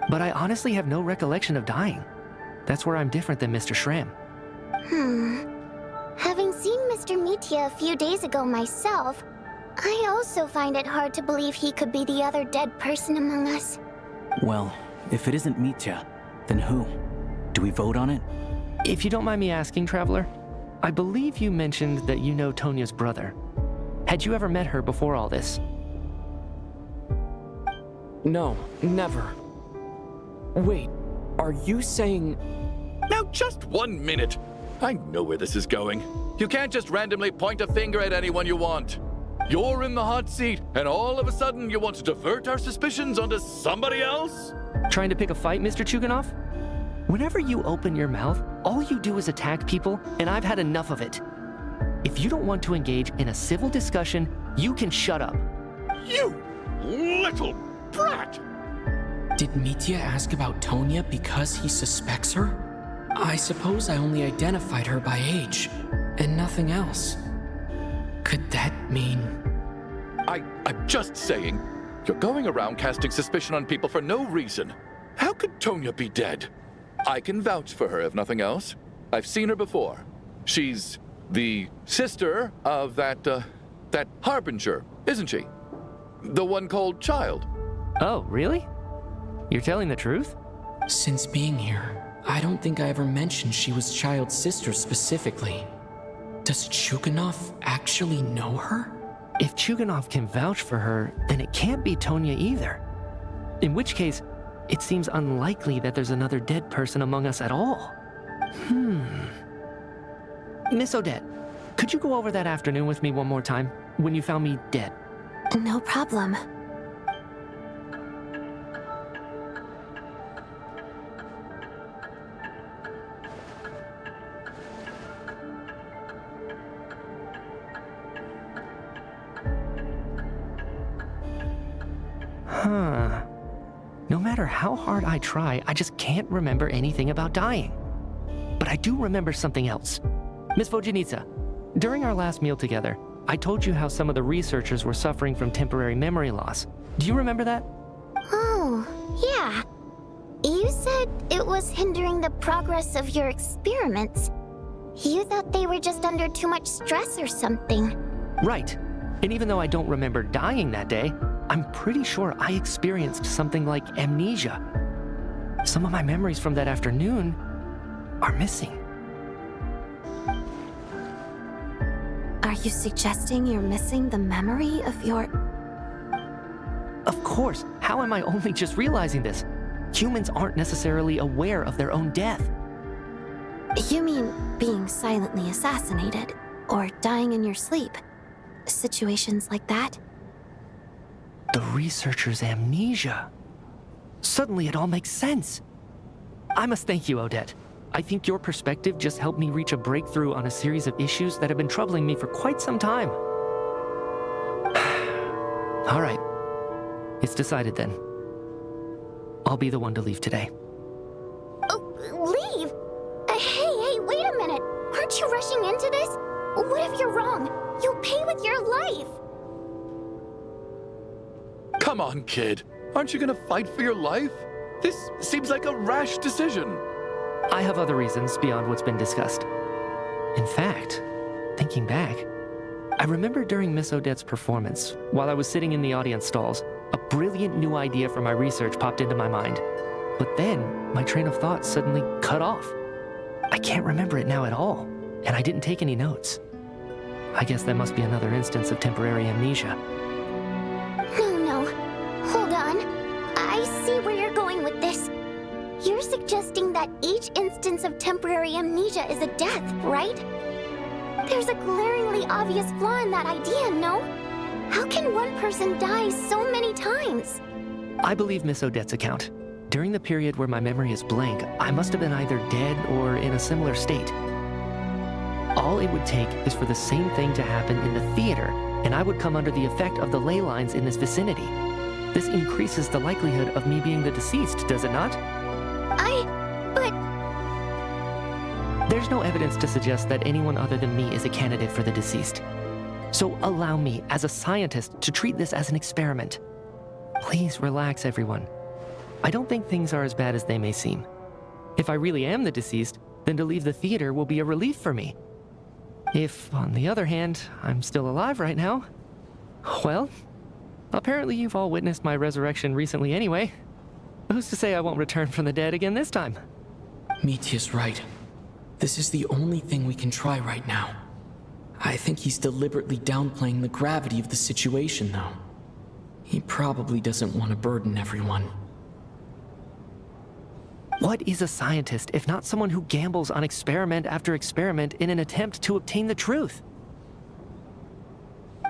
But I honestly have no recollection of dying. That's where I'm different than Mr. Shram. Having seen Mr. Mitya a few days ago myself, I also find it hard to believe he could be the other dead person among us. Well, if it isn't Mitya, then who? Do we vote on it? If you don't mind me asking, Traveler, I believe you mentioned that you know Tonya's brother. Had you ever met her before all this? No, never. Wait, are you saying... Now just 1 minute. I know where this is going. You can't just randomly point a finger at anyone you want. You're in the hot seat, and all of a sudden you want to divert our suspicions onto somebody else? Trying to pick a fight, Mr. Chuganov? Whenever you open your mouth, all you do is attack people, and I've had enough of it. If you don't want to engage in a civil discussion, you can shut up. You little brat! Did Mitya ask about Tonya because he suspects her? I suppose I only identified her by age, and nothing else. Could that mean... I'm just saying, you're going around casting suspicion on people for no reason. How could Tonya be dead? I can vouch for her if nothing else. I've seen her before. She's the sister of that Harbinger, isn't she? The one called Child. Oh, really? You're telling the truth? Since being here, I don't think I ever mentioned she was Child's sister specifically. Does Chuganov actually know her? If Chuganov can vouch for her, then it can't be Tonya either. In which case, it seems unlikely that there's another dead person among us at all. Miss Odette, could you go over that afternoon with me one more time, when you found me dead? No problem. Huh. No matter how hard I try, I just can't remember anything about dying. But I do remember something else. Miss Vojanitsa, during our last meal together, I told you how some of the researchers were suffering from temporary memory loss. Do you remember that? Oh, yeah. You said it was hindering the progress of your experiments. You thought they were just under too much stress or something. Right. And even though I don't remember dying that day, I'm pretty sure I experienced something like amnesia. Some of my memories from that afternoon are missing. Are you suggesting you're missing the memory of your... Of course. How am I only just realizing this? Humans aren't necessarily aware of their own death. You mean being silently assassinated, or dying in your sleep? Situations like that? The researcher's amnesia. Suddenly it all makes sense. I must thank you, Odette. I think your perspective just helped me reach a breakthrough on a series of issues that have been troubling me for quite some time. All right. It's decided then. I'll be the one to leave today. Oh, leave? Hey, wait a minute. Aren't you rushing into this? What if you're wrong? You'll pay with your life. Come on, kid. Aren't you gonna fight for your life? This seems like a rash decision. I have other reasons beyond what's been discussed. In fact, thinking back, I remember during Miss Odette's performance, while I was sitting in the audience stalls, a brilliant new idea for my research popped into my mind. But then, my train of thought suddenly cut off. I can't remember it now at all, and I didn't take any notes. I guess that must be another instance of temporary amnesia. No. Hold on. I see where you're going with this. You're suggesting that each instance of temporary amnesia is a death, right? There's a glaringly obvious flaw in that idea, no? How can one person die so many times? I believe Miss Odette's account. During the period where my memory is blank, I must have been either dead or in a similar state. All it would take is for the same thing to happen in the theater, and I would come under the effect of the ley lines in this vicinity. This increases the likelihood of me being the deceased, does it not? But... There's no evidence to suggest that anyone other than me is a candidate for the deceased. So allow me, as a scientist, to treat this as an experiment. Please relax, everyone. I don't think things are as bad as they may seem. If I really am the deceased, then to leave the theater will be a relief for me. If, on the other hand, I'm still alive right now, well, apparently you've all witnessed my resurrection recently anyway. Who's to say I won't return from the dead again this time? Mitya's right. This is the only thing we can try right now. I think he's deliberately downplaying the gravity of the situation, though. He probably doesn't want to burden everyone. What is a scientist if not someone who gambles on experiment after experiment in an attempt to obtain the truth?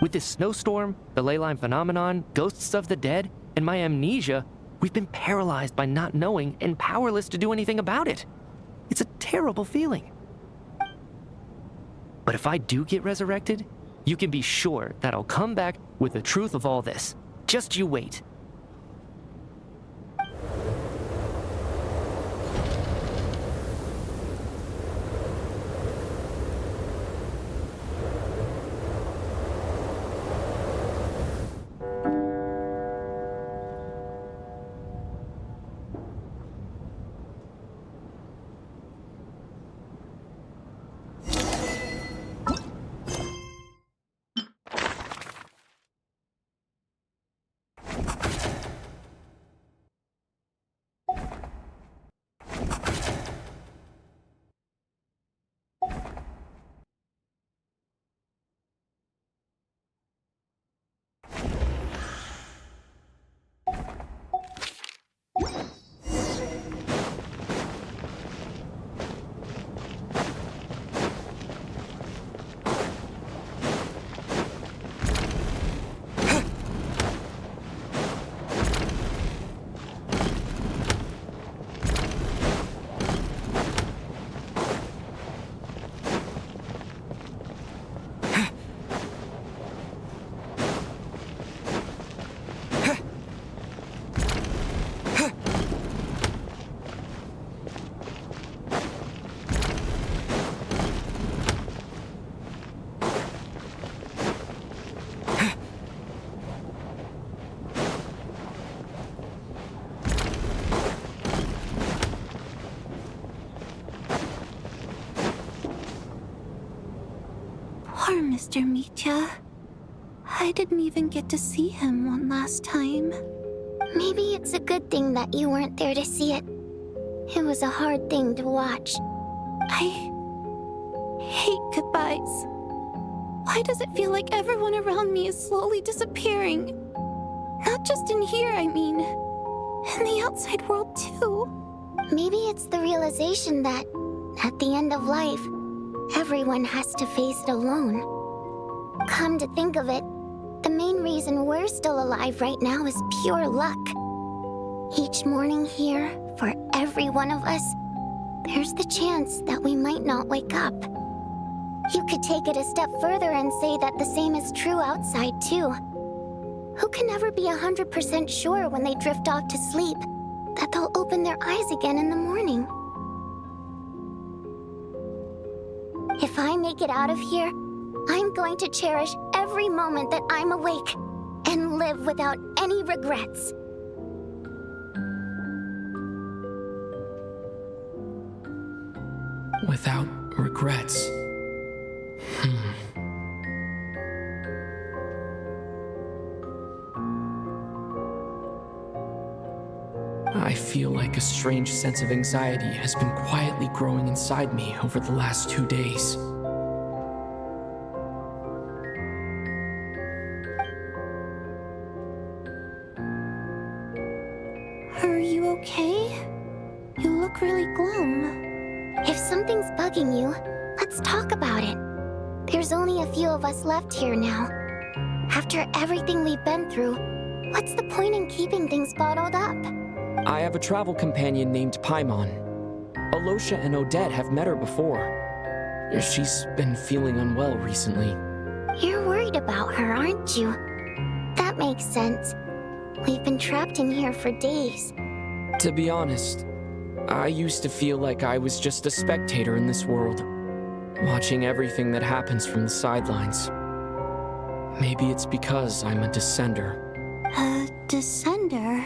With this snowstorm, the ley line phenomenon, ghosts of the dead, and my amnesia, we've been paralyzed by not knowing and powerless to do anything about it. It's a terrible feeling. But if I do get resurrected, you can be sure that I'll come back with the truth of all this. Just you wait. Poor Mr. Mitya. I didn't even get to see him one last time. Maybe it's a good thing that you weren't there to see it. It was a hard thing to watch. I hate goodbyes. Why does it feel like everyone around me is slowly disappearing? Not just in here, I mean. In the outside world, too. Maybe it's the realization that, at the end of life, everyone has to face it alone. Come to think of it, the main reason we're still alive right now is pure luck. Each morning here, for every one of us, there's the chance that we might not wake up. You could take it a step further and say that the same is true outside, too. Who can never be 100% sure when they drift off to sleep that they'll open their eyes again in the morning? If I make it out of here, I'm going to cherish every moment that I'm awake and live without any regrets. Without regrets. I feel like a strange sense of anxiety has been quietly growing inside me over the last 2 days. Are you okay? You look really glum. If something's bugging you, let's talk about it. There's only a few of us left here now. After everything we've been through, what's the point in keeping things bottled up? I have a travel companion named Paimon. Alosha and Odette have met her before. She's been feeling unwell recently. You're worried about her, aren't you? That makes sense. We've been trapped in here for days. To be honest, I used to feel like I was just a spectator in this world, watching everything that happens from the sidelines. Maybe it's because I'm a descender. A descender?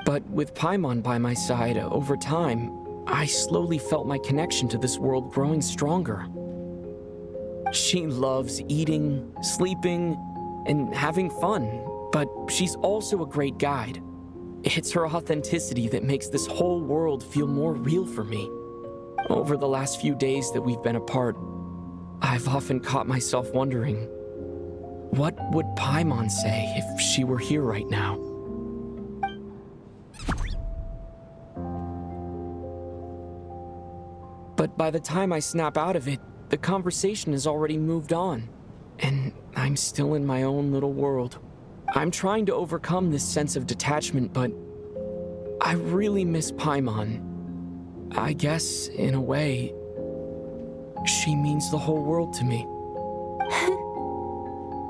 But with Paimon by my side, over time, I slowly felt my connection to this world growing stronger. She loves eating, sleeping, and having fun, but she's also a great guide. It's her authenticity that makes this whole world feel more real for me. Over the last few days that we've been apart, I've often caught myself wondering, what would Paimon say if she were here right now? But by the time I snap out of it, the conversation has already moved on, and I'm still in my own little world. I'm trying to overcome this sense of detachment, but I really miss Paimon. I guess, in a way, she means the whole world to me.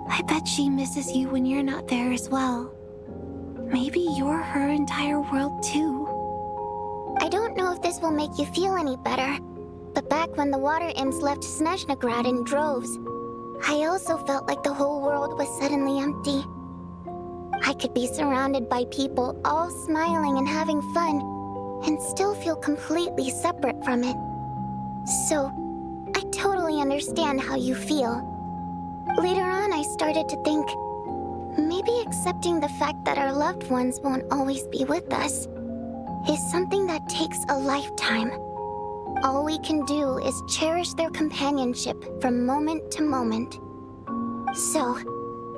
I bet she misses you when you're not there as well. Maybe you're her entire world too. I don't know if this will make you feel any better, but back when the water imps left Snezhnograd in droves, I also felt like the whole world was suddenly empty. I could be surrounded by people all smiling and having fun, and still feel completely separate from it. So, I totally understand how you feel. Later on, I started to think, maybe accepting the fact that our loved ones won't always be with us is something that takes a lifetime. All we can do is cherish their companionship from moment to moment. So,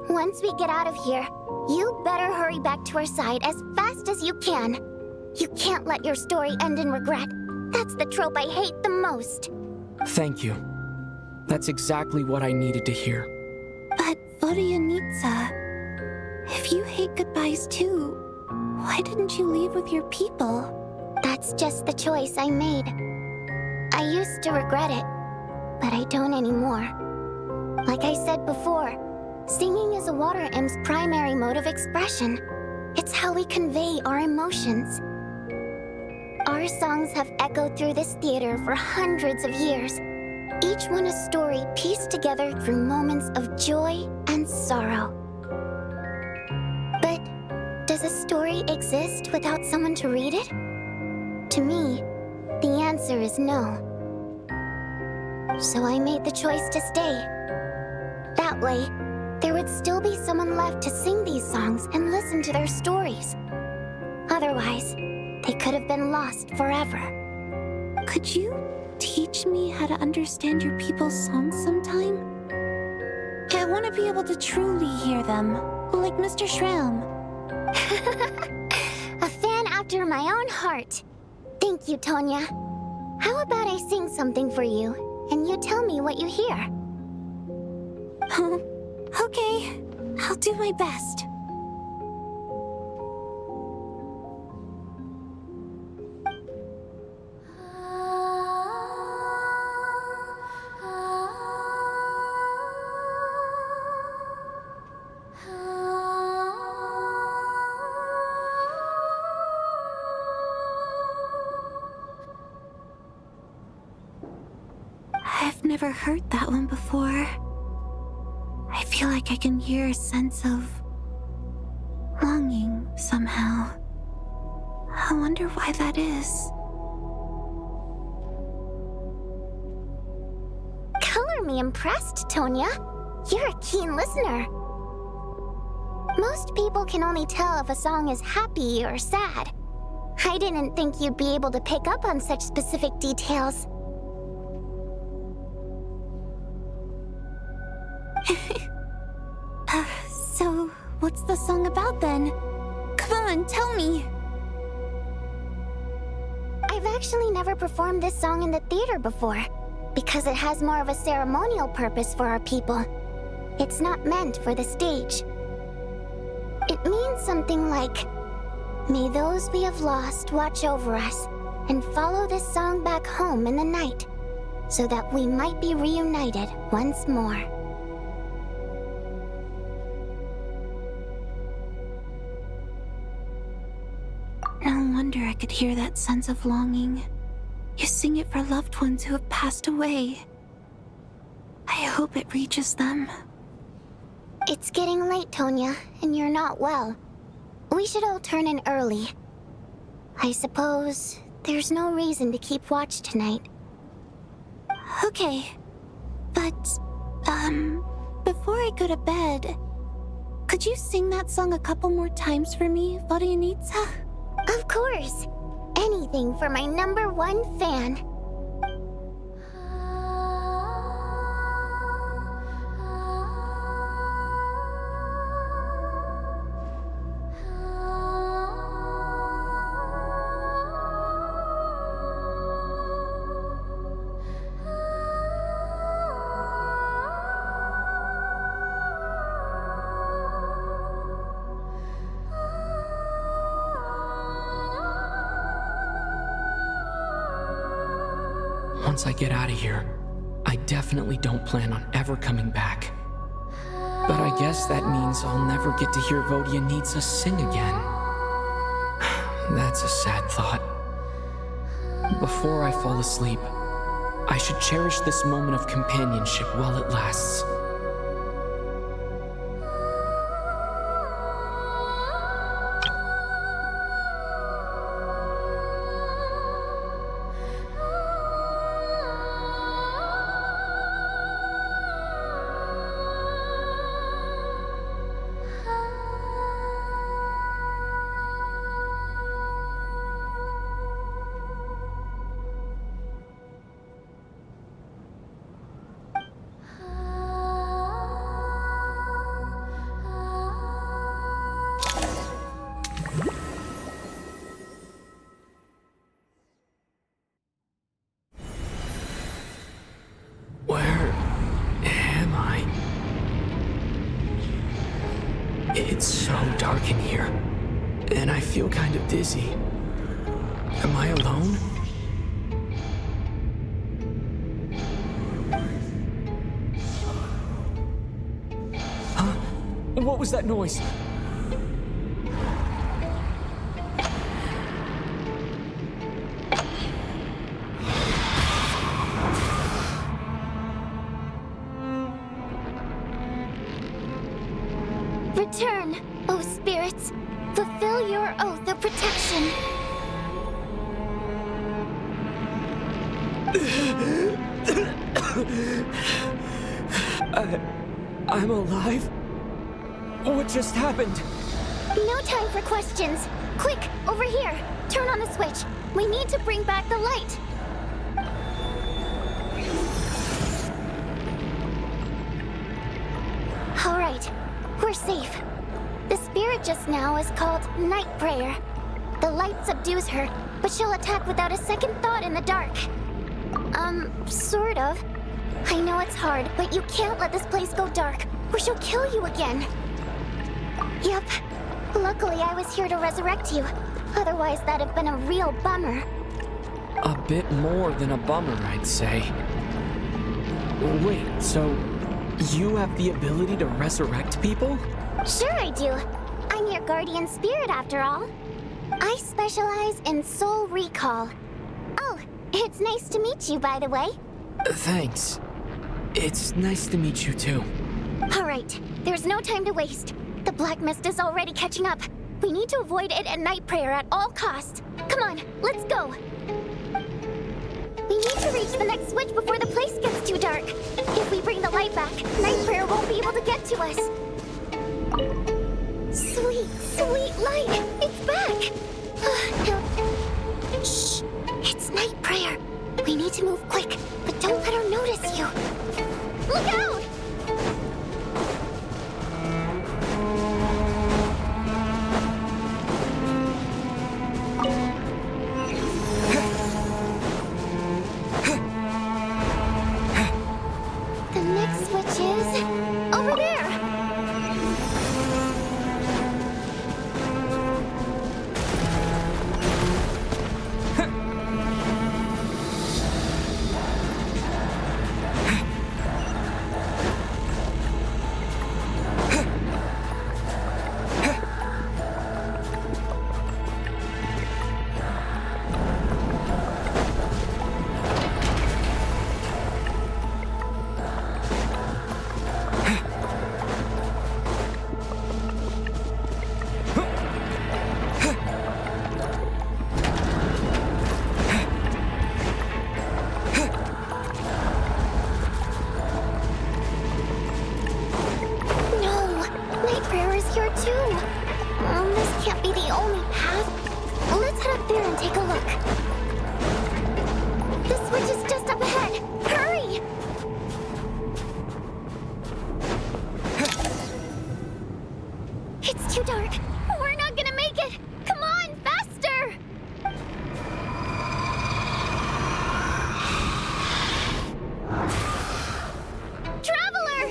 once we get out of here, you better hurry back to our side as fast as you can. You can't let your story end in regret. That's the trope I hate the most. Thank you. That's exactly what I needed to hear. But, Vodianitsa, if you hate goodbyes too, why didn't you leave with your people? That's just the choice I made. I used to regret it, but I don't anymore. Like I said before, singing is a water imp's primary mode of expression. It's how we convey our emotions. Our songs have echoed through this theater for hundreds of years, each one a story pieced together through moments of joy and sorrow. But does a story exist without someone to read it? To me, the answer is no. So I made the choice to stay. That way, there would still be someone left to sing these songs and listen to their stories. Otherwise, they could have been lost forever. Could you teach me how to understand your people's songs sometime? I want to be able to truly hear them, like Mr. Shram. A fan after my own heart. Thank you, Tonya. How about I sing something for you, and you tell me what you hear? Okay, I'll do my best. I've never heard that one before. I feel like I can hear a sense of longing somehow. I wonder why that is. Color me impressed, Tonya. You're a keen listener. Most people can only tell if a song is happy or sad. I didn't think you'd be able to pick up on such specific details. So, what's the song about then? Come on, tell me! I've actually never performed this song in the theater before, because it has more of a ceremonial purpose for our people. It's not meant for the stage. It means something like, "May those we have lost watch over us, and follow this song back home in the night, so that we might be reunited once more." No wonder I could hear that sense of longing. You sing it for loved ones who have passed away. I hope it reaches them. It's getting late, Tonya, and you're not well. We should all turn in early. I suppose there's no reason to keep watch tonight. Okay, but, before I go to bed, could you sing that song a couple more times for me, Vodianitsa? Of course. Anything for my #1 fan. Once I get out of here, I definitely don't plan on ever coming back. But I guess that means I'll never get to hear Vodianitsa sing again. That's a sad thought. Before I fall asleep, I should cherish this moment of companionship while it lasts. It's so dark in here, and I feel kind of dizzy. Am I alone? Huh? What was that noise? Return, O spirits. Fulfill your oath of protection. I'm alive? What just happened? No time for questions. Quick, over here. Turn on the switch. We need to bring back the light. All right, we're safe. The spirit just now is called Night Prayer. The light subdues her, but she'll attack without a second thought in the dark. Sort of. I know it's hard, but you can't let this place go dark, or she'll kill you again. Yep. Luckily, I was here to resurrect you. Otherwise, that'd have been a real bummer. A bit more than a bummer, I'd say. Wait, so you have the ability to resurrect people? Sure I do. I'm your guardian spirit after all. I specialize in soul recall. Oh, it's nice to meet you, by the way. Thanks. It's nice to meet you too. All right, there's no time to waste. The black mist is already catching up. We need to avoid it at Night Prayer at all costs. Come on, let's go. We need to reach the next switch before the place gets too dark. If we bring the light back, Night Prayer won't be able to get to us. Sweet, sweet light! It's back! Shh! It's Night Prayer. We need to move quick, but don't let her notice you. Look out! The next switch is over there. This can't be the only path. Let's head up there and take a look. The switch is just up ahead. Hurry! It's too dark. We're not gonna make it. Come on, faster! Traveler!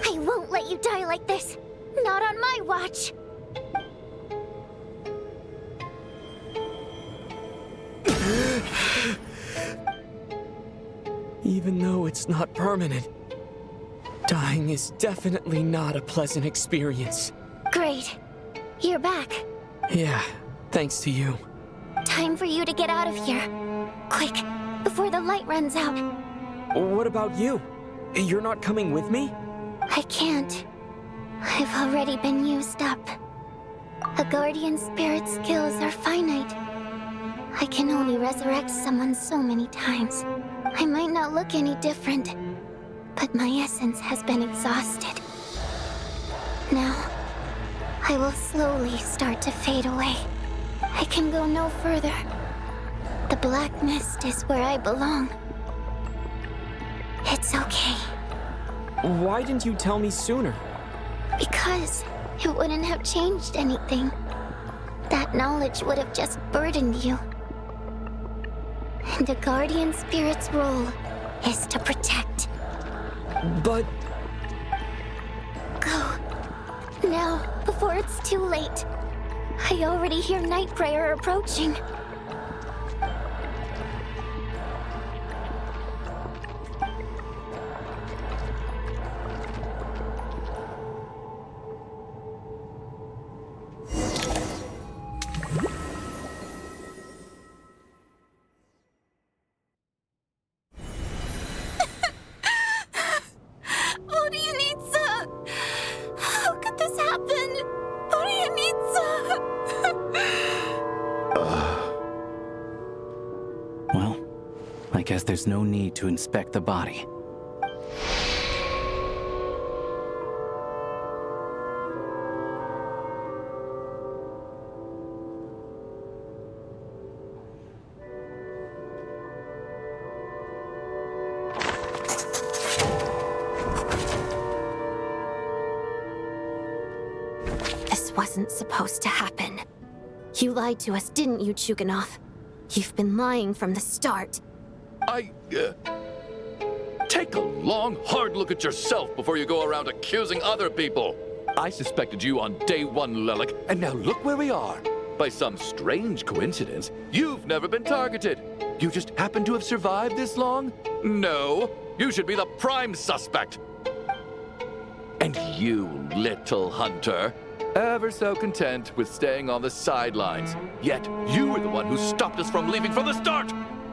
I won't let you die like this. Not on my watch. Even though it's not permanent, dying is definitely not a pleasant experience. Great. You're back. Yeah, thanks to you. Time for you to get out of here. Quick, before the light runs out. What about you? You're not coming with me? I can't. I've already been used up. A guardian spirit's skills are finite. I can only resurrect someone so many times. I might not look any different, but my essence has been exhausted. Now, I will slowly start to fade away. I can go no further. The black mist is where I belong. It's okay. Why didn't you tell me sooner? Because it wouldn't have changed anything. That knowledge would have just burdened you. And a guardian spirit's role is to protect. But... Go. Now, before it's too late. I already hear Night Prayer approaching. Well, I guess there's no need to inspect the body. wasn't supposed to happen. You lied to us, didn't you, Chuganov? You've been lying from the start. Take a long, hard look at yourself before you go around accusing other people. I suspected you on day one, Lelik, and now look where we are. By some strange coincidence, you've never been targeted. You just happen to have survived this long? No, you should be the prime suspect. And you, little hunter, ever so content with staying on the sidelines. Yet you were the one who stopped us from leaving from the start.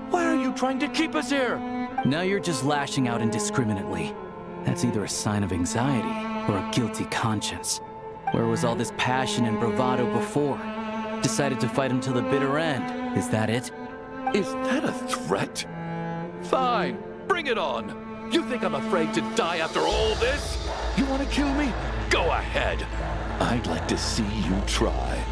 Why are you trying to keep us here? Now you're just lashing out indiscriminately. That's either a sign of anxiety or a guilty conscience. Where was all this passion and bravado before? Decided to fight until the bitter end. Is that it? Is that a threat? Fine, bring it on. You think I'm afraid to die after all this? You want to kill me? Go ahead. I'd like to see you try.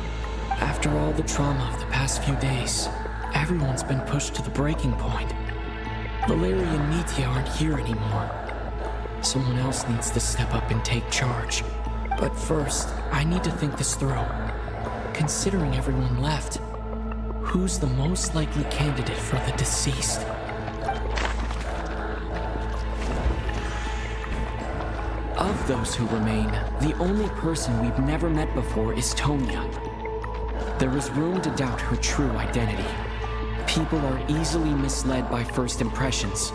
After all the trauma of the past few days, everyone's been pushed to the breaking point. Valeria and Mitya aren't here anymore. Someone else needs to step up and take charge. But first, I need to think this through. Considering everyone left, who's the most likely candidate for the deceased? Of those who remain, the only person we've never met before is Tonya. There is room to doubt her true identity. People are easily misled by first impressions.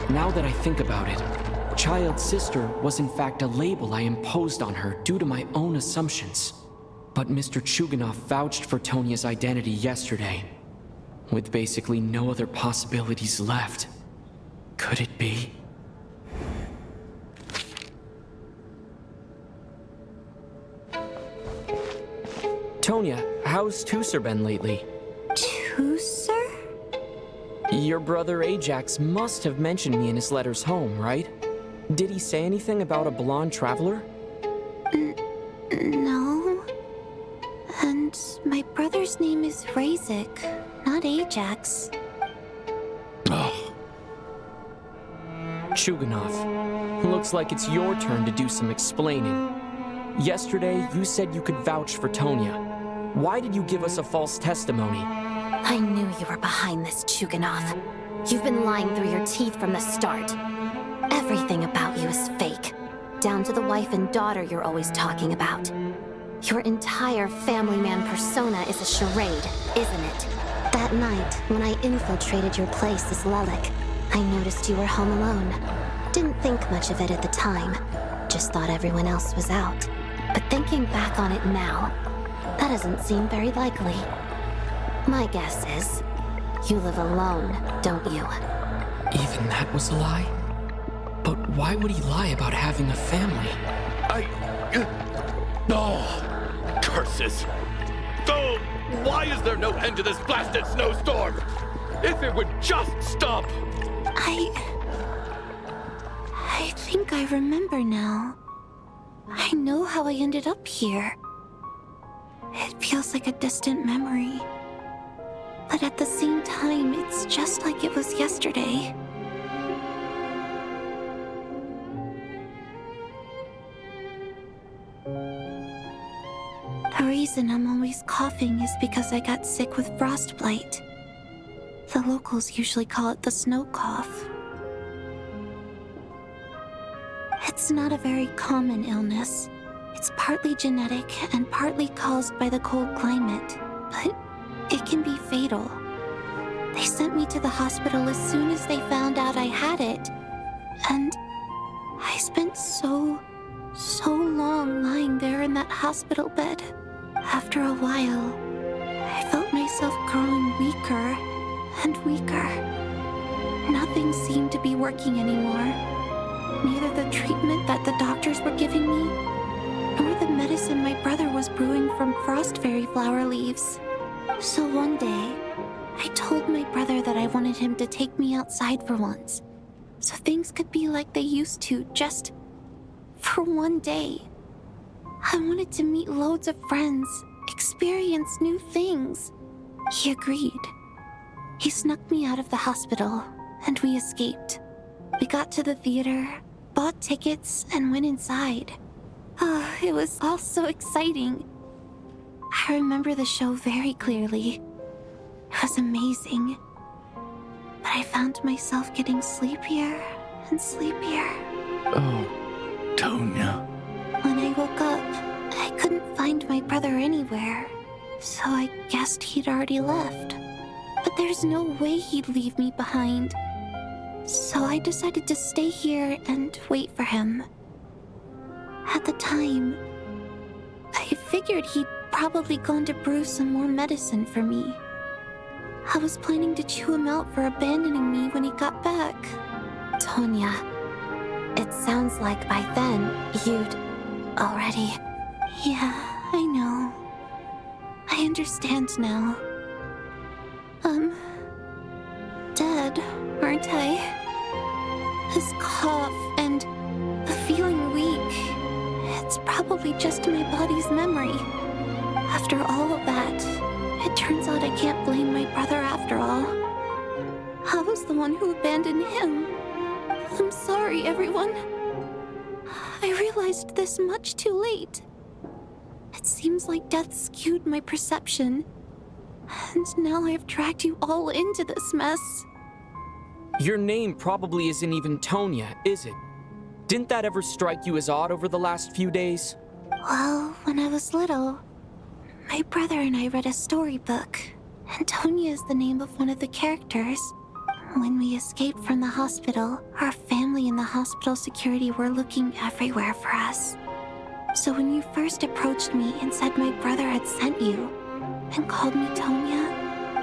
Now that I think about it, Child's sister was in fact a label I imposed on her due to my own assumptions. But Mr. Chuganov vouched for Tonya's identity yesterday, with basically no other possibilities left. Could it be? Tonya, how's Tusser been lately? Tusser? Your brother Ajax must have mentioned me in his letters home, right? Did he say anything about a blonde traveler? No. And my brother's name is Razik, not Ajax. Chuganov, looks like it's your turn to do some explaining. Yesterday, you said you could vouch for Tonya. Why did you give us a false testimony? I knew you were behind this, Chuganov. You've been lying through your teeth from the start. Everything about you is fake, down to the wife and daughter you're always talking about. Your entire family man persona is a charade, isn't it? That night, when I infiltrated your place as Lelik, I noticed you were home alone. Didn't think much of it at the time, just thought everyone else was out. But thinking back on it now, that doesn't seem very likely. My guess is, you live alone, don't you? Even that was a lie? But why would he lie about having a family? Oh, curses. Oh, why is there no end to this blasted snowstorm? If it would just stop! I think I remember now. I know how I ended up here. It feels like a distant memory. But at the same time, it's just like it was yesterday. The reason I'm always coughing is because I got sick with frostbite. The locals usually call it the snow cough. It's not a very common illness. It's partly genetic and partly caused by the cold climate, but it can be fatal. They sent me to the hospital as soon as they found out I had it. And I spent so long lying there in that hospital bed. After a while, I felt myself growing weaker and weaker. Nothing seemed to be working anymore. Neither the treatment that the doctors were giving me, nor the medicine my brother was brewing from frost fairy flower leaves. So one day, I told my brother that I wanted him to take me outside for once, so things could be like they used to, just for one day. I wanted to meet loads of friends, experience new things. He agreed. He snuck me out of the hospital, and we escaped. We got to the theater, bought tickets, and went inside. Oh, it was all so exciting. I remember the show very clearly. It was amazing. But I found myself getting sleepier and sleepier. Oh, Tonya. When I woke up, I couldn't find my brother anywhere, so I guessed he'd already left. But there's no way he'd leave me behind. So I decided to stay here and wait for him. At the time, I figured he'd probably gone to brew some more medicine for me. I was planning to chew him out for abandoning me when he got back. Tonya, it sounds like by then you'd already... Yeah, I know. I understand now. Dead, aren't I? This cough and the feeling weak, it's probably just my body's memory. After all of that, it turns out I can't blame my brother after all. I was the one who abandoned him. I'm sorry, everyone. I realized this much too late. It seems like death skewed my perception. And now I've dragged you all into this mess. Your name probably isn't even Tonya, is it? Didn't that ever strike you as odd over the last few days? Well, when I was little, my brother and I read a storybook, and Tonya is the name of one of the characters. When we escaped from the hospital, our family and the hospital security were looking everywhere for us. So when you first approached me and said my brother had sent you, and called me Tonya,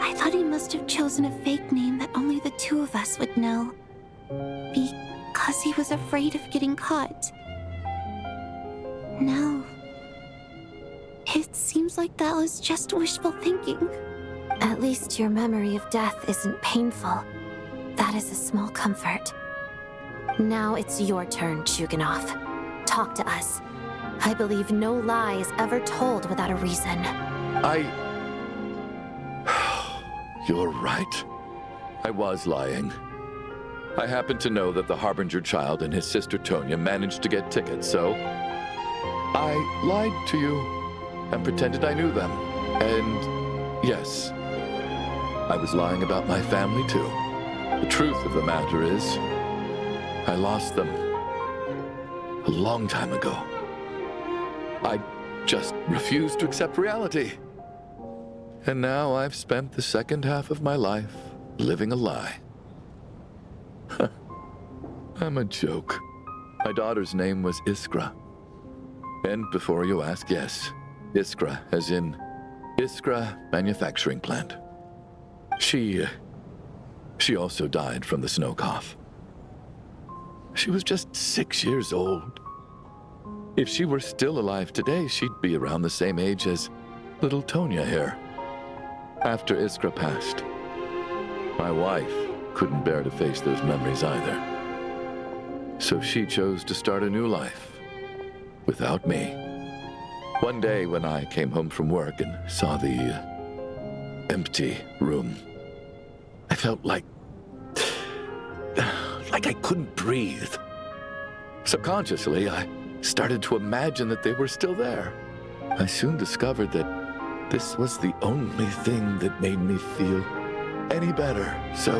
I thought he must have chosen a fake name that only the two of us would know. Because he was afraid of getting caught. Now, it seems like that was just wishful thinking. At least your memory of death isn't painful. That is a small comfort. Now it's your turn, Chuganov. Talk to us. I believe no lie is ever told without a reason. You're right. I was lying. I happen to know that the Harbinger child and his sister Tonya managed to get tickets, so I lied to you and pretended I knew them. And yes, I was lying about my family too. The truth of the matter is, I lost them a long time ago. I just refused to accept reality. And now I've spent the second half of my life living a lie. I'm a joke. My daughter's name was Iskra. And before you ask, yes, Iskra, as in Iskra Manufacturing Plant. She also died from the snow cough. She was just 6 years old. If she were still alive today, she'd be around the same age as little Tonya here. After Iskra passed, my wife couldn't bear to face those memories either. So she chose to start a new life without me. One day when I came home from work and saw the empty room, I felt like I couldn't breathe. Subconsciously, I started to imagine that they were still there. I soon discovered that this was the only thing that made me feel any better, so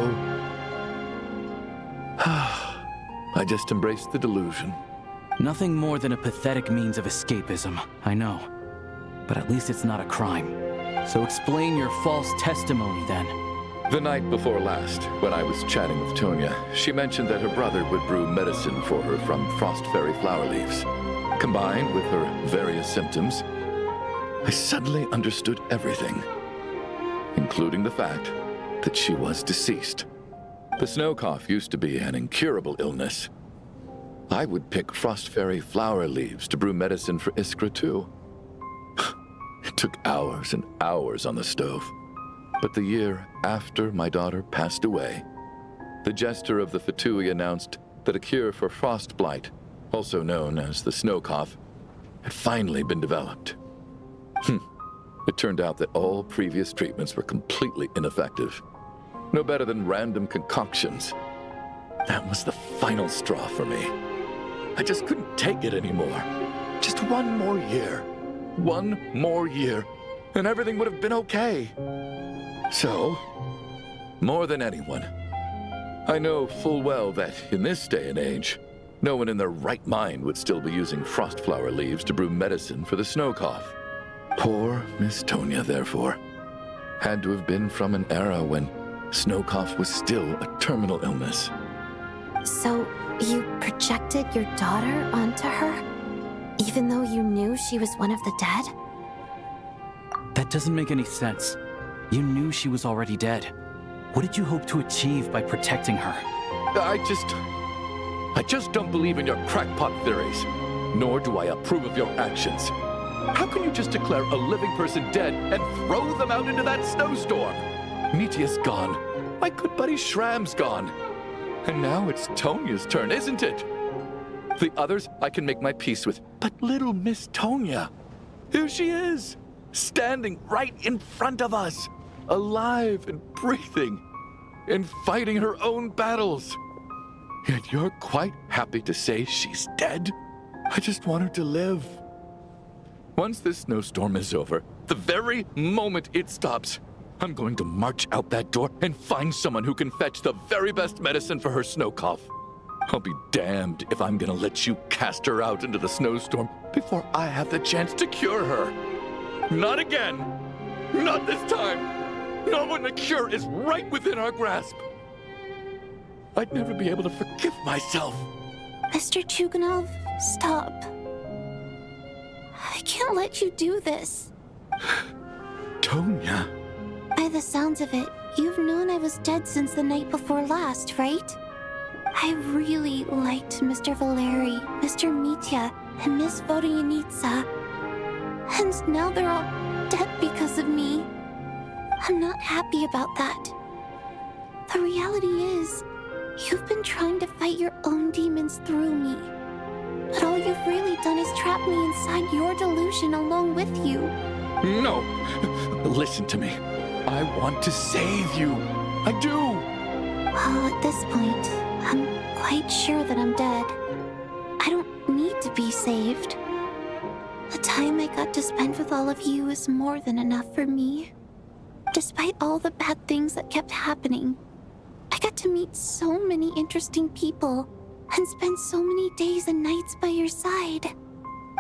I just embraced the delusion. Nothing more than a pathetic means of escapism, I know. But at least it's not a crime. So explain your false testimony, then. The night before last, when I was chatting with Tonya, she mentioned that her brother would brew medicine for her from frost fairy flower leaves. Combined with her various symptoms, I suddenly understood everything, including the fact that she was deceased. The snow cough used to be an incurable illness. I would pick frost fairy flower leaves to brew medicine for Iskra too. It took hours and hours on the stove. But the year after my daughter passed away, the jester of the Fatui announced that a cure for frost blight, also known as the snow cough, had finally been developed. It turned out that all previous treatments were completely ineffective. No better than random concoctions. That was the final straw for me. I just couldn't take it anymore. Just one more year. One more year. and everything would have been okay. So, more than anyone, I know full well that in this day and age, no one in their right mind would still be using frost flower leaves to brew medicine for the snow cough. Poor Miss Tonya, therefore, had to have been from an era when snow cough was still a terminal illness. So, you projected your daughter onto her? Even though you knew she was one of the dead? That doesn't make any sense. You knew she was already dead. What did you hope to achieve by protecting her? I just don't believe in your crackpot theories, nor do I approve of your actions. How can you just declare a living person dead and throw them out into that snowstorm? Mitia's gone. My good buddy Shram's gone. And now it's Tonya's turn, isn't it? The others I can make my peace with, but little Miss Tonya, here she is, standing right in front of us, alive and breathing, and fighting her own battles. Yet you're quite happy to say she's dead? I just want her to live. Once this snowstorm is over, the very moment it stops, I'm going to march out that door and find someone who can fetch the very best medicine for her snow cough. I'll be damned if I'm gonna let you cast her out into the snowstorm before I have the chance to cure her. Not again! Not this time! Not when the cure is right within our grasp! I'd never be able to forgive myself. Mr. Chuganov, stop. I can't let you do this. Tonya. By the sounds of it, you've known I was dead since the night before last, right? I really liked Mr. Valeri, Mr. Mitya, and Miss Vodyanitsa. And now they're all dead because of me. I'm not happy about that. The reality is, you've been trying to fight your own demons through me. But all you've really done is trap me inside your delusion along with you. No! Listen to me. I want to save you. I do! Well, at this point, I'm quite sure that I'm dead. I don't need to be saved. The time I got to spend with all of you is more than enough for me. Despite all the bad things that kept happening, I got to meet so many interesting people and spend so many days and nights by your side.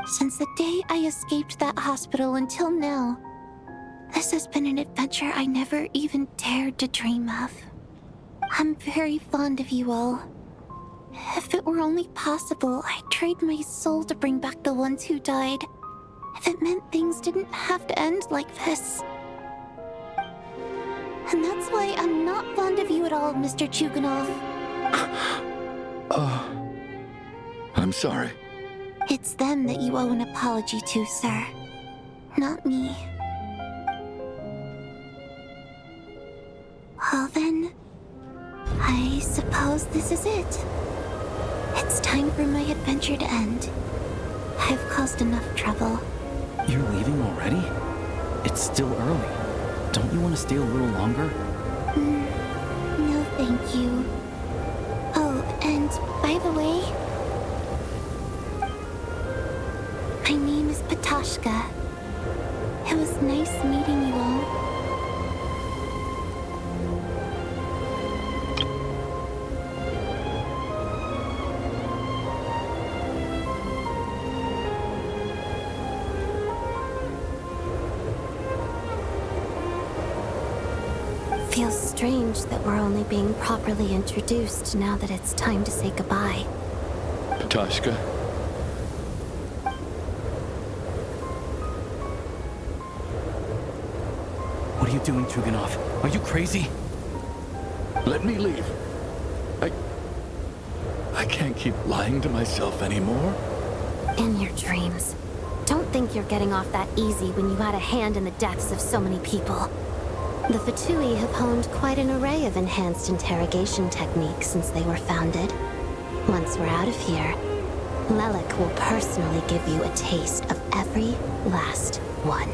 Since the day I escaped that hospital until now, this has been an adventure I never even dared to dream of. I'm very fond of you all. If it were only possible, I'd trade my soul to bring back the ones who died. If it meant things didn't have to end like this. And that's why I'm not fond of you at all, Mr. Chuganov. I'm sorry. It's them that you owe an apology to, sir. Not me. Well then, I suppose this is it. It's time for my adventure to end. I've caused enough trouble. You're leaving already? It's still early. Don't you want to stay a little longer? No, thank you. Oh, and by the way, my name is Patoshka. It was nice meeting you all. Feels strange that we're only being properly introduced now that it's time to say goodbye. Patoshka. What are you doing, Chuganov? Are you crazy? Let me leave. I can't keep lying to myself anymore. In your dreams. Don't think you're getting off that easy when you had a hand in the deaths of so many people. The Fatui have honed quite an array of enhanced interrogation techniques since they were founded. Once we're out of here, Lelik will personally give you a taste of every last one.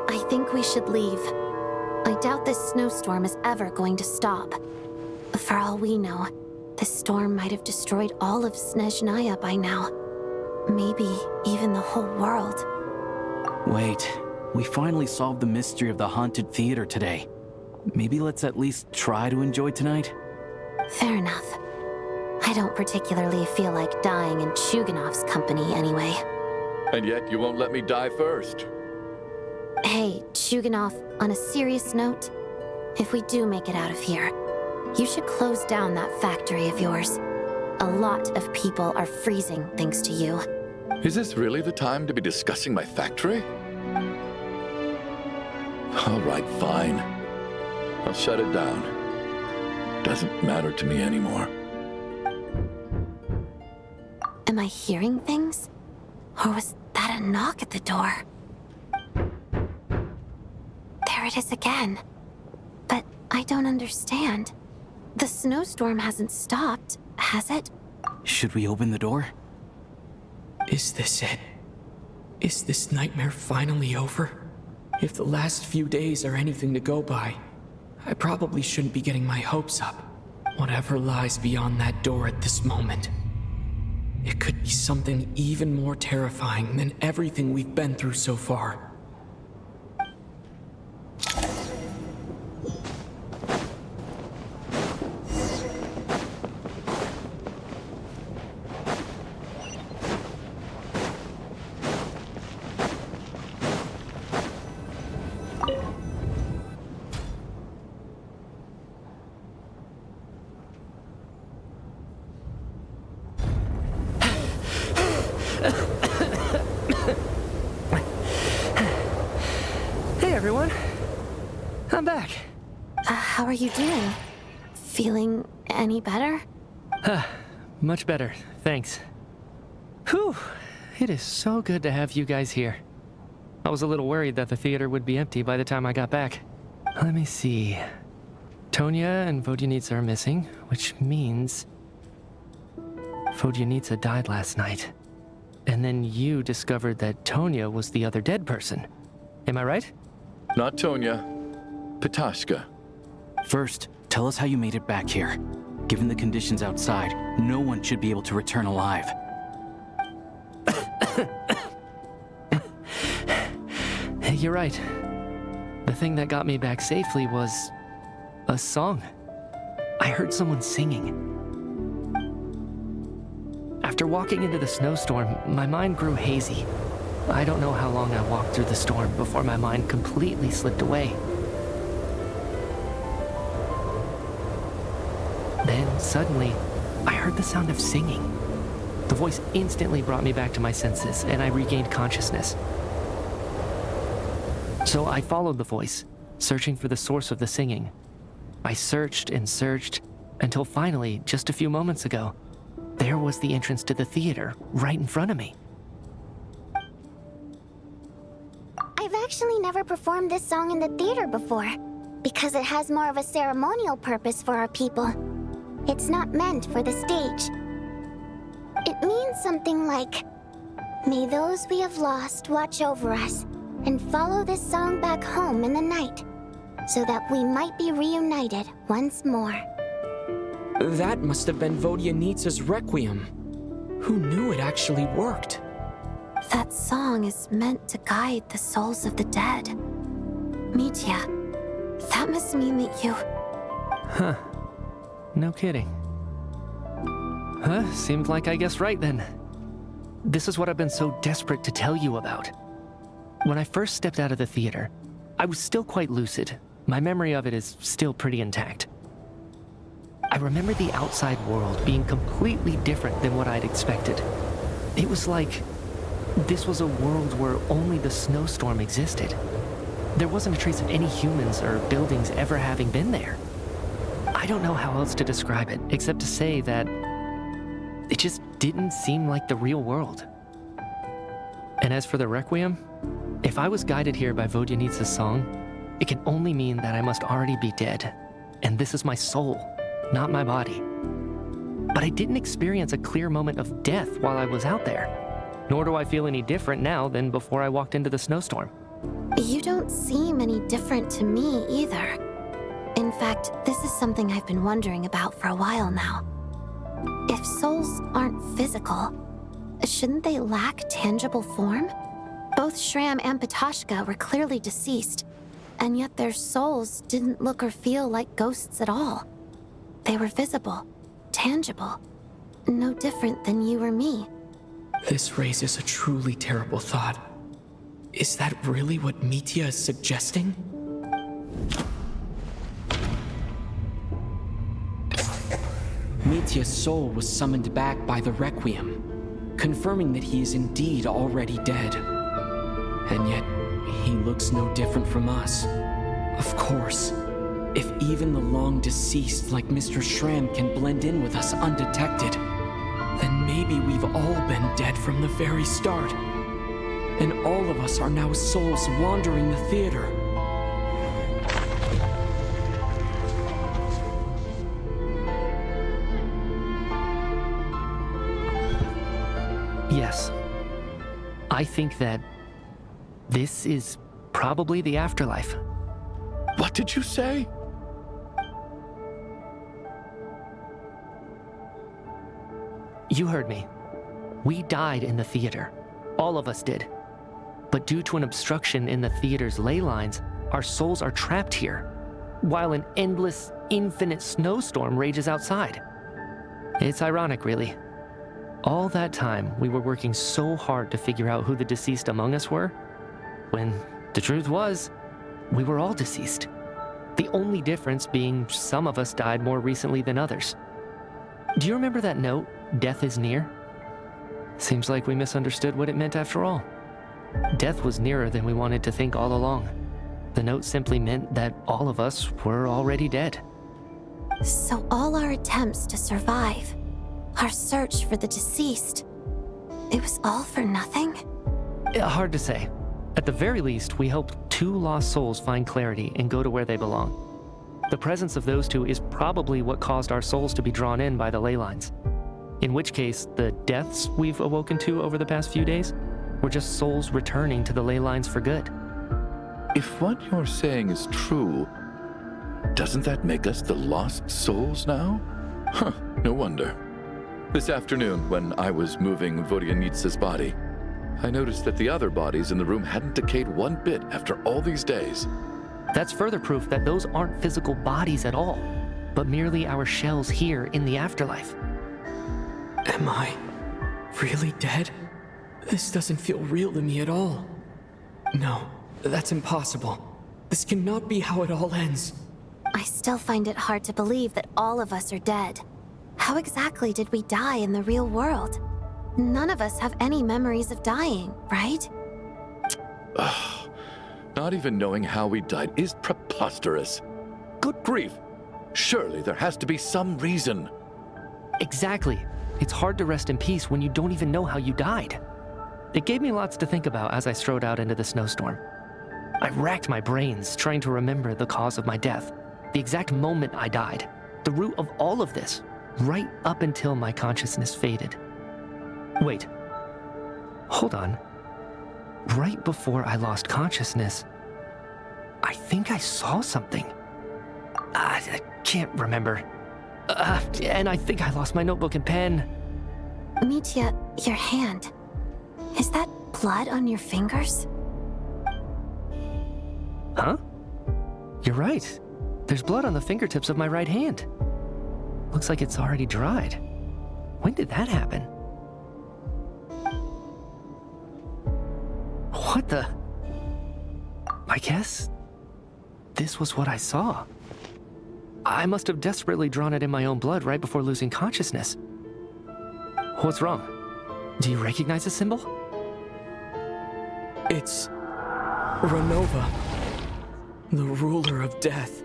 I think we should leave. I doubt this snowstorm is ever going to stop. For all we know, this storm might have destroyed all of Snezhnaya by now. Maybe even the whole world. Wait, we finally solved the mystery of the haunted theater today. Maybe let's at least try to enjoy tonight? Fair enough. I don't particularly feel like dying in Chuganov's company anyway. And yet you won't let me die first. Hey, Chuganov, on a serious note, if we do make it out of here, you should close down that factory of yours. A lot of people are freezing thanks to you. Is this really the time to be discussing my factory? All right, fine. I'll shut it down. Doesn't matter to me anymore. Am I hearing things? Or was that a knock at the door? There it is again. But I don't understand. The snowstorm hasn't stopped, has it? Should we open the door? Is this it? Is this nightmare finally over? If the last few days are anything to go by, I probably shouldn't be getting my hopes up. Whatever lies beyond that door at this moment. It could be something even more terrifying than everything we've been through so far. Hey everyone, I'm back. How are you doing? Feeling any better? Much better, thanks. Whew, it is so good to have you guys here. I was a little worried that the theater would be empty by the time I got back. Let me see. Tonya and Vodyanitsa are missing, which means Vodyanitsa died last night. And then you discovered that Tonya was the other dead person. Am I right? Not Tonya. Petashka. First, tell us how you made it back here. Given the conditions outside, no one should be able to return alive. You're right. The thing that got me back safely was a song. I heard someone singing. After walking into the snowstorm, my mind grew hazy. I don't know how long I walked through the storm before my mind completely slipped away. Then, suddenly, I heard the sound of singing. The voice instantly brought me back to my senses, and I regained consciousness. So I followed the voice, searching for the source of the singing. I searched and searched, until finally, just a few moments ago, there was the entrance to the theater, right in front of me. I've actually never performed this song in the theater before, because it has more of a ceremonial purpose for our people. It's not meant for the stage. It means something like, "May those we have lost watch over us, and follow this song back home in the night, so that we might be reunited once more." That must have been Vodyanitsa's Requiem. Who knew it actually worked? That song is meant to guide the souls of the dead. Mitya, that must mean that you... Huh. No kidding. Huh, seemed like I guessed right then. This is what I've been so desperate to tell you about. When I first stepped out of the theater, I was still quite lucid. My memory of it is still pretty intact. I remember the outside world being completely different than what I'd expected. It was like this was a world where only the snowstorm existed. There wasn't a trace of any humans or buildings ever having been there. I don't know how else to describe it, except to say that it just didn't seem like the real world. And as for the Requiem, if I was guided here by Vodyanitsa's song, it can only mean that I must already be dead. And this is my soul, not my body. But I didn't experience a clear moment of death while I was out there. Nor do I feel any different now than before I walked into the snowstorm. You don't seem any different to me either. In fact, this is something I've been wondering about for a while now. If souls aren't physical, shouldn't they lack tangible form? Both Shram and Patoshka were clearly deceased, and yet their souls didn't look or feel like ghosts at all. They were visible, tangible, no different than you or me. This raises a truly terrible thought. Is that really what Mitya is suggesting? Mitya's soul was summoned back by the Requiem, confirming that he is indeed already dead. And yet, he looks no different from us. Of course, if even the long-deceased like Mr. Shram can blend in with us undetected, then maybe we've all been dead from the very start. And all of us are now souls wandering the theater. Yes. I think that this is probably the afterlife. What did you say? You heard me. We died in the theater. All of us did. But due to an obstruction in the theater's ley lines, our souls are trapped here, while an endless, infinite snowstorm rages outside. It's ironic, really. All that time, we were working so hard to figure out who the deceased among us were, when the truth was, we were all deceased. The only difference being some of us died more recently than others. Do you remember that note, "Death is near"? Seems like we misunderstood what it meant after all. Death was nearer than we wanted to think all along. The note simply meant that all of us were already dead. So all our attempts to survive, our search for the deceased, it was all for nothing? Hard to say. At the very least, we helped 2 lost souls find clarity and go to where they belong. The presence of those 2 is probably what caused our souls to be drawn in by the ley lines. In which case, the deaths we've awoken to over the past few days were just souls returning to the ley lines for good. If what you're saying is true, doesn't that make us the lost souls now? Huh, no wonder. This afternoon, when I was moving Vodyanitsa's body, I noticed that the other bodies in the room hadn't decayed one bit after all these days. That's further proof that those aren't physical bodies at all, but merely our shells here in the afterlife. Am I really dead? This doesn't feel real to me at all. No, that's impossible. This cannot be how it all ends. I still find it hard to believe that all of us are dead. How exactly did we die in the real world? None of us have any memories of dying, right? Ugh. Not even knowing how we died is preposterous. Good grief. Surely there has to be some reason. Exactly. It's hard to rest in peace when you don't even know how you died. It gave me lots to think about as I strode out into the snowstorm. I racked my brains trying to remember the cause of my death, the exact moment I died, the root of all of this, right up until my consciousness faded. Wait. Hold on. Right before I lost consciousness, I think I saw something. I can't remember. And I think I lost my notebook and pen. Mitya, your hand. Is that blood on your fingers? Huh? You're right. There's blood on the fingertips of my right hand. Looks like it's already dried. When did that happen? What the? I guess this was what I saw. I must have desperately drawn it in my own blood right before losing consciousness. What's wrong? Do you recognize the symbol? It's Renova, the ruler of death.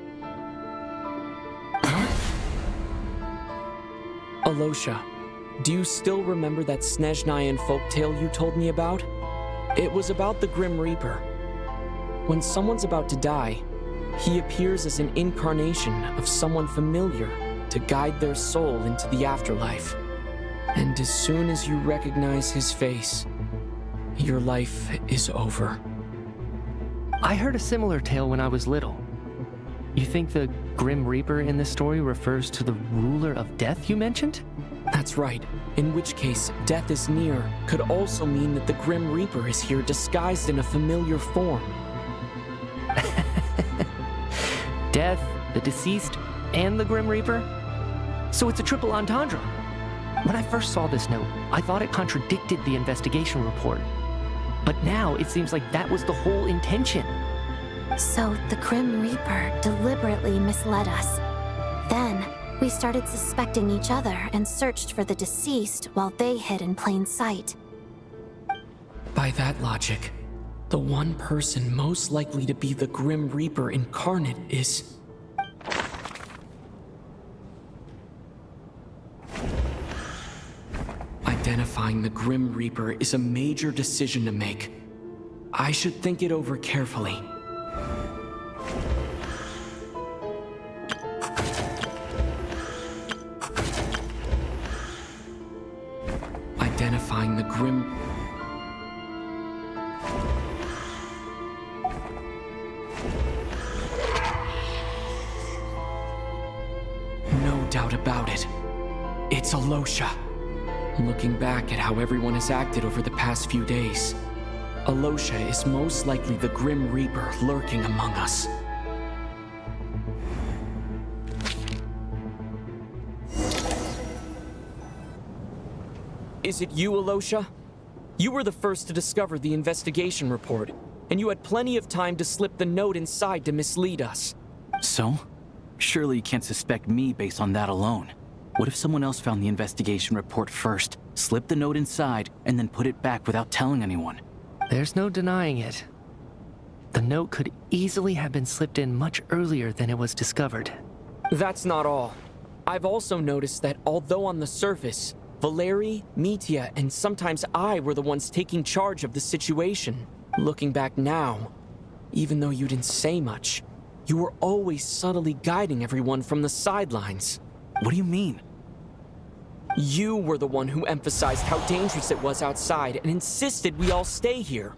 Alosha, do you still remember that Snezhnayan folktale you told me about? It was about the Grim Reaper. When someone's about to die, he appears as an incarnation of someone familiar to guide their soul into the afterlife. And as soon as you recognize his face, your life is over. I heard a similar tale when I was little. You think the Grim Reaper in this story refers to the ruler of death you mentioned? That's right. In which case, death is near could also mean that the Grim Reaper is here disguised in a familiar form. Death, the deceased, and the Grim Reaper? So it's a triple entendre. When I first saw this note, I thought it contradicted the investigation report. But now it seems like that was the whole intention. So the Grim Reaper deliberately misled us. Then, we started suspecting each other and searched for the deceased while they hid in plain sight. By that logic, the one person most likely to be the Grim Reaper incarnate is... Identifying the Grim Reaper is a major decision to make. I should think it over carefully. Identifying the Grim... No doubt about it. It's Alosha. Looking back at how everyone has acted over the past few days, Alosha is most likely the Grim Reaper lurking among us. Is it you, Alosha? You were the first to discover the investigation report, and you had plenty of time to slip the note inside to mislead us. So? Surely you can't suspect me based on that alone. What if someone else found the investigation report first, slipped the note inside, and then put it back without telling anyone? There's no denying it. The note could easily have been slipped in much earlier than it was discovered. That's not all. I've also noticed that although on the surface, Valeri, Mitya, and sometimes I were the ones taking charge of the situation, looking back now, even though you didn't say much, you were always subtly guiding everyone from the sidelines. What do you mean? You were the one who emphasized how dangerous it was outside and insisted we all stay here.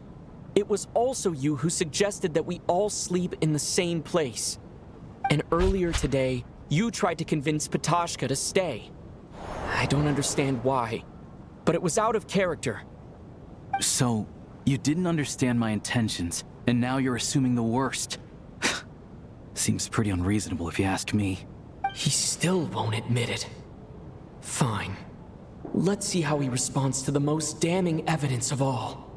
It was also you who suggested that we all sleep in the same place. And earlier today, you tried to convince Patashka to stay. I don't understand why, but it was out of character. So, you didn't understand my intentions, and now you're assuming the worst. Seems pretty unreasonable if you ask me. He still won't admit it. Fine. Let's see how he responds to the most damning evidence of all.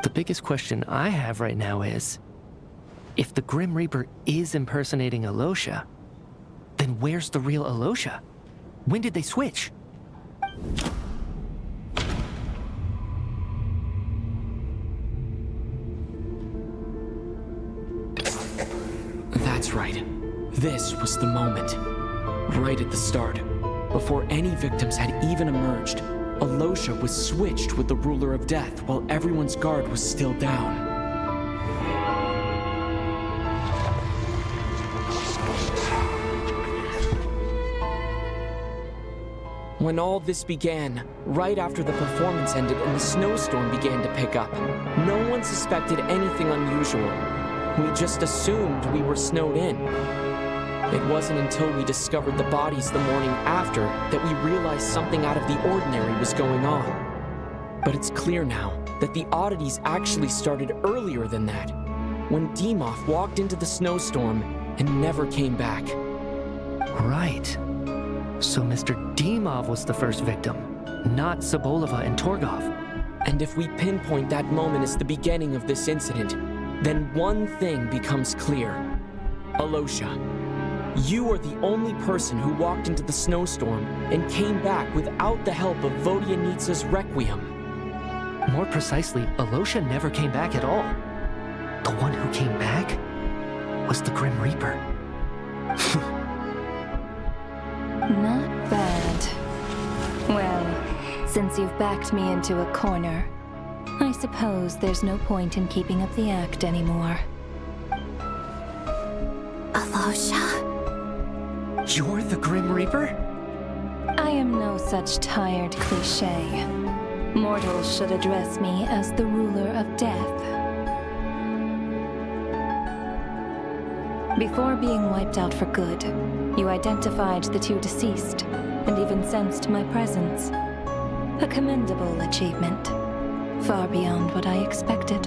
The biggest question I have right now is, if the Grim Reaper is impersonating Alosha, then where's the real Alosha? When did they switch? That's right. This was the moment. Right at the start. Before any victims had even emerged, Alosha was switched with the Ruler of Death while everyone's guard was still down. When all this began, right after the performance ended and the snowstorm began to pick up, no one suspected anything unusual. We just assumed we were snowed in. It wasn't until we discovered the bodies the morning after that we realized something out of the ordinary was going on. But it's clear now that the oddities actually started earlier than that, when Dimov walked into the snowstorm and never came back. Right. So Mr. Dimov was the first victim, not Sobolova and Torgov. And if we pinpoint that moment as the beginning of this incident, then one thing becomes clear. Alosha, you are the only person who walked into the snowstorm and came back without the help of Vodyanitsa's Requiem. More precisely, Alosha never came back at all. The one who came back was the Grim Reaper. Not bad. Well, since you've backed me into a corner, I suppose there's no point in keeping up the act anymore. Alosha? You're the Grim Reaper? I am no such tired cliché. Mortals should address me as the ruler of death. Before being wiped out for good, you identified the two deceased, and even sensed my presence. A commendable achievement. Far beyond what I expected.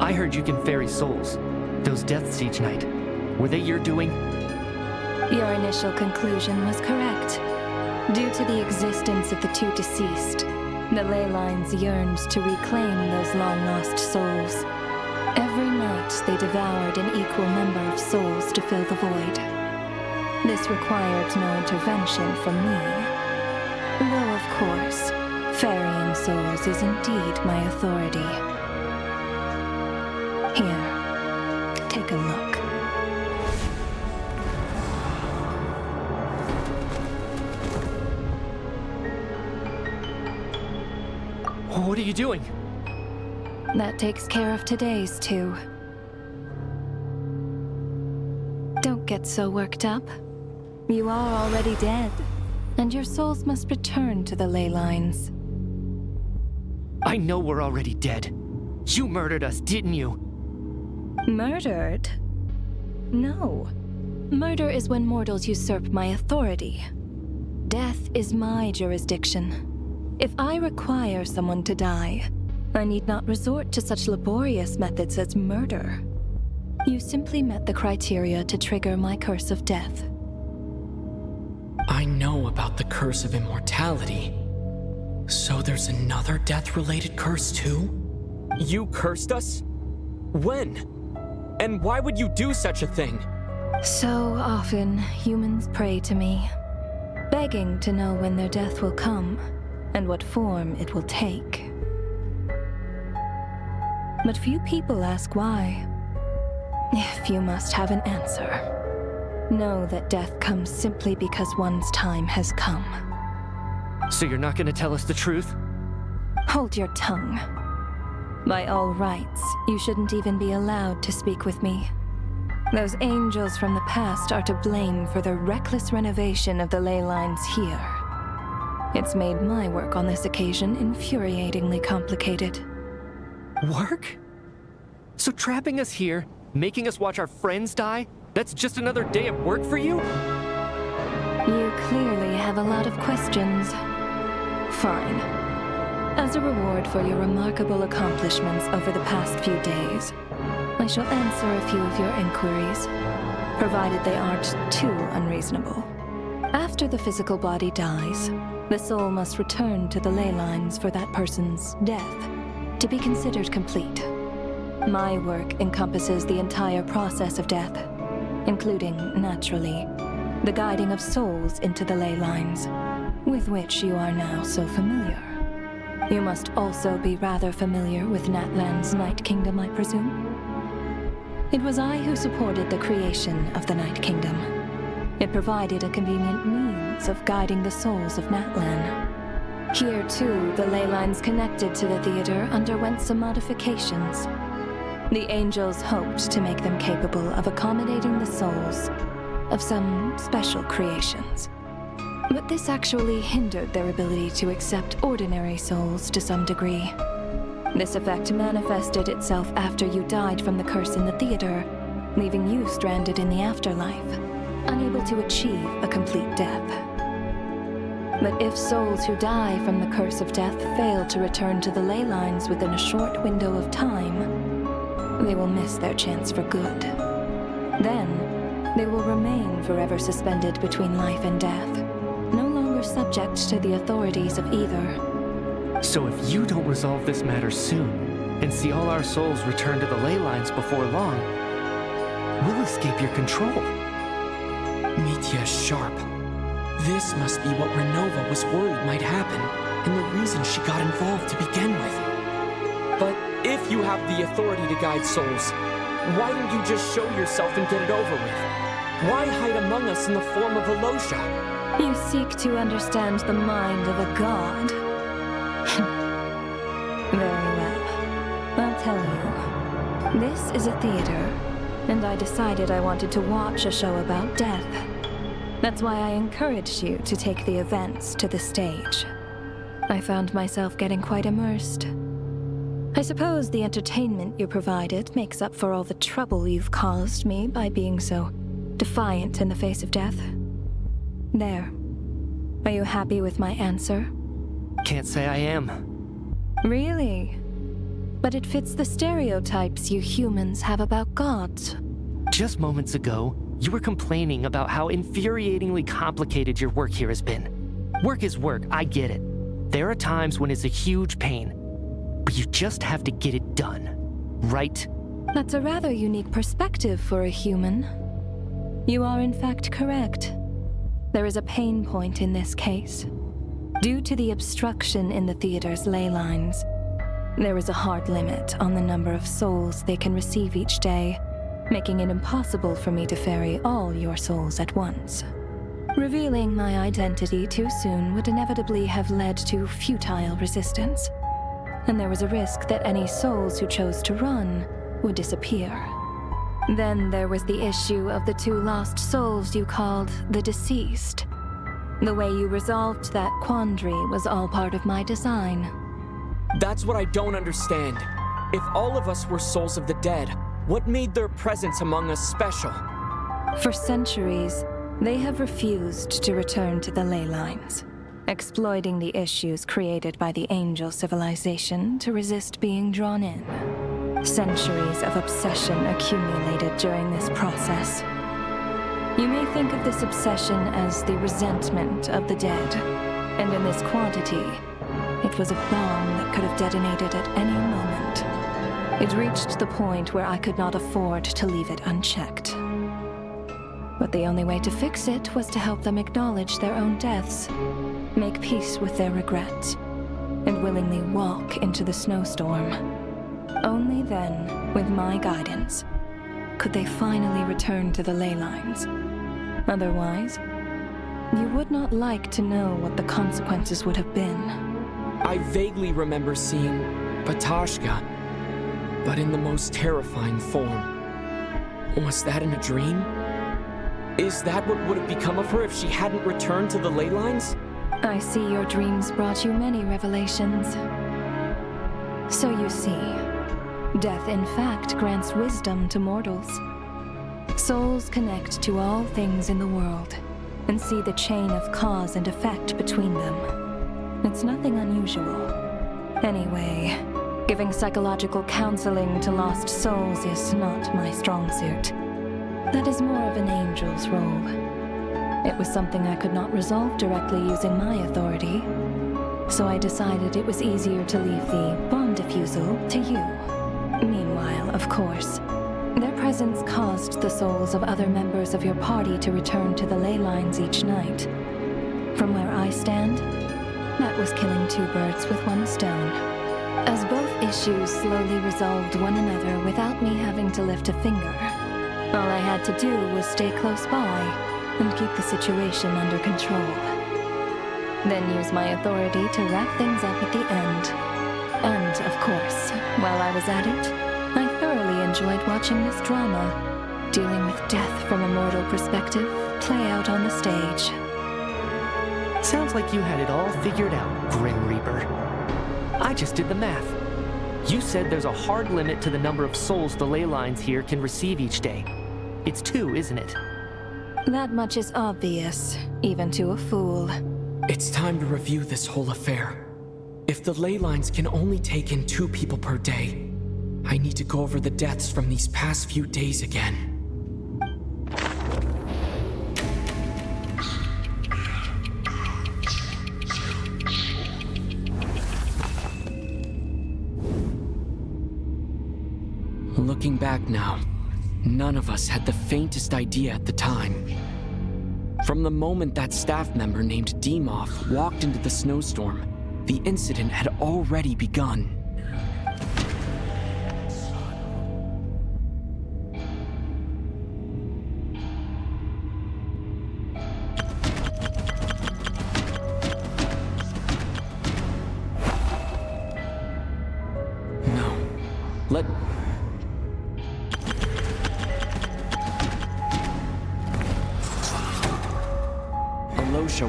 I heard you can ferry souls. Those deaths each night. Were they your doing? Your initial conclusion was correct. Due to the existence of the two deceased, the ley lines yearned to reclaim those long-lost souls. Every night they devoured an equal number of souls to fill the void. This required no intervention from me. Though, of course, ferrying souls is indeed my authority. Here, take a look. What are you doing? That takes care of today's too. Don't get so worked up. You are already dead, and your souls must return to the ley lines. I know we're already dead. You murdered us, didn't you? Murdered? No. Murder is when mortals usurp my authority. Death is my jurisdiction. If I require someone to die, I need not resort to such laborious methods as murder. You simply met the criteria to trigger my curse of death. I know about the curse of immortality. So there's another death-related curse too? You cursed us? When? And why would you do such a thing? So often, humans pray to me, begging to know when their death will come, and what form it will take. But few people ask why. If you must have an answer, know that death comes simply because one's time has come. So you're not gonna tell us the truth? Hold your tongue. By all rights, you shouldn't even be allowed to speak with me. Those angels from the past are to blame for the reckless renovation of the ley lines here. It's made my work on this occasion infuriatingly complicated. Work? So trapping us here, making us watch our friends die, that's just another day of work for you? You clearly have a lot of questions. Fine. As a reward for your remarkable accomplishments over the past few days, I shall answer a few of your inquiries, provided they aren't too unreasonable. After the physical body dies, the soul must return to the ley lines for that person's death to be considered complete. My work encompasses the entire process of death, including, naturally, the guiding of souls into the ley lines, with which you are now so familiar. You must also be rather familiar with Natlan's Night Kingdom, I presume? It was I who supported the creation of the Night Kingdom. It provided a convenient means of guiding the souls of Natlan. Here, too, the ley lines connected to the theater underwent some modifications. The angels hoped to make them capable of accommodating the souls of some special creations. But this actually hindered their ability to accept ordinary souls to some degree. This effect manifested itself after you died from the curse in the theater, leaving you stranded in the afterlife, unable to achieve a complete death. But if souls who die from the curse of death fail to return to the ley lines within a short window of time, they will miss their chance for good. Then, they will remain forever suspended between life and death, no longer subject to the authorities of either. So if you don't resolve this matter soon, and see all our souls return to the ley lines before long, we'll escape your control. Mitya is sharp. This must be what Renova was worried might happen, and the reason she got involved to begin with. But if you have the authority to guide souls, why don't you just show yourself and get it over with? Why hide among us in the form of Alosha? You seek to understand the mind of a god. Very well. I'll tell you. This is a theater, and I decided I wanted to watch a show about death. That's why I encouraged you to take the events to the stage. I found myself getting quite immersed. I suppose the entertainment you provided makes up for all the trouble you've caused me by being so defiant in the face of death. There. Are you happy with my answer? Can't say I am. Really? But it fits the stereotypes you humans have about gods. Just moments ago, you were complaining about how infuriatingly complicated your work here has been. Work is work, I get it. There are times when it's a huge pain, but you just have to get it done, right? That's a rather unique perspective for a human. You are in fact correct. There is a pain point in this case. Due to the obstruction in the theater's ley lines, there is a hard limit on the number of souls they can receive each day, making it impossible for me to ferry all your souls at once. Revealing my identity too soon would inevitably have led to futile resistance, and there was a risk that any souls who chose to run would disappear. Then there was the issue of the 2 lost souls you called the deceased. The way you resolved that quandary was all part of my design. That's what I don't understand. If all of us were souls of the dead, what made their presence among us special? For centuries, they have refused to return to the ley lines, exploiting the issues created by the angel civilization to resist being drawn in. Centuries of obsession accumulated during this process. You may think of this obsession as the resentment of the dead, and in this quantity, it was a bomb that could have detonated at any moment. It reached the point where I could not afford to leave it unchecked. But the only way to fix it was to help them acknowledge their own deaths, make peace with their regrets, and willingly walk into the snowstorm. Only then, with my guidance, could they finally return to the ley lines. Otherwise, you would not like to know what the consequences would have been. I vaguely remember seeing Patashka, but in the most terrifying form. Was that in a dream? Is that what would have become of her if she hadn't returned to the ley lines? I see your dreams brought you many revelations. So you see, death in fact grants wisdom to mortals. Souls connect to all things in the world and see the chain of cause and effect between them. It's nothing unusual. Anyway, giving psychological counseling to lost souls is not my strong suit. That is more of an angel's role. It was something I could not resolve directly using my authority, so I decided it was easier to leave the bomb defusal to you. Meanwhile, of course, their presence caused the souls of other members of your party to return to the ley lines each night. From where I stand, that was killing 2 birds with 1 stone. As both issues slowly resolved one another without me having to lift a finger, all I had to do was stay close by and keep the situation under control. Then use my authority to wrap things up at the end. And, of course, while I was at it, I thoroughly enjoyed watching this drama, dealing with death from a mortal perspective, play out on the stage. Sounds like you had it all figured out, Grim Reaper. I just did the math. You said there's a hard limit to the number of souls the ley lines here can receive each day. It's 2, isn't it? That much is obvious, even to a fool. It's time to review this whole affair. If the ley lines can only take in 2 people per day, I need to go over the deaths from these past few days again. Looking back now, none of us had the faintest idea at the time. From the moment that staff member named Demoff walked into the snowstorm, the incident had already begun.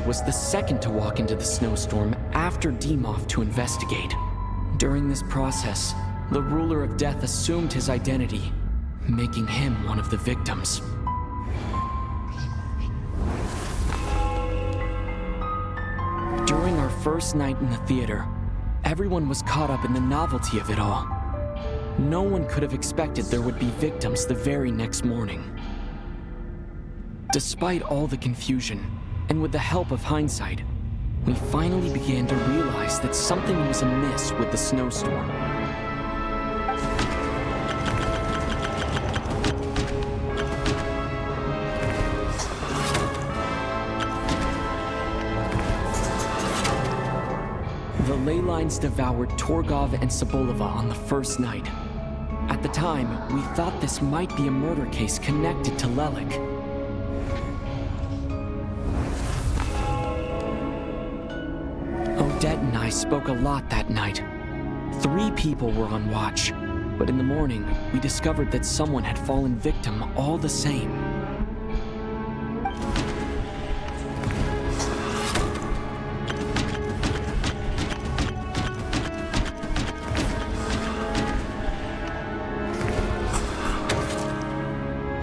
Was the second to walk into the snowstorm after Demoff to investigate. During this process, the ruler of death assumed his identity, making him one of the victims. During our first night in the theater, everyone was caught up in the novelty of it all. No one could have expected there would be victims the very next morning. Despite all the confusion, and with the help of hindsight, we finally began to realize that something was amiss with the snowstorm. The ley lines devoured Torgov and Sobolova on the first night. At the time, we thought this might be a murder case connected to Lelik. Odette and I spoke a lot that night. 3 people were on watch, but in the morning, we discovered that someone had fallen victim all the same.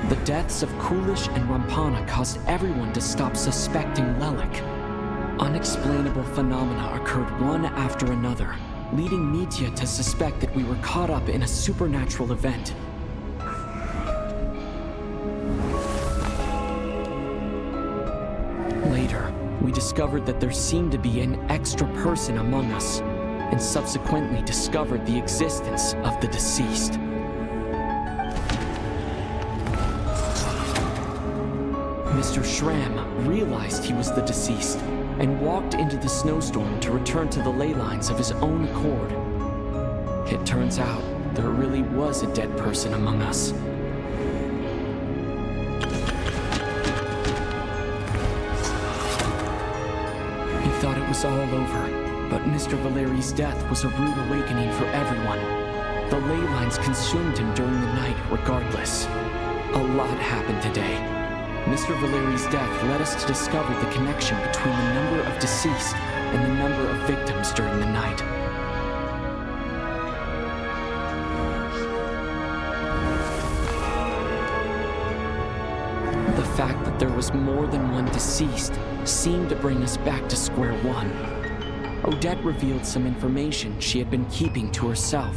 The deaths of Kulish and Rampana caused everyone to stop suspecting Lelik. Unexplainable phenomena occurred one after another, leading Mitya to suspect that we were caught up in a supernatural event. Later, we discovered that there seemed to be an extra person among us, and subsequently discovered the existence of the deceased. Mr. Schramm realized he was the deceased and walked into the snowstorm to return to the ley lines of his own accord. It turns out there really was a dead person among us. He thought it was all over, but Mr. Valeri's death was a rude awakening for everyone. The ley lines consumed him during the night regardless. A lot happened today. Mr. Valeri's death led us to discover the connection between the number of deceased and the number of victims during the night. The fact that there was more than one deceased seemed to bring us back to square one. Odette revealed some information she had been keeping to herself.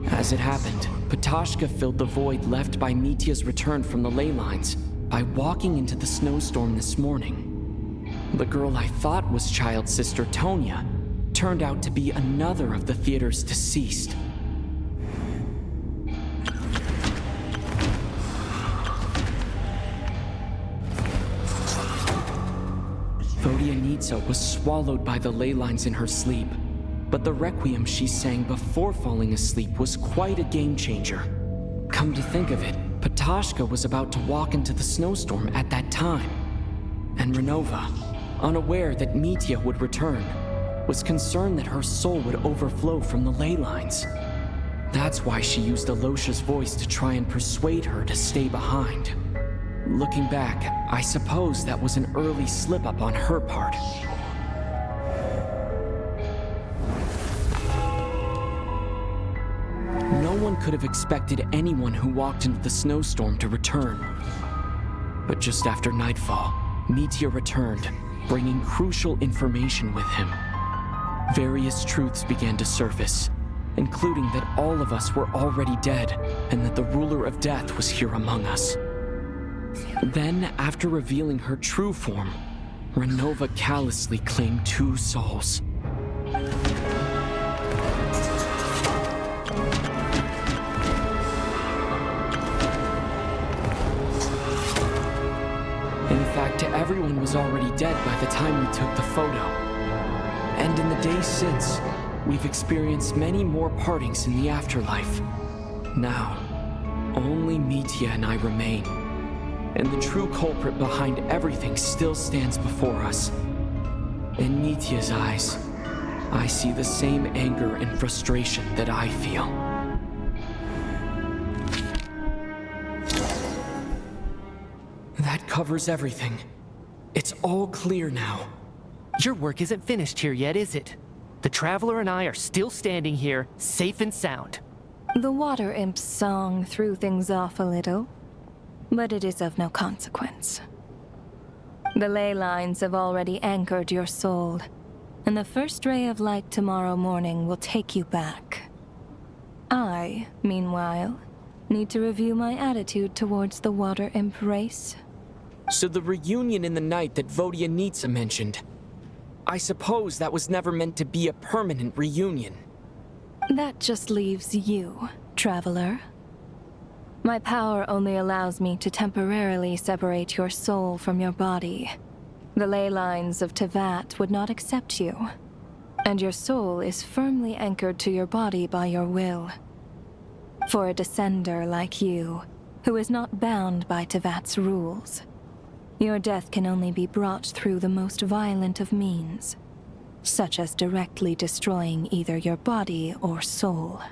As it happened, Patashka filled the void left by Mitya's return from the ley lines by walking into the snowstorm this morning. The girl I thought was child sister Tonya turned out to be another of the theater's deceased. Vodianitsa was swallowed by the ley lines in her sleep. But the requiem she sang before falling asleep was quite a game changer. Come to think of it, Patashka was about to walk into the snowstorm at that time. And Renova, unaware that Mitya would return, was concerned that her soul would overflow from the ley lines. That's why she used Alosha's voice to try and persuade her to stay behind. Looking back, I suppose that was an early slip-up on her part. No one could have expected anyone who walked into the snowstorm to return. But just after nightfall, Mitya returned, bringing crucial information with him. Various truths began to surface, including that all of us were already dead and that the ruler of death was here among us. Then, after revealing her true form, Renova callously claimed 2 souls. In fact, everyone was already dead by the time we took the photo. And in the days since, we've experienced many more partings in the afterlife. Now, only Mitya and I remain. And the true culprit behind everything still stands before us. In Mitya's eyes, I see the same anger and frustration that I feel. That covers everything. It's all clear now. Your work isn't finished here yet, is it? The Traveler and I are still standing here, safe and sound. The Water Imp's song threw things off a little, but it is of no consequence. The ley lines have already anchored your soul, and the first ray of light tomorrow morning will take you back. I, meanwhile, need to review my attitude towards the Water Imp race. So the reunion in the night that Vodyanitsa mentioned, I suppose that was never meant to be a permanent reunion. That just leaves you, Traveler. My power only allows me to temporarily separate your soul from your body. The ley lines of Tevat would not accept you, and your soul is firmly anchored to your body by your will. For a descender like you, who is not bound by Tevat's rules, your death can only be brought through the most violent of means, such as directly destroying either your body or soul.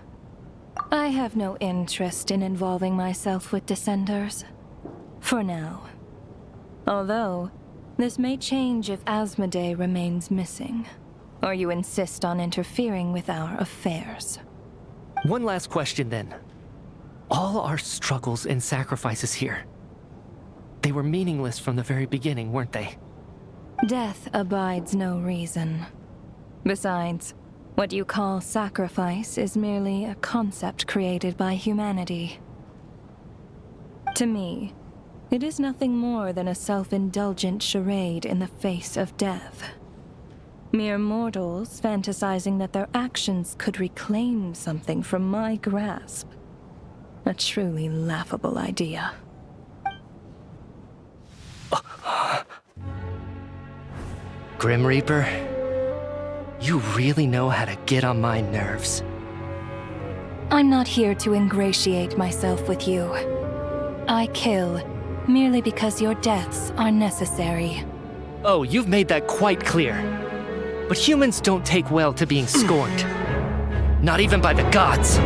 I have no interest in involving myself with Descenders, for now. Although, this may change if Asmodee remains missing, or you insist on interfering with our affairs. One last question then. All our struggles and sacrifices here, they were meaningless from the very beginning, weren't they? Death abides no reason. Besides, what you call sacrifice is merely a concept created by humanity. To me, it is nothing more than a self-indulgent charade in the face of death. Mere mortals fantasizing that their actions could reclaim something from my grasp. A truly laughable idea. Grim Reaper, you really know how to get on my nerves. I'm not here to ingratiate myself with you. I kill merely because your deaths are necessary. Oh, you've made that quite clear. But humans don't take well to being scorned. Not even by the gods.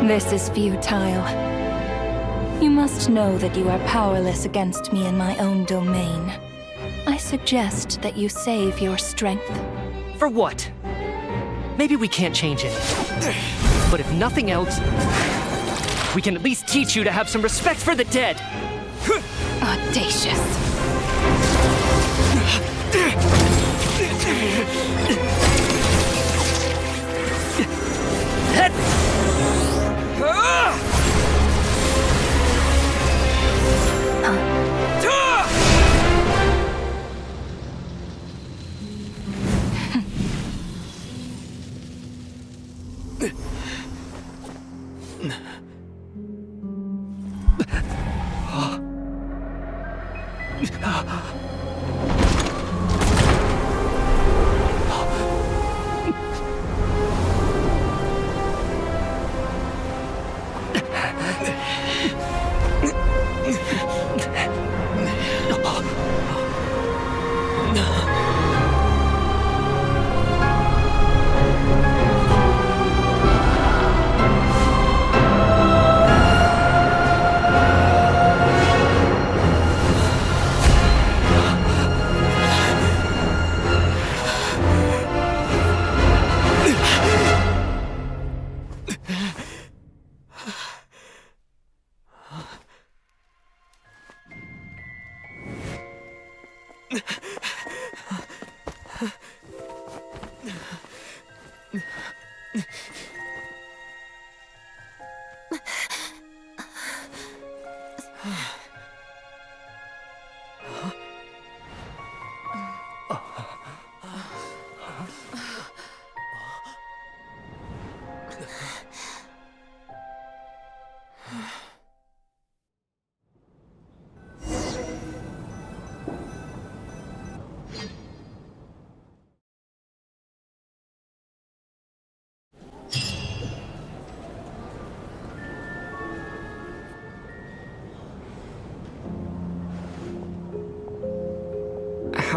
This is futile. You must know that you are powerless against me in my own domain. I suggest that you save your strength. For what? Maybe we can't change it. But if nothing else, we can at least teach you to have some respect for the dead. Audacious.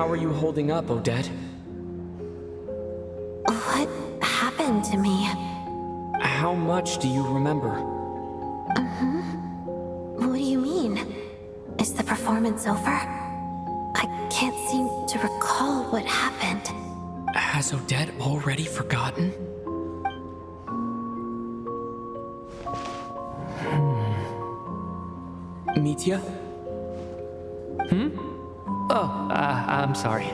how are you holding up, Odette? What happened to me? How much do you remember? What do you mean? Is the performance over? I can't seem to recall what happened. Has Odette already forgotten? Mitya? Oh, I'm sorry.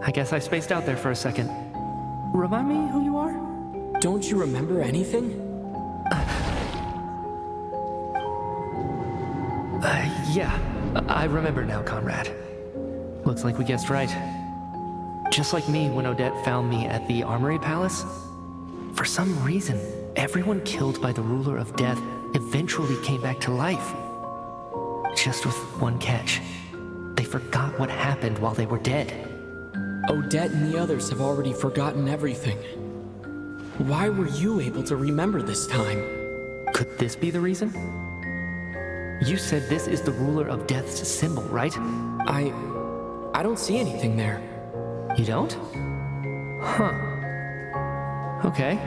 I guess I spaced out there for a second. Remind me who you are? Don't you remember anything? Yeah, I remember now, comrade. Looks like we guessed right. Just like me when Odette found me at the Armory Palace. For some reason, everyone killed by the Ruler of Death eventually came back to life. Just with one catch. They forgot what happened while they were dead. Odette and the others have already forgotten everything. Why were you able to remember this time? Could this be the reason? You said this is the Ruler of Death's symbol, right? I don't see anything there. You don't? Huh. Okay,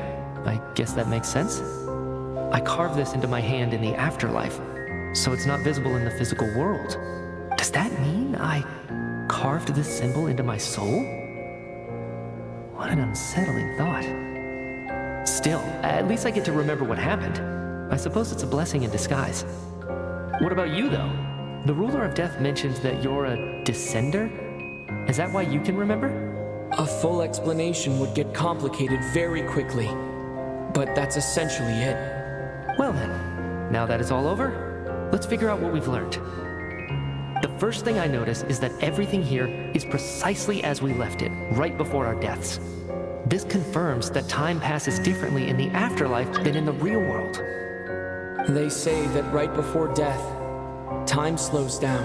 I guess that makes sense. I carved this into my hand in the afterlife, so it's not visible in the physical world. Does that mean I carved this symbol into my soul? What an unsettling thought. Still, at least I get to remember what happened. I suppose it's a blessing in disguise. What about you, though? The Ruler of Death mentions that you're a descender? Is that why you can remember? A full explanation would get complicated very quickly, but that's essentially it. Well then, now that it's all over, let's figure out what we've learned. The first thing I notice is that everything here is precisely as we left it, right before our deaths. This confirms that time passes differently in the afterlife than in the real world. They say that right before death, time slows down,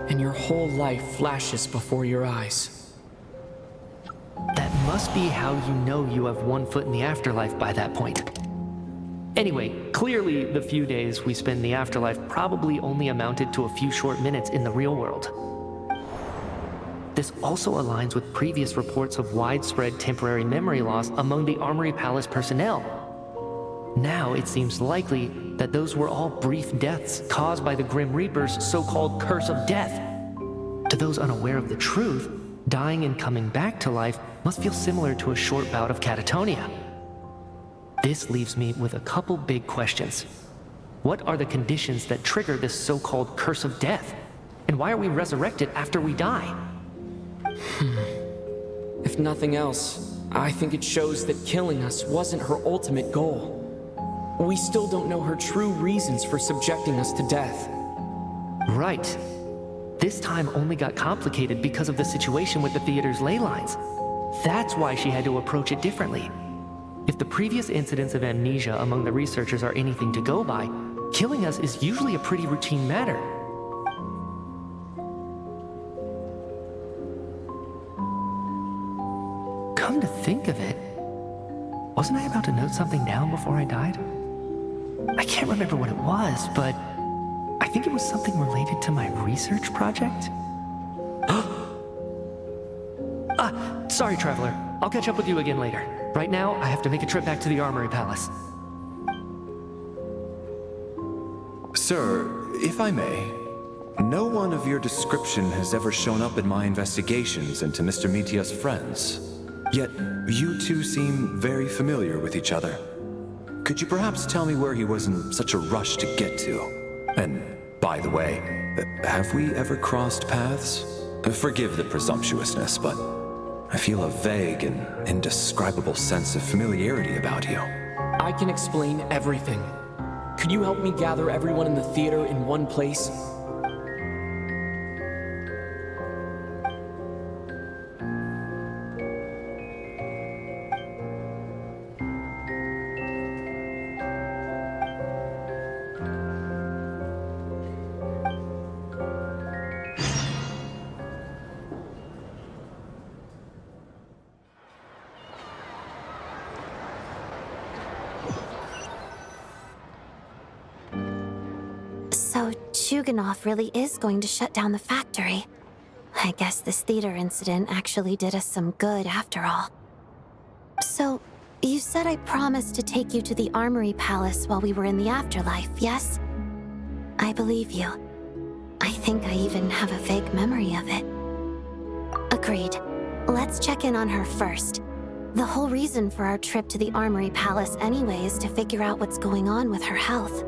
and your whole life flashes before your eyes. That must be how you know you have one foot in the afterlife by that point. Anyway, clearly the few days we spend in the afterlife probably only amounted to a few short minutes in the real world. This also aligns with previous reports of widespread temporary memory loss among the Armory Palace personnel. Now it seems likely that those were all brief deaths caused by the Grim Reaper's so-called curse of death. To those unaware of the truth, dying and coming back to life must feel similar to a short bout of catatonia. This leaves me with a couple big questions. What are the conditions that trigger this so-called curse of death? And why are we resurrected after we die? If nothing else, I think it shows that killing us wasn't her ultimate goal. We still don't know her true reasons for subjecting us to death. Right. This time only got complicated because of the situation with the theater's ley lines. That's why she had to approach it differently. If the previous incidents of amnesia among the researchers are anything to go by, killing us is usually a pretty routine matter. Come to think of it, wasn't I about to note something down before I died? I can't remember what it was, but I think it was something related to my research project. Sorry, Traveler. I'll catch up with you again later. Right now, I have to make a trip back to the Armory Palace. Sir, if I may, no one of your description has ever shown up in my investigations into Mr. Mitya's friends. Yet, you two seem very familiar with each other. Could you perhaps tell me where he was in such a rush to get to? And, by the way, have we ever crossed paths? Forgive the presumptuousness, but I feel a vague and indescribable sense of familiarity about you. I can explain everything. Could you help me gather everyone in the theater in one place? So Chuganov really is going to shut down the factory. I guess this theater incident actually did us some good after all. So, you said I promised to take you to the Armory Palace while we were in the afterlife, yes? I believe you. I think I even have a vague memory of it. Agreed. Let's check in on her first. The whole reason for our trip to the Armory Palace anyway is to figure out what's going on with her health.